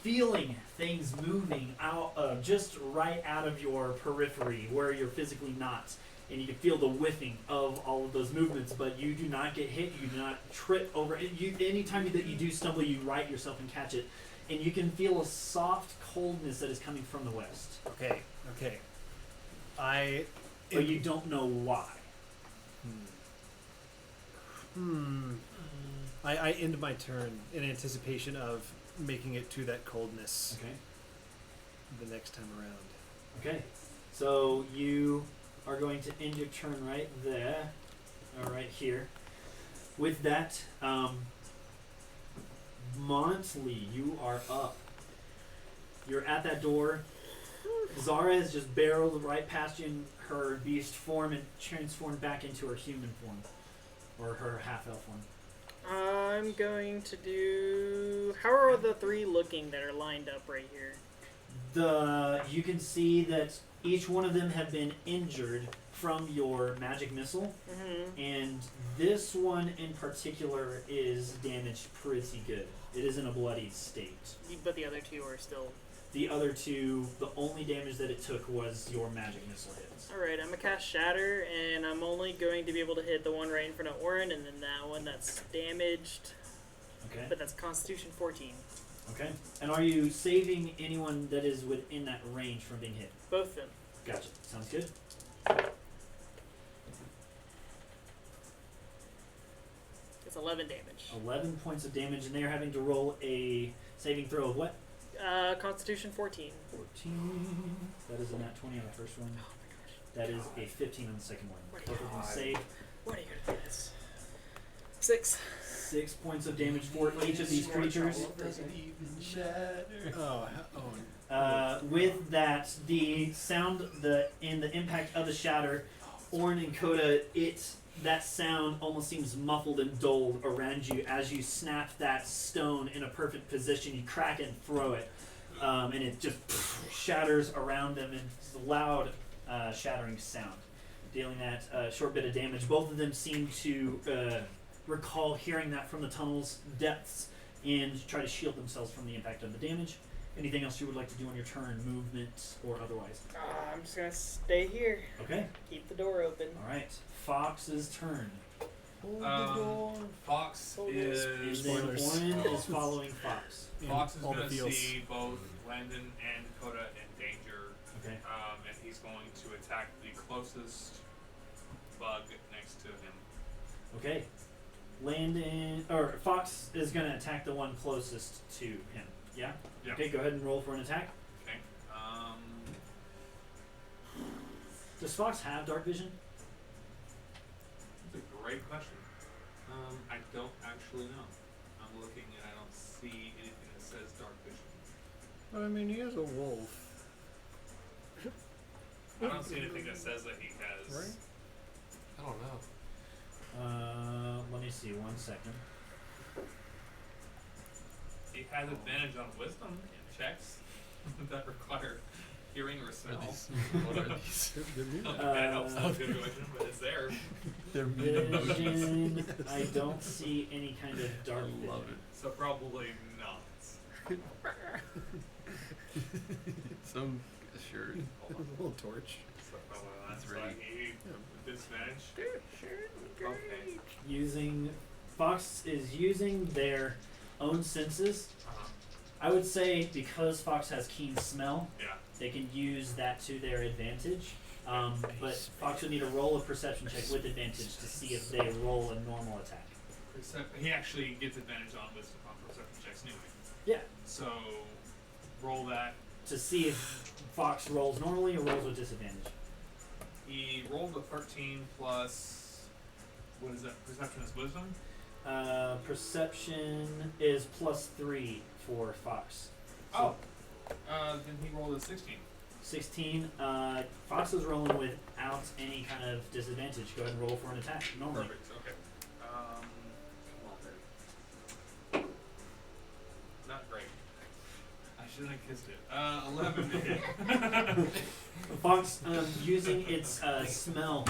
feeling things moving out just right out of your periphery where you're physically not. And you can feel the whiffing of all of those movements, but you do not get hit. You do not trip over it. Anytime that you do stumble, you right yourself and catch it. And you can feel a soft coldness that is coming from the west. Okay. Okay. But you don't know why. I end my turn in anticipation of making it to that coldness Okay. the next time around. Okay. So you are going to end your turn right there, or right here. With that, Montley, you are up. You're at that door. Zara has just barreled right past you in her beast form and transformed back into her human form, or her half-elf form. I'm going to do. How are the 3 looking that are lined up right here? You can see that each one of them have been injured from your magic missile, and this one in particular is damaged pretty good. It is in a bloody state. But the other 2 are still. The other 2, the only damage that it took was your magic missile hits. Alright, I'm going to cast Shatter, and I'm only going to be able to hit the one right in front of Orin, and then that one that's damaged. Okay. But that's Constitution 14. Okay. And are you saving anyone that is within that range from being hit? Both of them. Gotcha. Sounds good. It's 11 damage. 11 points of damage, and they are having to roll a saving throw of what? Constitution 14. 14. That is a nat 20 on the first one. Oh my gosh. That is a 15 on the second one. What Both of them save. What are you going to do this? 6. 6 points of damage for each of these creatures. With that, the sound, the impact of the shatter, Orin and Coda, that sound almost seems muffled and dulled around you as you snap that stone in a perfect position. You crack it and throw it, and it just shatters around them, and it's a loud shattering sound. dealing that short bit of damage. Both of them seem to recall hearing that from the tunnel's depths and try to shield themselves from the impact of the damage. Anything else you would like to do on your turn, movement or otherwise? I'm just gonna stay here. Okay. Keep the door open. All right. Fox's turn. Fox And is then Spoilers. Orin is following Fox. Fox is all the going to feels. see both Landon and Dakota in danger, Okay. and he's going to attack the closest bug next to him. Okay. Fox is going to attack the one closest to him. Yeah? Yeah. Okay, go ahead and roll for an attack. Okay. Does Fox have dark vision? That's a great question. I don't actually know. I'm looking and I don't see anything that says dark vision. But I mean, he is a wolf, I don't see anything that says that he has. right? I don't know. Let me see. 1 second. He has advantage on wisdom checks that require hearing or smell. What are these? Not that that helps in a situation, but it's there. They're Vision. I don't see any kind of dark vision. love it. So probably not. So assured. a little torch. So probably not. That's So right. he disadvantage. Okay. Fox is using their own senses. Uh-huh. I would say because Fox has keen smell, Yeah. they can use that to their advantage. But Fox would need to roll a perception check with advantage to see if they roll a normal attack. He actually gets advantage on wisdom on perception checks anyway. Yeah. So roll that. To see if Fox rolls normally or rolls with disadvantage. He rolled a 13 plus. What is that? Perception is wisdom. Perception is +3 for Fox. So Then he rolled a 16. 16. Fox is rolling without any kind of disadvantage. Go ahead and roll for an attack normally. Perfect. Okay. Come on, not great. I shouldn't have kissed it. 11 to hit. Fox, using its smell,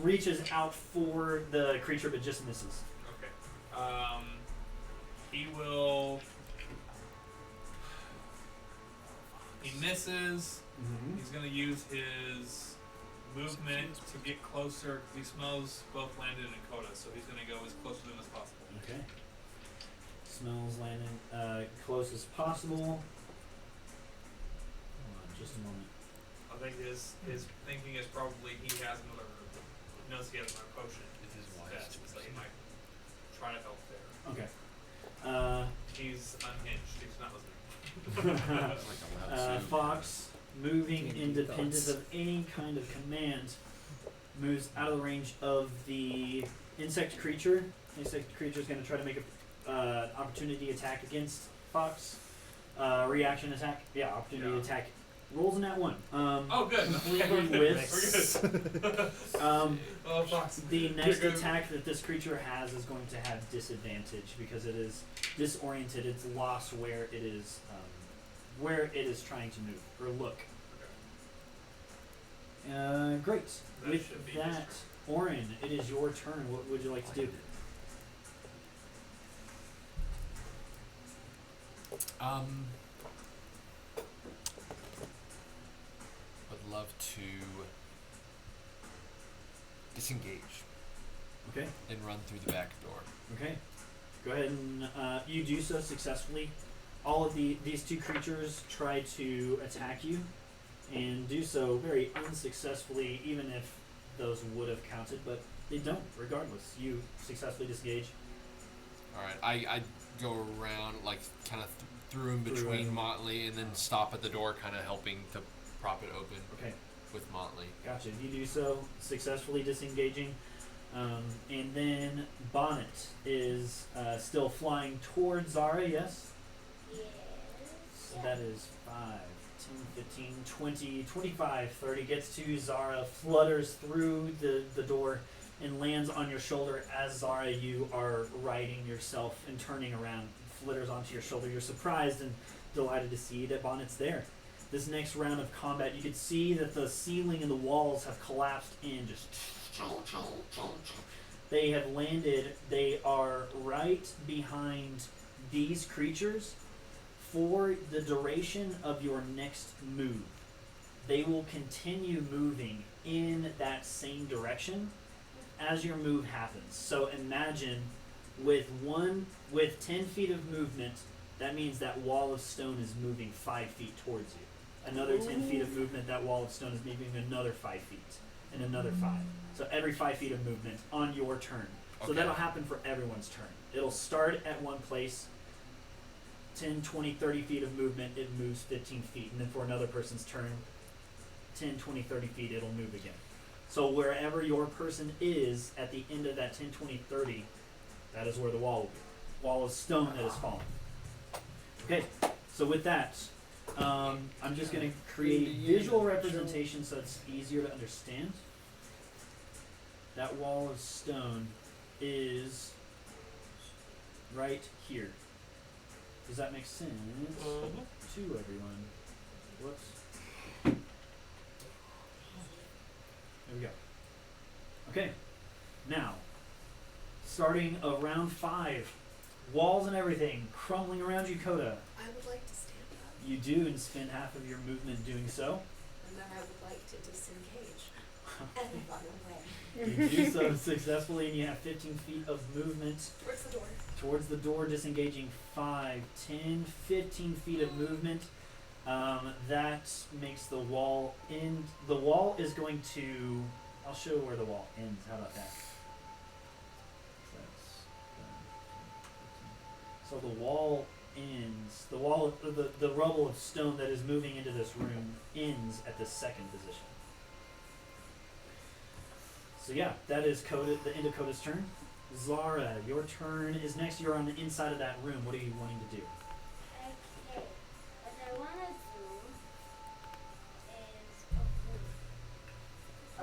reaches out for the creature but just misses. Okay. He will. He misses. Mm-hmm. He's gonna use his movement to get closer. He smells both Landon and Coda, so he's gonna go as close to them as possible. Okay. Smells landing close as possible. Hold on just a moment. I think his thinking is probably he has another. Knows he has another potion. It's his Yes, wife's so he might try to help there. Okay. He's unhinged. He's not listening. like a loud suit. Fox, moving Can't independent thoughts. of any kind of command, moves out of the range of the insect creature. The insect creature is going to try to make a opportunity attack against Fox. Reaction attack. Yeah, opportunity Yeah. attack. Rolls in that one. Oh, good. Completely We're whiffs. good. Oh, Fox. The next You're good. attack that this creature has is going to have disadvantage because it is disoriented. It's lost where it is trying to move or look. Great. That With should be his that, Orin, it is your turn. What would you like to do? Would love to disengage Okay. and run through the back door. Okay. Go ahead and you do so successfully. All of these two creatures try to attack you, and do so very unsuccessfully, even if those would have counted, but they don't. Regardless, you successfully disengage. All right, I go around like kind of through in Through between it. Motley and then stop at the door, kind of helping to prop it open Okay. with Motley. Gotcha. You do so successfully disengaging. And then Bonnet is still flying towards Zara, yes? Yes. So that is 5, 10, 15, 20, 25, 30. Gets to Zara, flutters through the door, and lands on your shoulder as Zara, you are righting yourself and turning around. Flitters onto your shoulder. You're surprised and delighted to see that Bonnet's there. this next round of combat, you can see that the ceiling and the walls have collapsed in. Just they have landed. They are right behind these creatures for the duration of your next move. They will continue moving in that same direction as your move happens. So imagine with 10 feet of movement, that means that wall of stone is moving 5 feet towards you. Another 10 feet of movement, that wall of stone is moving another 5 feet, and another 5. So every 5 feet of movement on your turn. So Okay. that'll happen for everyone's turn. It'll start at one place, 10, 20, 30 feet of movement, it moves 15 feet. And then for another person's turn, 10, 20, 30 feet, it'll move again. So wherever your person is at the end of that 10, 20, 30, that is where the wall will be. Wall of stone that is falling. Okay, so with that, I'm just going to create visual representation so it's easier to understand. That wall of stone is right here. Does that make sense to everyone? Whoops. There we go. Okay, now, starting around 5, walls and everything crumbling around you, Coda. I would like to stand up, You do and spend half of your movement doing so. and then I would like to disengage and run away. You do so successfully, and you have 15 feet of movement Towards the door. towards the door, disengaging 5, 10, 15 feet of movement. That makes the wall end. The wall is going to. I'll show where the wall ends. How about that? So the wall ends. The wall, the rubble of stone that is moving into this room ends at the second position. So yeah, that is Coda, the end of Coda's turn. Zara, your turn is next. You're on the inside of that room. What are you wanting to do? Okay. What I want to do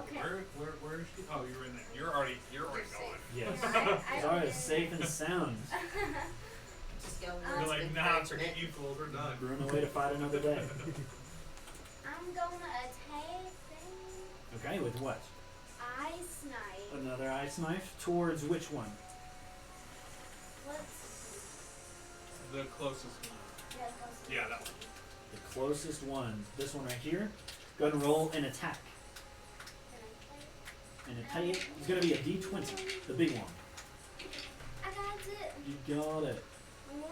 is. Okay. Where is she? Oh, you're in there. You're already going. Yes. I Zara don't is safe and sound. Just go You're like, nah, forget you fools, we're done. Run away to fight another day. I'm gonna attack them. Okay, with what? Ice knife. Another ice knife towards which one? Let's. The closest one. Yeah, close. Yeah, that one. The closest one. This one right here. Go ahead and roll an attack. Can I play? And attack is going to be a d20, the big one. I got it. You got it. Wow.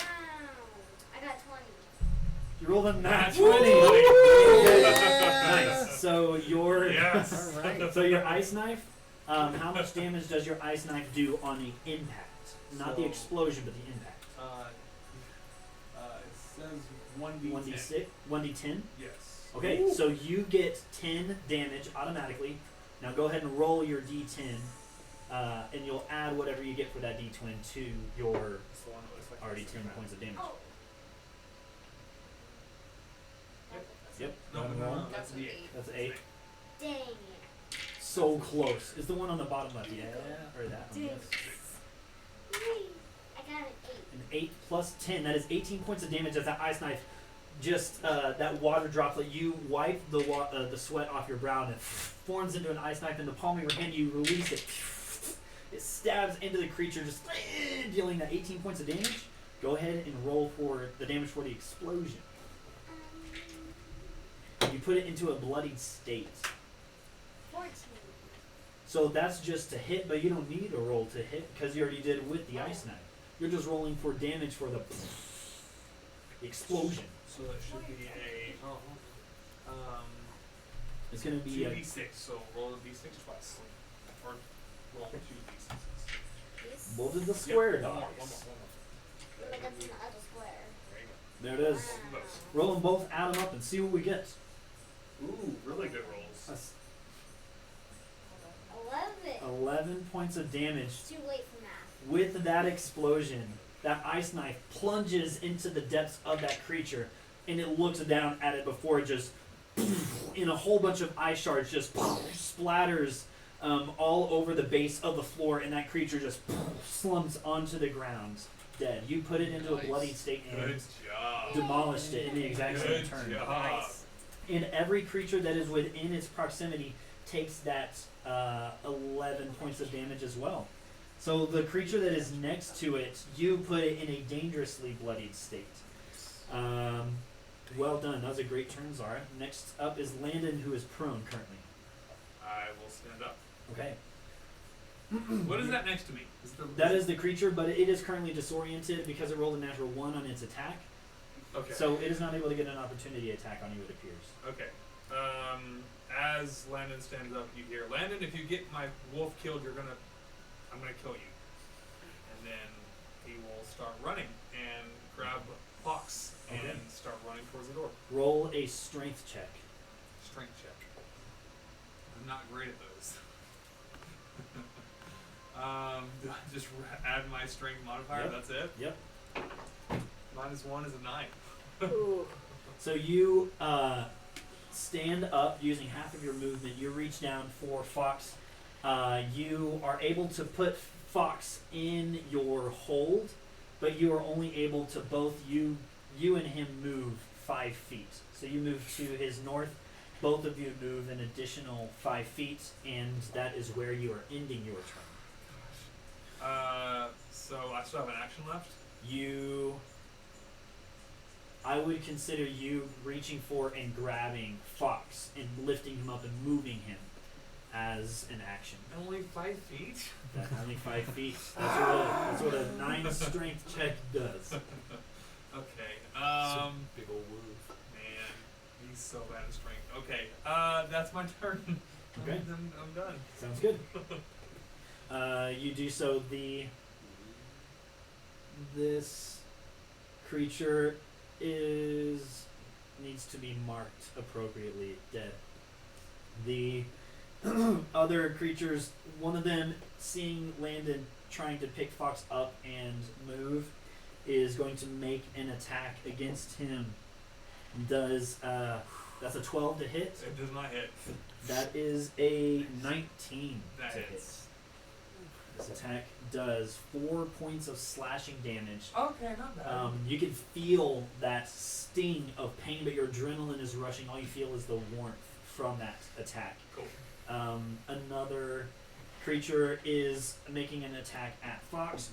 I got 20. You rolled a nat That's 20. right. Nice. So your Yes. All right. so your ice knife. How much damage does your ice knife do on the impact? Not the So- explosion, but the impact. It says 1d10. 1d10. Yes. Okay, so you get 10 damage automatically. Now go ahead and roll your d10, and you'll add whatever you get for that d20 to your It's the one that looks like already it's 10 like points of damage. Oh. Yep. No, go ahead and no, roll. no, that's the 8. That's 8. Dang it. So close. Is the one on the bottom left? Yeah, or that one? Dang. Yes. Whee! I got an 8. An 8 plus 10. That is 18 points of damage as that ice knife just that water droplet. You wipe the sweat off your brow and it forms into an ice knife in the palm of your hand. You release it. It stabs into the creature, just dealing that 18 points of damage. Go ahead and roll for the damage for the explosion. You put it into a bloodied state. 14. So that's just to hit, but you don't need a roll to hit because you already did with the ice knife. You're just rolling for damage for the explosion. So that should be a It's going to be a 2d6. So roll a d6 twice, or roll 2 d6s. This. Both of the square Yep, one more, dogs. Look at the other square. There you go. There it is. Wow. Roll them both, add them up, and see what we get. Ooh, really good rolls. That's 11. 11 points of damage. It's too late for math. With that explosion, that ice knife plunges into the depths of that creature, and it looks down at it before it just, in a whole bunch of ice shards, just splatters all over the base of the floor, and that creature just slumps onto the ground, dead. You put it into a Nice. bloodied state and Good job. demolished it in the exact same Good turn. job. Nice. And every creature that is within its proximity takes that 11 points of damage as well. So the creature that is next to it, you put it in a dangerously bloodied state. Well done. That was a great turn, Zara. Next up is Landon, who is prone currently. I will stand up. Okay. What is that next to me? That is the creature, but it is currently disoriented because it rolled a natural 1 on its attack. Okay. So it is not able to get an opportunity attack on you, it appears. Okay. As Landon stands up, you hear, Landon, if you get my wolf killed, I'm gonna kill you. And then he will start running and grab Fox and start running towards the door. Roll a strength check. Strength check. I'm not great at those. Do I just add my strength modifier? Yep. That's it? Yep. -1 is a 9. Ooh. So you stand up using half of your movement. You reach down for Fox. You are able to put Fox in your hold, but you are only able to both you and him move 5 feet. So you move to his north. Both of you move an additional 5 feet, and that is where you are ending your turn. So I still have an action left? I would consider you reaching for and grabbing Fox and lifting him up and moving him as an action. Only 5 feet? That's only 5 feet. That's what a 9 strength check does. Okay. Big old move. Man, he's so bad at strength. Okay. That's my turn. Okay. I'm done. Sounds good. You do so. This creature needs to be marked appropriately dead. The other creatures, one of them seeing Landon trying to pick Fox up and move, is going to make an attack against him. That's a 12 to hit. It does not hit. That is a 19 That to hits. hit. This attack does 4 points of slashing damage. Okay, not bad. You can feel that sting of pain, but your adrenaline is rushing. All you feel is the warmth from that attack. Cool. Another creature is making an attack at Fox.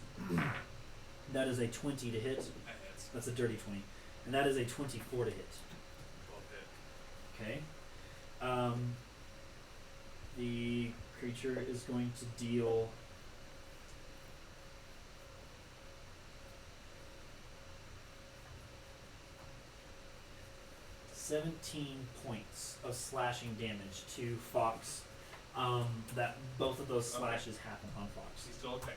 That is a 20 to hit. That hits. That's a dirty 20. And that is a 24 to hit. 12 hit. Okay. The creature is going to deal 17 points of slashing damage to Fox. That both of those slashes happen on Fox. He's still okay.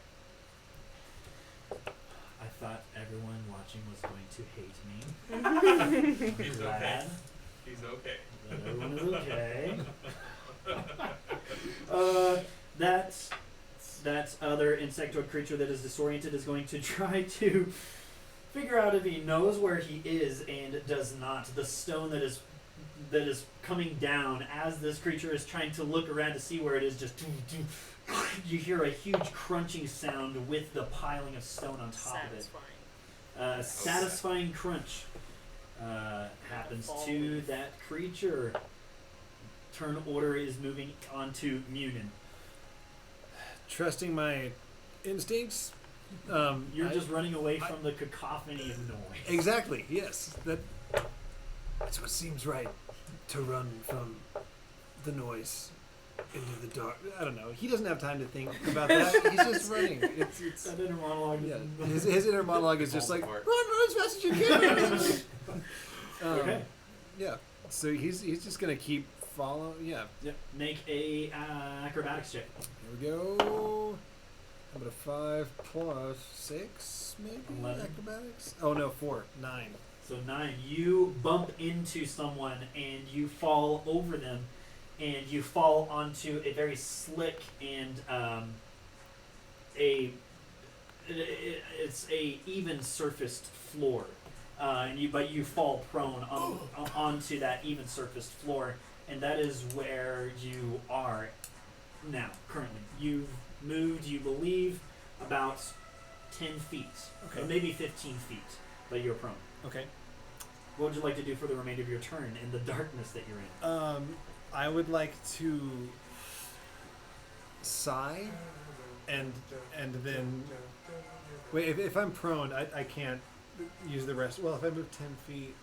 I thought everyone watching was going to hate me. He's okay. Glad He's okay. that everyone is okay. That other insectoid creature that is disoriented is going to try to figure out if he knows where he is and does not. The stone that is coming down as this creature is trying to look around to see where it is, just you hear a huge crunching sound with the piling of stone on top Satisfying. of it. Satisfying crunch happens to that creature. Turn order is moving on to Munin. Trusting my instincts. You're just running away from the cacophony of noise. Exactly. Yes. That's what seems right. To run from the noise into the dark. I don't know. He doesn't have time to think about that. He's just running. It's That inner monologue. yeah. His inner monologue is just Falls like apart. run as fast as you can. Okay. Yeah. So he's just gonna keep follow. Yeah. Yep. Make a acrobatics check. Here we go. How about a 5 plus 6, maybe? 11. Acrobatics? Oh, no, 4. 9. So 9. You bump into someone and you fall over them, and you fall onto a very slick and it's a even surfaced floor, but you fall prone onto that even surfaced floor, and that is where you are now. Currently, you've moved, you believe, about 10 feet, Okay. or maybe 15 feet, but you're prone. Okay. What would you like to do for the remainder of your turn in the darkness that you're in? I would like to sigh, and then wait. If I'm prone, I can't use the rest. Well, if I move 10 feet,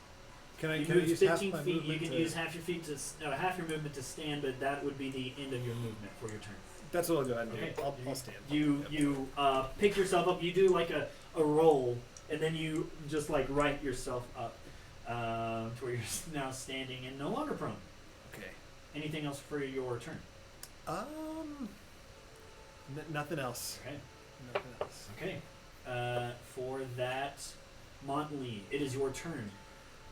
can I You use move half 15 my feet. You movement can to- use half your feet to half your movement to stand, but that would be the end of your movement for your turn. That's what I'll go ahead and Okay. do. I'll stand. You pick yourself up. You do like a roll, and then you just like right yourself up to where you're now standing and no longer prone. Okay. Anything else for your turn? Nothing else. Okay. Nothing else. Okay. For that, Montley, it is your turn.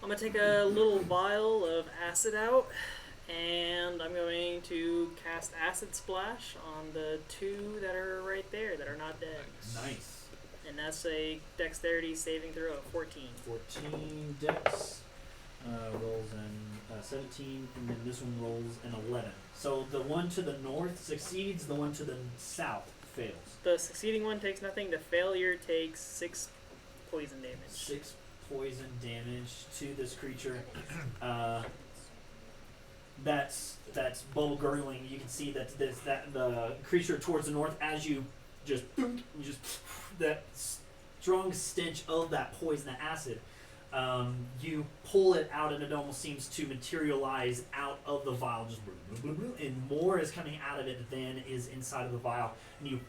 I'm gonna take a little vial of acid out, and I'm going to cast Acid Splash on the 2 that are right there that are not dead. Nice. And that's a Dexterity saving throw of 14. 14 dex rolls an 17, and then this one rolls an 11. So the one to the north succeeds. The one to the south fails. The succeeding one takes nothing. The failure takes 6 poison damage. 6 poison damage to this creature. That's bubble gurgling. You can see that the creature towards the north, as you just that strong stench of that poison, that acid. You pull it out, and it almost seems to materialize out of the vial, just and more is coming out of it than is inside of the vial. And you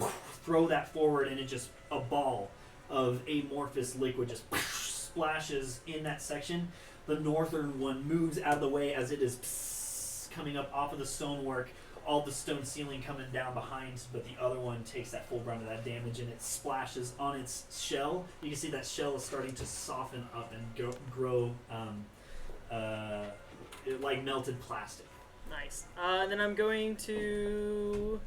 throw that forward, and it just a ball of amorphous liquid just splashes in that section. The northern one moves out of the way as it is coming up off of the stonework, all the stone ceiling coming down behind, but the other one takes that full brunt of that damage, and it splashes on its shell. You can see that shell is starting to soften up and grow like melted plastic. Nice. Then I'm going to...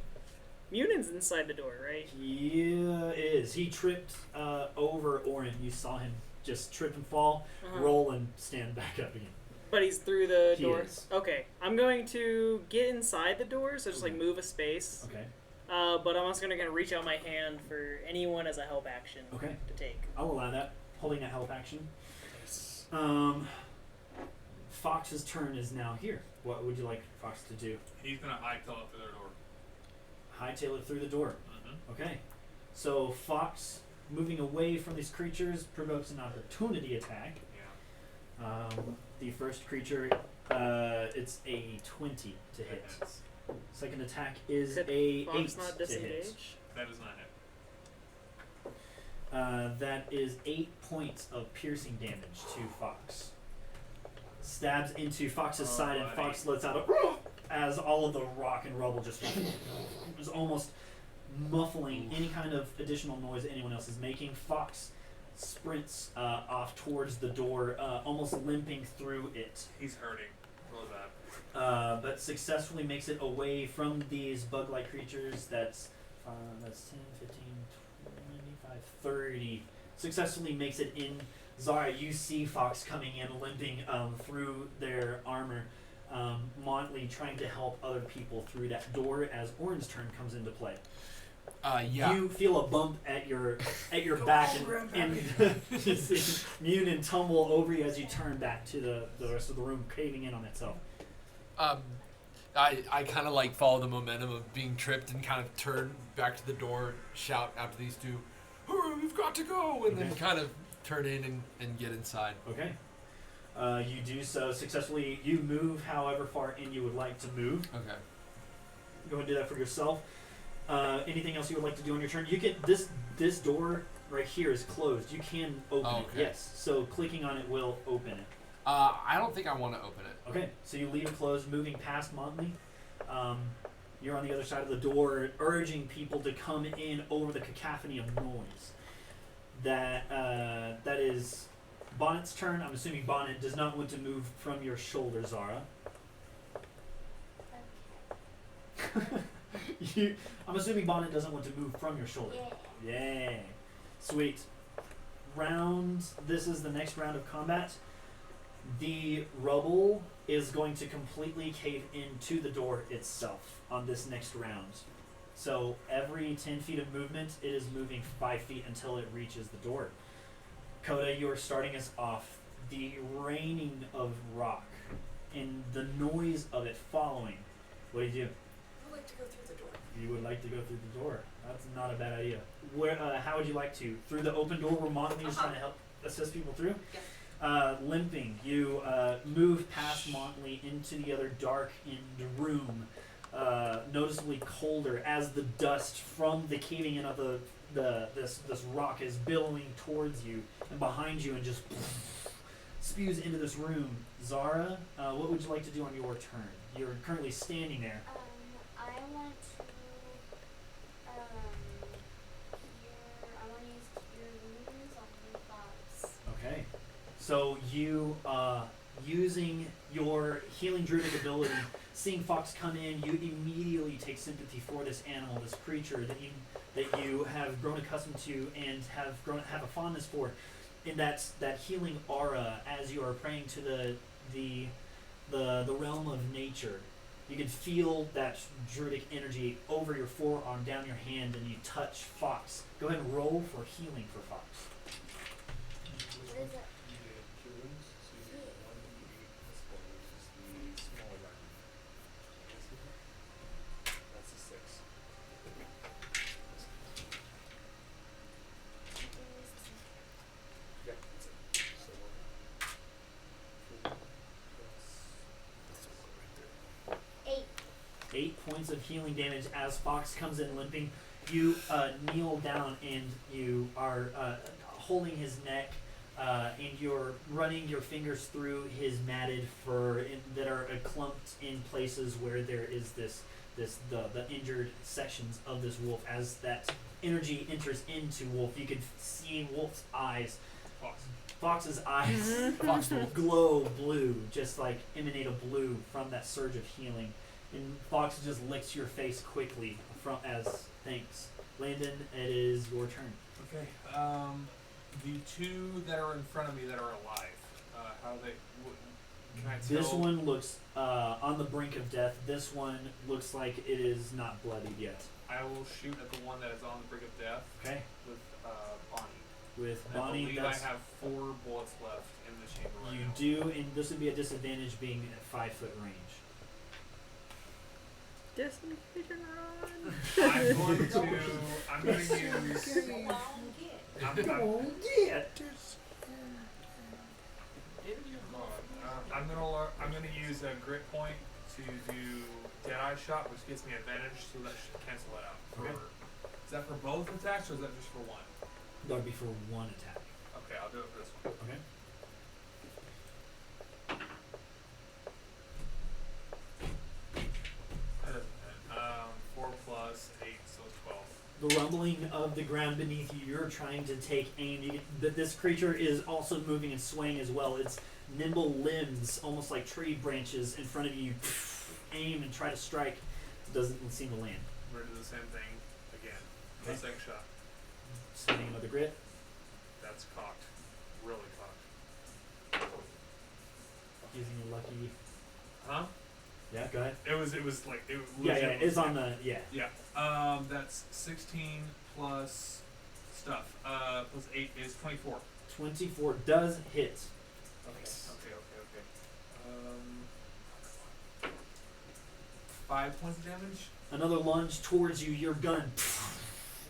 Munion's inside the door, right? Yeah, it is. He tripped over Orin. You saw him just trip and fall, roll, and stand back up again. But he's through the He door. is. Okay. I'm going to get inside the door, so just like move a space. Okay. But I'm also gonna reach out my hand for anyone as a help action Okay. to take. I'll allow that. Holding that help action. Fox's turn is now here. What would you like Fox to do? He's gonna hightail it through their door. Hightail it through the door. Mm-hmm. Okay. So Fox, moving away from these creatures, provokes an opportunity attack. Yeah. The first creature, it's a 20 to hit. That's- Second attack is Did a Fox 8 not to hit. disengage? That does not hit. That is 8 points of piercing damage to Fox. Stabs into Fox's side, and buddy. Fox lets out a as all of the rock and rubble just is almost muffling any kind of additional noise that anyone else is making. Fox sprints off towards the door, almost limping through it. He's hurting. Really bad. But successfully makes it away from these bug-like creatures. That's 10, 15, 25, 30. Successfully makes it in. Zara, you see Fox coming in, limping through their armor. Montley trying to help other people through that door as Orin's turn comes into play. Yeah. You feel a bump at your back, and Mune and tumble over you as you turn back to the rest of the room, caving in on itself. I kind of like follow the momentum of being tripped and kind of turn back to the door, shout out to these two, "Oh, we've got to go," and then Okay. kind of turn in and get inside. Okay. You do so successfully. You move however far in you would like to move. Okay. Go and do that for yourself. Anything else you would like to do on your turn? You can this door right here is closed. You can open it. Okay. Yes. So clicking on it will open it. I don't think I want to open it. Okay. So you leave it closed, moving past Montley. You're on the other side of the door, urging people to come in over the cacophony of noise. That is Bonnet's turn. I'm assuming Bonnet does not want to move from your shoulder, Zara. I'm assuming Bonnet doesn't want to move from your shoulder. Yeah. Yeah. Sweet. This is the next round of combat. The rubble is going to completely cave into the door itself on this next round. So every 10 feet of movement, it is moving 5 feet until it reaches the door. Coda, you are starting us off. the raining of rock and the noise of it following, what do you do? I would like to go through the door. You would like to go through the door. That's not a bad idea. Where? How would you like to? Through the open door where Montley is trying to help assist people through? Limping, you move past Montley into the other dark-end room, noticeably colder as the dust from the caving in of this rock is billowing towards you and behind you and just spews into this room. Zara, what would you like to do on your turn? You're currently standing there. I want to use cure wounds on the Fox. Okay. So you, using your healing druidic ability, seeing Fox come in, you immediately take sympathy for this animal, this creature that you have grown accustomed to and have a fondness for, and that healing aura as you are praying to the realm of nature. You can feel that druidic energy over your forearm, down your hand, and you touch Fox. Go ahead and roll for healing for Fox. What is it? You did cure wounds, so you did 1d8 plus 4, which is the smaller round. That's a 6. Yeah, that's it. So 4 plus 8 points of healing damage as Fox comes in limping. You kneel down and you are holding his neck, and you're running your fingers through his matted fur that are clumped in places where there is the injured sections of this wolf. As that energy enters into Wolf, you can see Wolf's eyes. Fox's eyes glow blue, just like emanate a blue from that surge of healing. And Fox just licks your face quickly as thanks. Landon, it is your turn. Okay. The two that are in front of me that are alive, how they? Can I tell? This one looks on the brink of death. This one looks like it is not bloodied yet. I will shoot at the one that is on the brink of death. Okay. With Bonnie. With And Bonnie, I believe that's I have 4 bullets left in the chamber right you now. do, and this would be a disadvantage being at 5 foot range. Disengage and run. I'm going to use. I'm, I'm gonna use a grit point to do Deadeye shot, which gives me advantage, so that should cancel it out. Okay. Is that for both attacks, or is that just for one? That would be for one attack. Okay, I'll do it for this one. Okay. That doesn't hit. 4 plus 8, so 12. The rumbling of the ground beneath you, you're trying to take aim. This creature is also moving and swaying as well. Its nimble limbs, almost like tree branches in front of you, aim and try to strike. It doesn't seem to land. We're gonna do the same thing again. Okay. The second shot. Sending another grit. That's cocked. Really cocked. Using a lucky. Huh? Yeah, go ahead. It was like it. Yeah, it's on the Yeah. That's 16 plus stuff. Plus 8 is 24. 24 does hit. Okay. 5 points of damage. Another lunge towards you. Your gun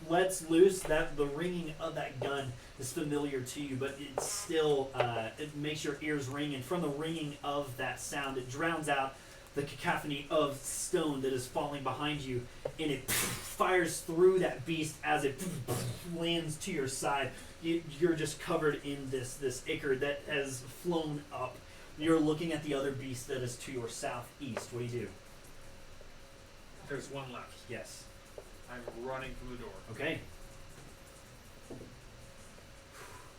lets loose. That the ringing of that gun is familiar to you, but it's still it makes your ears ring. And from the ringing of that sound, it drowns out the cacophony of stone that is falling behind you, and it fires through that beast as it lands to your side. You're just covered in this ichor that has flown up. You're looking at the other beast that is to your southeast. What do you do? There's one left. Yes. I'm running through the door. Okay.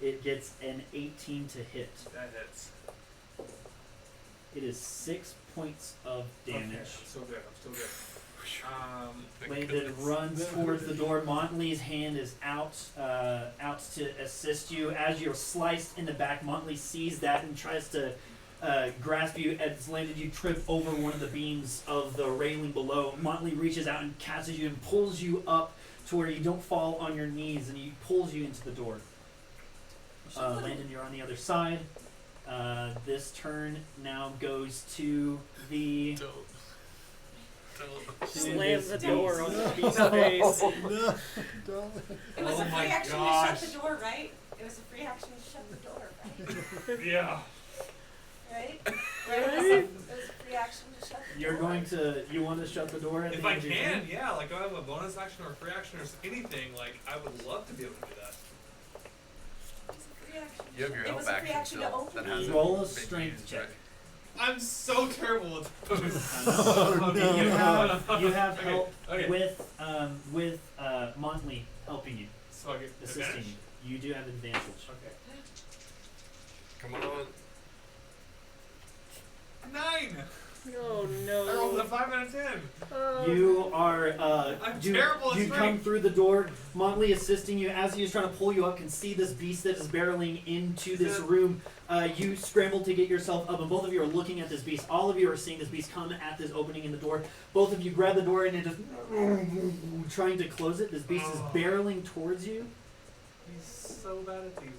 It gets an 18 to hit. That hits. It is 6 points of damage. Okay, I'm still good. Landon runs towards the door. Montley's hand is out to assist you. As you're sliced in the back, Montley sees that and tries to grasp you. As Landon, you trip over one of the beams of the railing below. Montley reaches out and catches you and pulls you up to where you don't fall on your knees, and he pulls you into the door. Landon, you're on the other side. This turn now goes to the. Slam the door on the beast's face. No, don't. It was Oh a my free action gosh. to shut the door, right? It was a free action to shut the door, right? Yeah. Right? Right? It was a free action to shut the You're door. going to. You want to shut the door at If the I end of your can, turn? yeah. Like, if I have a bonus action or a free action or anything, like, I would love to be able to do that. It was a free action to You have shut- your it help was a free action action to still. open That it. hasn't Roll a been strength used, check. right? I'm so terrible at those. Oh, no. You have Okay, help okay. with Montley helping you, So I get assisting advantage? you. You do have advantage. Okay. Come on. 9! Oh I rolled a no. 5 out of 10. You are. I'm you terrible at you come strength. through the door. Montley assisting you as he is trying to pull you up. Can see this beast that is barreling into this room. You scramble to get yourself up, and both of you are looking at this beast. All of you are seeing this beast come at this opening in the door. Both of you grab the door and it just trying to close it. This beast is barreling towards you. He's so bad at these.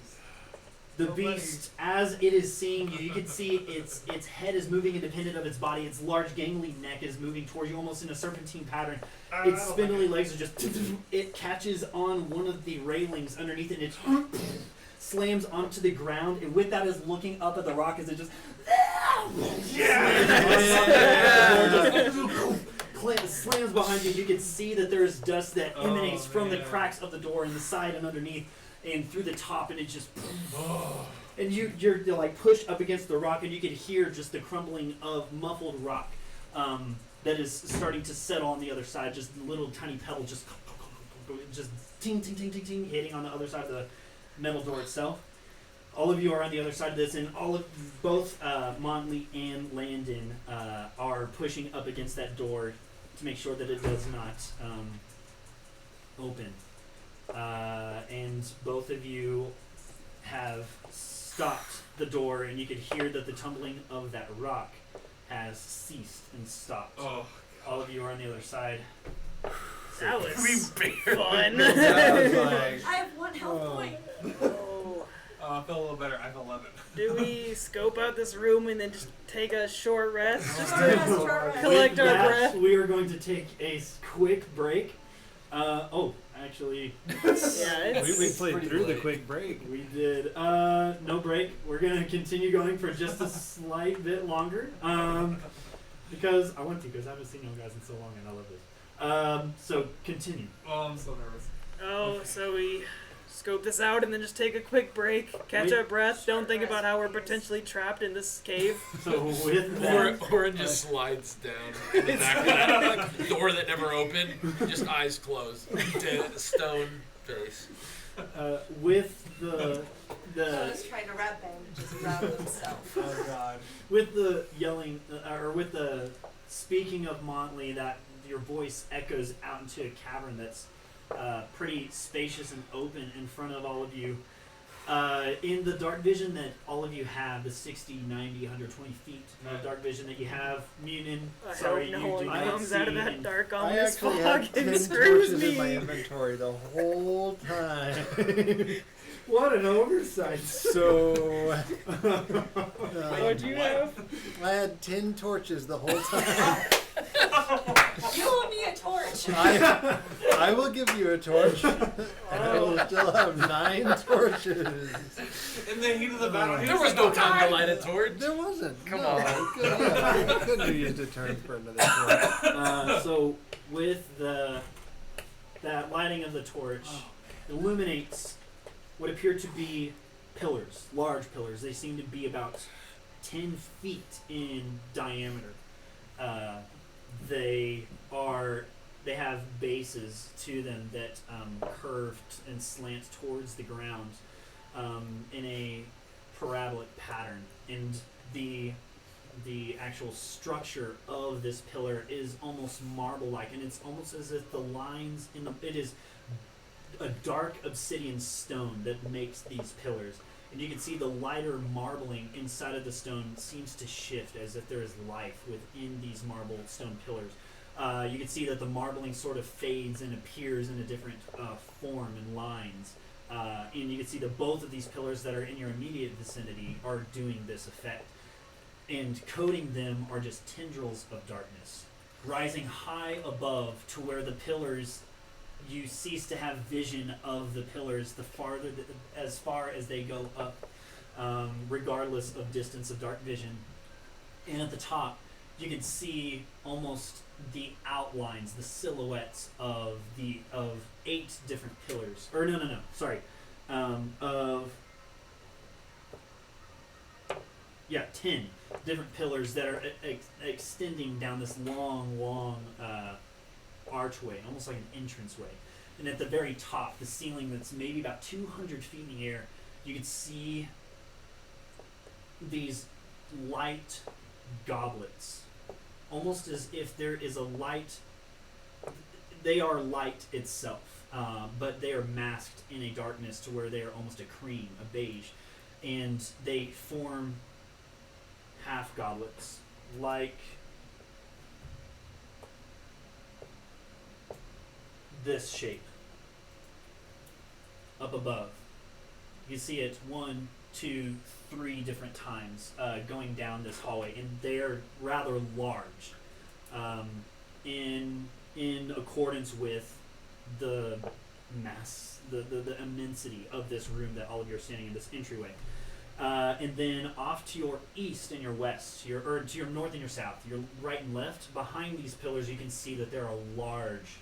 The So funny. beast, as it is seeing you, you can see its head is moving independent of its body. Its large gangly neck is moving towards you, almost in a serpentine pattern. Its spindly legs are just. It catches on one of the railings underneath it, and it slams onto the ground. And with that, is looking up at the rock as it just. Slams behind you. You can see that there is dust that emanates from the man. cracks of the door in the side and underneath, and through the top, and it just. And you're like pushed up against the rock, and you can hear just the crumbling of muffled rock that is starting to settle on the other side. Just little tiny pebbles, just ting ting ting ting ting, hitting on the other side of the metal door itself. All of you are on the other side of this, and both Montley and Landon are pushing up against that door to make sure that it does not open. And both of you have stopped the door, and you could hear that the tumbling of that rock has ceased and stopped. Oh. All of you are on the other side. That was We fun. That was like. I have 1 health Oh. point. Oh. I felt a little better. I have 11. Do we scope out this room and then just take a short rest just Short rest, to short rest. collect With our that, breath? we are going to take a quick break. Actually, Yeah, We it's played pretty through the late. quick break. we did. No break. We're going to continue going for just a slight bit longer. Because I want to, because I haven't seen you guys in so long, and I love this. So continue. Oh, I'm so nervous. Oh, so we scope this out and then just take a quick break, catch Wait. our breath, don't think about how we're potentially trapped in this cave. So with that, Orin just slides down in the back of that like, door that never opened, just eyes closed, dead stone face. with I the was trying to wrap bandages around himself. Oh, God. with the yelling or with the speaking of Montley, that your voice echoes out into a cavern that's pretty spacious and open in front of all of you. In the dark vision that all of you have, the 60, 90, 120 feet of dark vision that you have, Munin, I sorry, hope you no do one not comes see out of that in- dark I ominous actually fog had and 10 screws torches in my me. inventory the whole time. What an oversight! So What'd you have? I had 10 torches the whole time. You owe me a torch. I will give you a torch, and I will still have 9 torches. In the heat of the battle, he There was no like, time to light a torch. There wasn't. Come no. on. I couldn't have used a turn for another torch. So with that lighting of the torch illuminates what appear to be pillars, large pillars. They seem to be about 10 feet in diameter. They have bases to them that curve and slant towards the ground in a parabolic pattern, and the actual structure of this pillar is almost marble-like, and it's almost as if the lines it is a dark obsidian stone that makes these pillars, and you can see the lighter marbling inside of the stone seems to shift as if there is life within these marble stone pillars. You can see that the marbling sort of fades and appears in a different form and lines and you can see that both of these pillars that are in your immediate vicinity are doing this effect. And coating them are just tendrils of darkness, rising high above to where the pillars, you cease to have vision of the pillars as far as they go up, regardless of distance of dark vision. And at the top, you can see almost the outlines, the silhouettes of 8 different pillars. Or no, sorry, of 10 different pillars that are extending down this long archway, almost like an entranceway. And at the very top, the ceiling that's maybe about 200 feet in the air, you can see these light goblets, almost as if there is a light. They are light itself, but they are masked in a darkness to where they are almost a cream, a beige, and they form half goblets, like this shape up above. You see it 1, 2, 3 different times going down this hallway, and they're rather large, in accordance with the mass, the immensity of this room that all of you are standing in, this entryway. And then off to your east and your west, or to your north and your south, your right and left, behind these pillars, you can see that there are large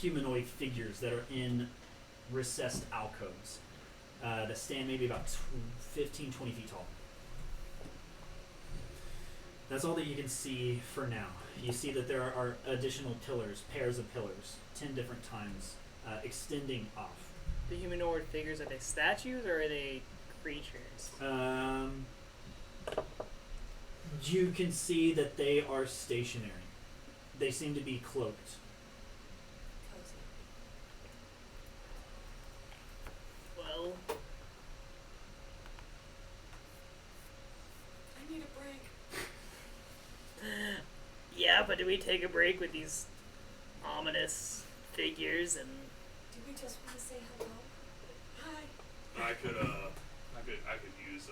humanoid figures that are in recessed alcoves that stand maybe about 15, 20 feet tall. That's all that you can see for now. You see that there are additional pillars, pairs of pillars, 10 different times, extending off. The humanoid figures, are they statues or are they creatures? You can see that they are stationary. They seem to be cloaked. Well, I need a break. yeah, but do we take a break with these ominous figures and... Do we just want to say hello? Hi. I could use a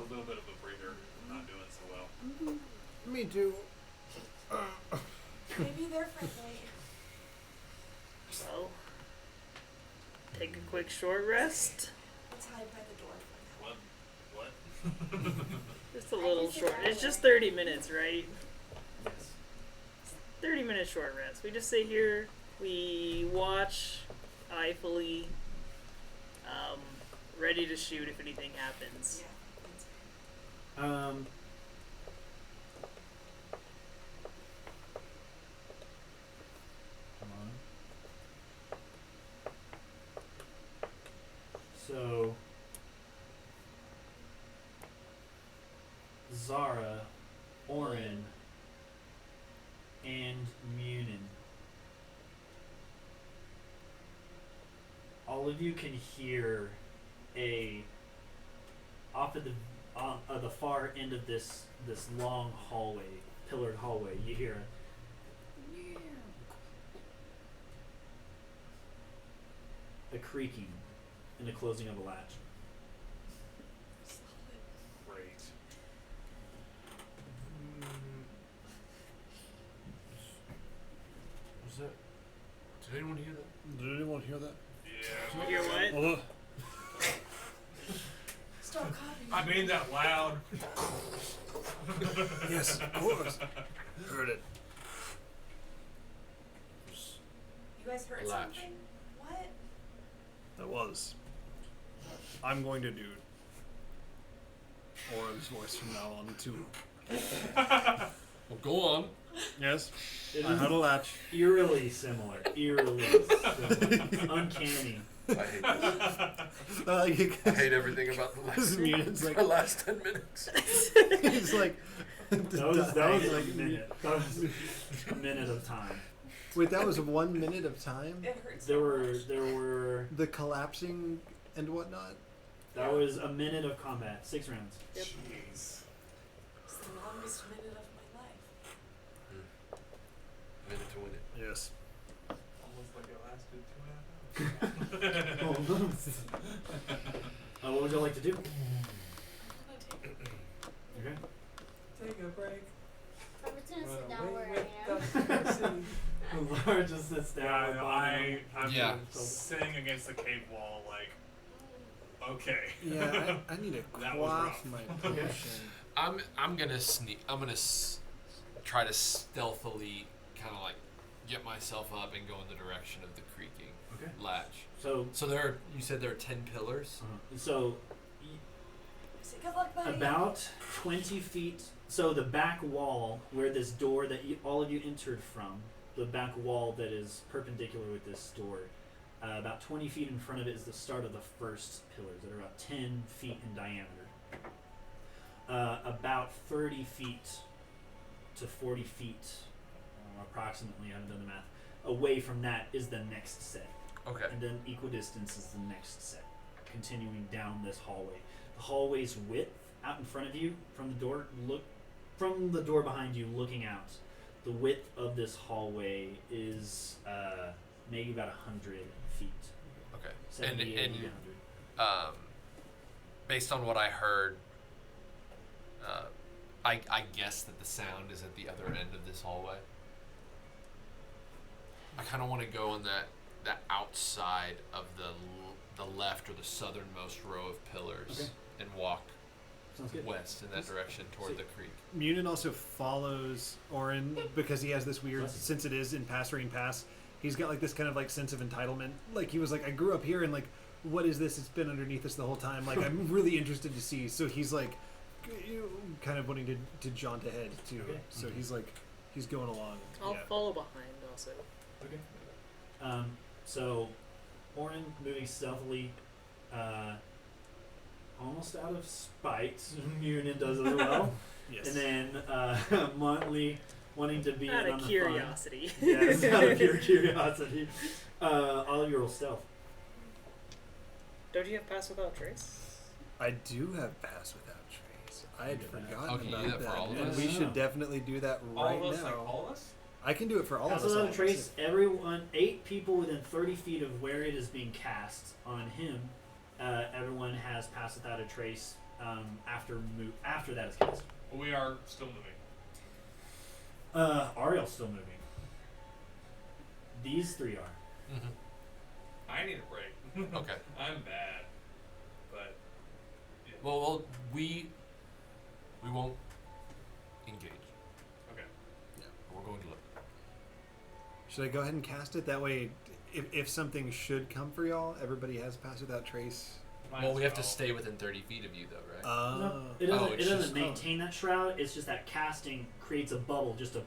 little bit of a breather. I'm not doing so well. Me too. Maybe they're friendly. Well, take a quick short rest? Let's hide by the door for now. What? Just a little short. It's just 30 minutes, right? Yes. 30 minute short rest. We just sit here, we watch eyefully, ready to shoot if anything happens. Yeah. Come on. So, Zara, Orin, and Munin. All of you can hear off at the far end of this long hallway, pillared hallway. You hear a creaking and the closing of a latch. Great. Was that? Did anyone hear that? Did anyone hear that? Yeah. You hear what? Oh, Stop copying. I made that loud. yes, of course. Heard it. You guys heard Latch. something? What? That was. I'm going to do Oren's voice from now on too. Well, go on. Yes. It I is had a latch. eerily similar. Eerily similar. Uncanny. I hate this. I I hate everything about the last, It's like the last 10 minutes. it's like That was like a minute. That was a minute of time. Wait, that was 1 minute of time. It hurts. There so were much. The collapsing and whatnot. that was a minute of combat, 6 rounds. Yep. Jeez. It's the longest minute of my life. Minute to win it. Yes. Almost like it lasted 2.5 hours. What would you like to do? Okay. Take a break. I'm just gonna sit down Run where away I am. with the city. Laura just sits down. I'm Yeah. sitting against the cave wall, like, okay. Yeah, I need to That was quaff rough. my Okay. potion. I'm gonna sneak. I'm gonna try to stealthily kind of like get myself up and go in the direction of the creaking Okay. latch. So, So you said there are 10 pillars. so Say good luck, buddy. about 20 feet. So the back wall where this door that all of you entered from, the back wall that is perpendicular with this door, about 20 feet in front of it is the start of the first pillars that are about 10 feet in diameter. About 30 feet to 40 feet, approximately, I haven't done the math, away from that is the next set. Okay. And then equidistance is the next set, continuing down this hallway. The hallway's width out in front of you from the door behind you looking out, the width of this hallway is maybe about 100 feet. Okay. 70, And 80, 100. based on what I heard, I guess that the sound is at the other end of this hallway. I kind of want to go on that outside of the left or the southernmost row of pillars. Okay. And walk Sounds good. west in that direction toward the creek. Munin also follows Orin because he has this weird, since it is in Passerine Pass, he's got like this kind of like sense of entitlement. Like he was like, I grew up here and like, what is this? It's been underneath us the whole time. Like I'm really interested to see. So he's like, kind of wanting to jaunt ahead too. Okay. So he's like, he's going along. I'll Yeah. follow behind also. Okay. So, Orin moving stealthily, almost out of spite. Munin does as well. Yes. And then Montley wanting to be Out in on of the curiosity. fun. Yes, out of pure curiosity. All of you roll stealth. Don't you have Pass Without Trace? I do have Pass Without Trace. I had forgotten Oh, can you about do that for all of and us? we should definitely do that All right of us, now. like all of us? I can do it for all Pass of us. without all a of trace. us. Everyone, 8 people within 30 feet of where it is being cast on him. Everyone has Pass Without a Trace after that is cast. Well, we are still moving. Ariel's still moving. These 3 are. Mm-hmm. I need a break. Okay. I'm bad. But. Yeah. Well, we won't engage. Okay. We're going to look. Should I go ahead and cast it? That way, if something should come for y'all, everybody has Pass Without Trace. Might Well, as we have to well. stay within 30 feet of you, though, right? No, it Oh, doesn't. it's It doesn't just- maintain that shroud. It's just that casting creates a bubble, just a.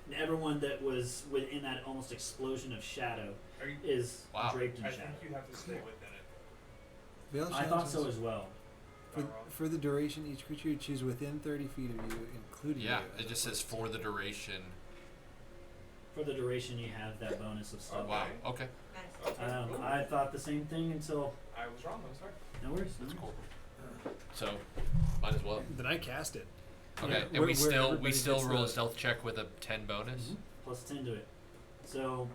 And everyone that was within that almost explosion of shadow Are you, is Wow. draped in I shadow. think you have to stay within it. I thought so as well. For, Am I wrong? for the duration, each creature you choose within 30 feet of you, including Yeah, you. it just says for the duration. For the duration, you have that bonus of Oh, stealth. wow. Okay. Nice. Okay. Cool. I thought the same thing until. I was wrong. I'm sorry. No worries. That's cool. So, might as well. Then I cast it. Okay. Yeah, And where- we where still everybody roll gets a the- stealth check with a 10 bonus. Mhm. Plus 10 to it. So,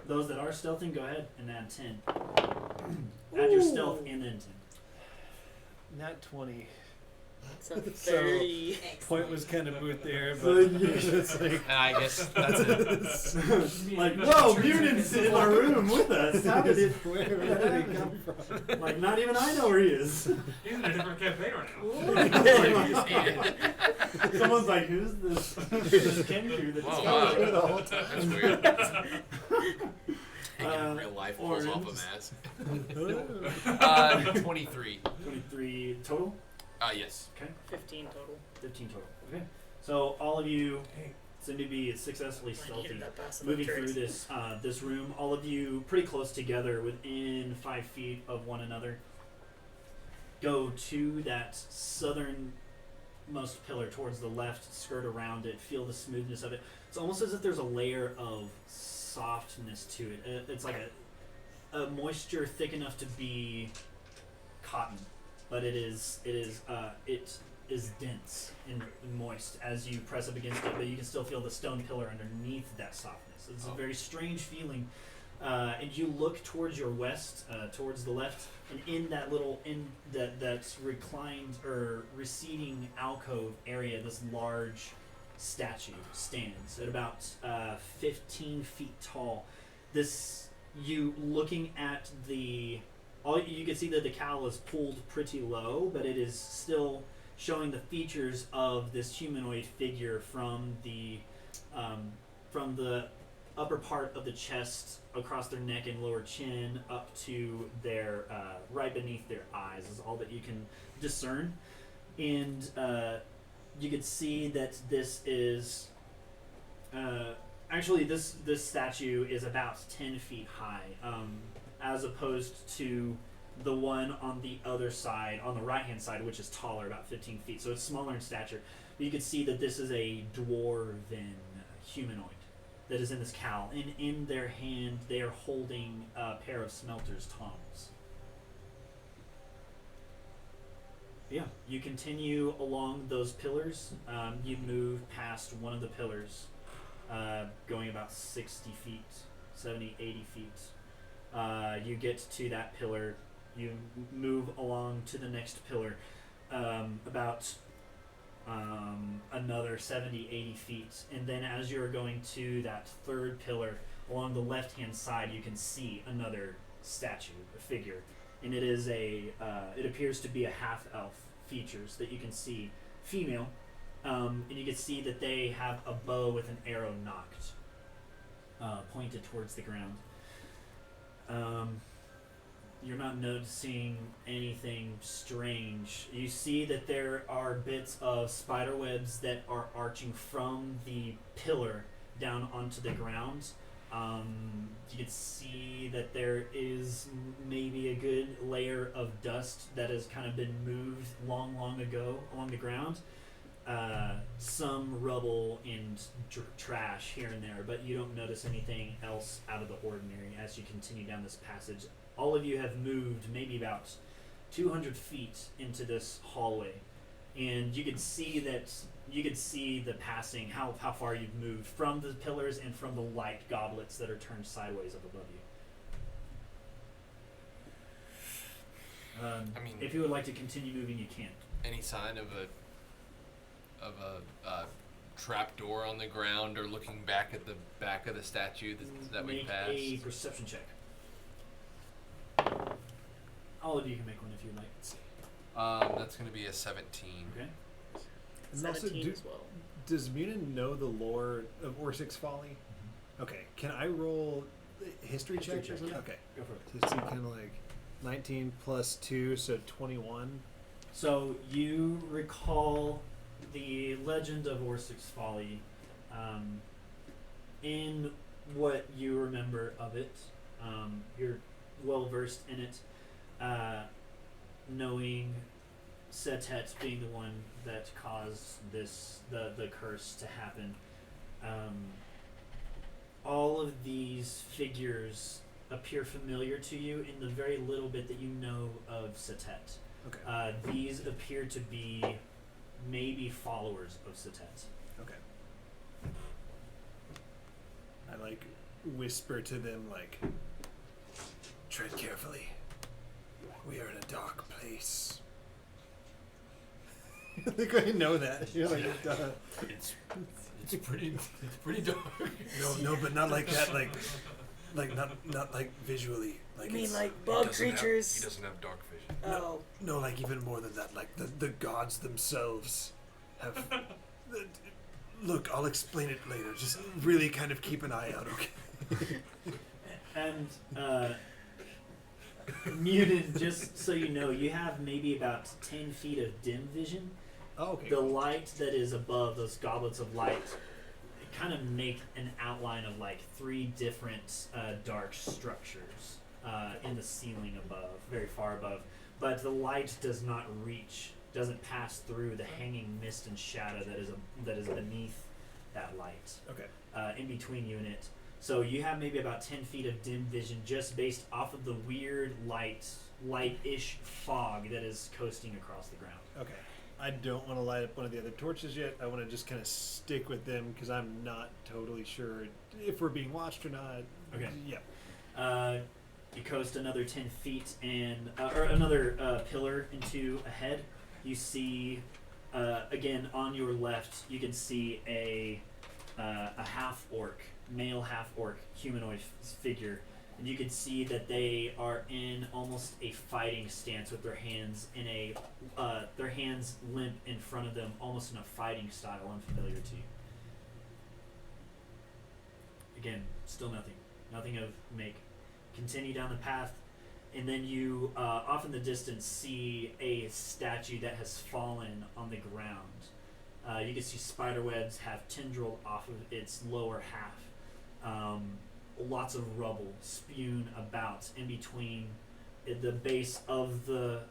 those that are stealthing, go ahead and add 10. Add your stealth and then 10. Not 20. So 30. Point was kind of moot there, So but you- it's like. And I guess that's it. Like, whoa, Munion's in our room with us. How did it. Where did he come from? Like, not even I know where he is. He's in a different campaign right now. Someone's like, who's this? This Kenku that's Whoa, coming wow. through the whole time. That's weird. Taking real life pulls off a mask. 23. 23 total? Yes. Okay. 15 total. 15 total. Okay. So, all of you seem to be successfully I stealthy. needed that Pass Without Moving Trace. through this room, all of you pretty close together, within 5 feet of one another. Go to that southernmost pillar towards the left, skirt around it, feel the smoothness of it. It's almost as if there's a layer of softness to it. It's like a moisture thick enough to be cotton, but it is dense and moist as you press up against it, but you can still feel the stone pillar underneath that softness. It's a very strange feeling. And you look towards your west, towards the left, and in that reclined or receding alcove area, this large statue stands at about 15 feet tall. You looking at you can see that the cowl is pulled pretty low, but it is still showing the features of this humanoid figure from the upper part of the chest across their neck and lower chin up to their right beneath their eyes is all that you can discern. And you could see that this is actually this statue is about 10 feet high, as opposed to the one on the other side, on the right hand side, which is taller, about 15 feet. So it's smaller in stature. But you can see that this is a dwarven humanoid that is in this cowl. And in their hand, they are holding a pair of smelter's tongs. Yeah, you continue along those pillars. You move past one of the pillars, going about 60 feet, 70, 80 feet. You get to that pillar. You move along to the next pillar, about another 70, 80 feet. And then as you're going to that third pillar, along the left-hand side, you can see another statue, a figure. And it is it appears to be a half-elf features that you can see, female. And you can see that they have a bow with an arrow nocked, pointed towards the ground. You're not noticing anything strange. You see that there are bits of spider webs that are arching from the pillar down onto the ground. You can see that there is maybe a good layer of dust that has kind of been moved long ago along the ground. Some rubble and trash here and there, but you don't notice anything else out of the ordinary as you continue down this passage. All of you have moved maybe about 200 feet into this hallway, and you could see the passing, how far you've moved from the pillars and from the light goblets that are turned sideways up above you. I mean, if you would like to continue moving, you can. Any sign of a trap door on the ground, or looking back at the back of the statue that we passed? Make a perception check. All of you can make one if you'd like. That's going to be a 17. Okay. And also, 17 as well. does Munin know the lore of Orsic's Folly? Okay. Can I roll history check or something? Yeah. Okay. Go for it. To see kind of like 19 plus 2, so 21. So you recall the legend of Orsic's Folly, in what you remember of it. You're well versed in it, knowing Setet being the one that caused the curse to happen. All of these figures appear familiar to you in the very little bit that you know of Setet. Okay. These appear to be maybe followers of Setet. Okay. I like whisper to them like, tread carefully. We are in a dark place. I think I know that. You're like, duh. It's pretty dark. No, but not like that. Like not like visually. Like You mean it's- like bug He creatures? doesn't have dark vision. Oh. No, like even more than that. Like the gods themselves have. Look, I'll explain it later. Just really kind of keep an eye out, okay? And Muted, just so you know, you have maybe about 10 feet of dim vision. Oh, okay. The light that is above, those goblets of light, kind of make an outline of like 3 different dark structures in the ceiling above, very far above. But the light does not reach, doesn't pass through the hanging mist and shadow that is beneath that light. Okay. In between you and it. So you have maybe about 10 feet of dim vision just based off of the weird light-ish fog that is coasting across the ground. Okay. I don't want to light up one of the other torches yet. I want to just kind of stick with them because I'm not totally sure if we're being watched or not. Okay. Yeah. You coast another 10 feet and or another pillar into ahead. You see again on your left. You can see a half orc, male half orc humanoid figure, and you can see that they are in almost a fighting stance with their hands in a their hands limp in front of them, almost in a fighting style unfamiliar to you. Again, still nothing of make. Continue down the path, and then you off in the distance see a statue that has fallen on the ground. You can see spider webs have tendrilled off of its lower half. Lots of rubble spewed about in between the base of the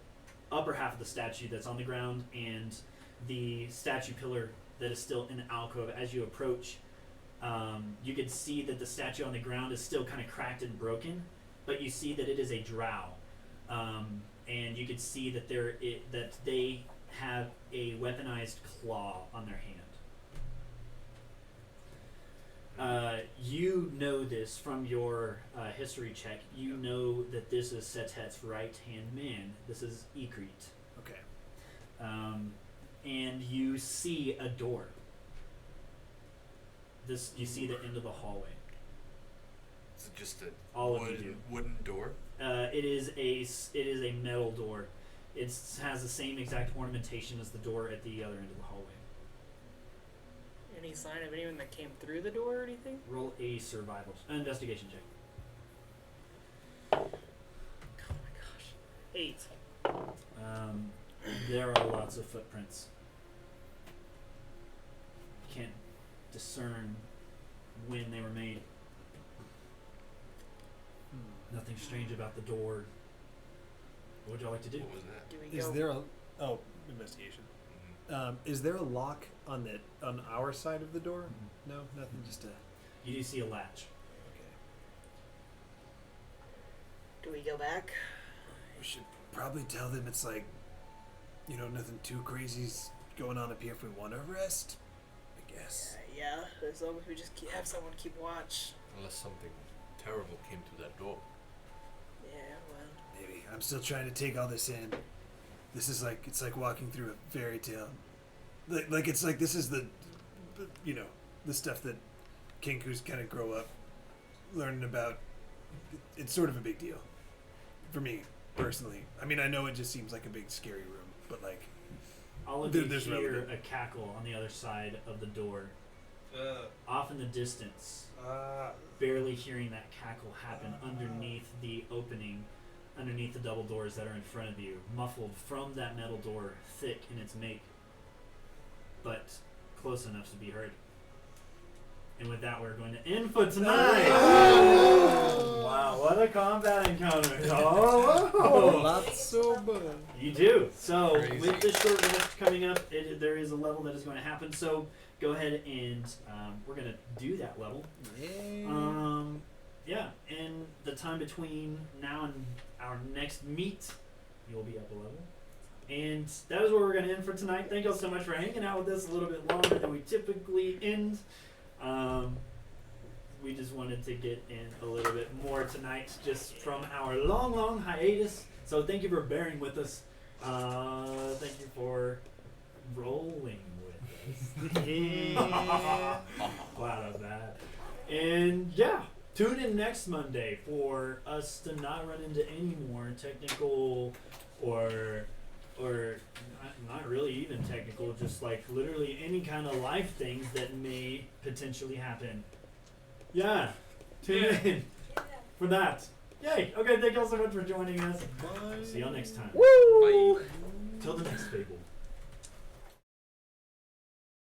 upper half of the statue that's on the ground and the statue pillar that is still in the alcove. As you approach, you can see that the statue on the ground is still kind of cracked and broken, but you see that it is a drow, and you can see that that they have a weaponized claw on their hand. You know this from your history check. You know that this is Setet's right-hand man. This is Ekrit. Okay. And you see a door. You see the end of the hallway. Is it just a All of you do. wooden door? It is a metal door. It has the same exact ornamentation as the door at the other end of the hallway. Any sign of anyone that came through the door or anything? Roll a investigation check. Oh my gosh. 8. There are lots of footprints. You can't discern when they were made. Nothing strange about the door. What would y'all like to do? What was that? Do we Is go? there a investigation? Is there a lock on our side of the door? No, nothing. Just a. You do see a latch. Okay. Do we go back? We should probably tell them it's like, nothing too crazy's going on up here if we want to rest. I guess. Yeah. As long as we just have someone keep watch. Unless something terrible came through that door. Yeah. Well. Maybe. I'm still trying to take all this in. This is like it's like walking through a fairy tale. Like it's like this is the stuff that Kinkus kind of grow up learning about. It's sort of a big deal for me personally. I mean, I know it just seems like a big scary room, but like All of you there's hear relevant. a cackle on the other side of the door. Off in the distance, barely hearing that cackle happen underneath the opening, underneath the double doors that are in front of you, muffled from that metal door, thick in its make, but close enough to be heard. And with that, we're going to end for tonight. Wow, what a combat encounter! Oh, Not so bad. you do. So Crazy. with this short rest coming up, there is a level that is going to happen. So go ahead and we're going to do that level. Yeah, in the time between now and our next meet, you'll be up a level. And that is where we're going to end for tonight. Thank you all so much for hanging out with us a little bit longer than we typically end. We just wanted to get in a little bit more tonight just from our long hiatus. So thank you for bearing with us. Thank you for rolling with us. Wow, that was bad. And yeah, tune in next Monday for us to not run into any more technical or not really even technical, just like literally any kind of life things that may potentially happen. Yeah, tune in for that. Yay! Okay, thank you all so much for joining us. Bye. See y'all next time. Woo! Bye.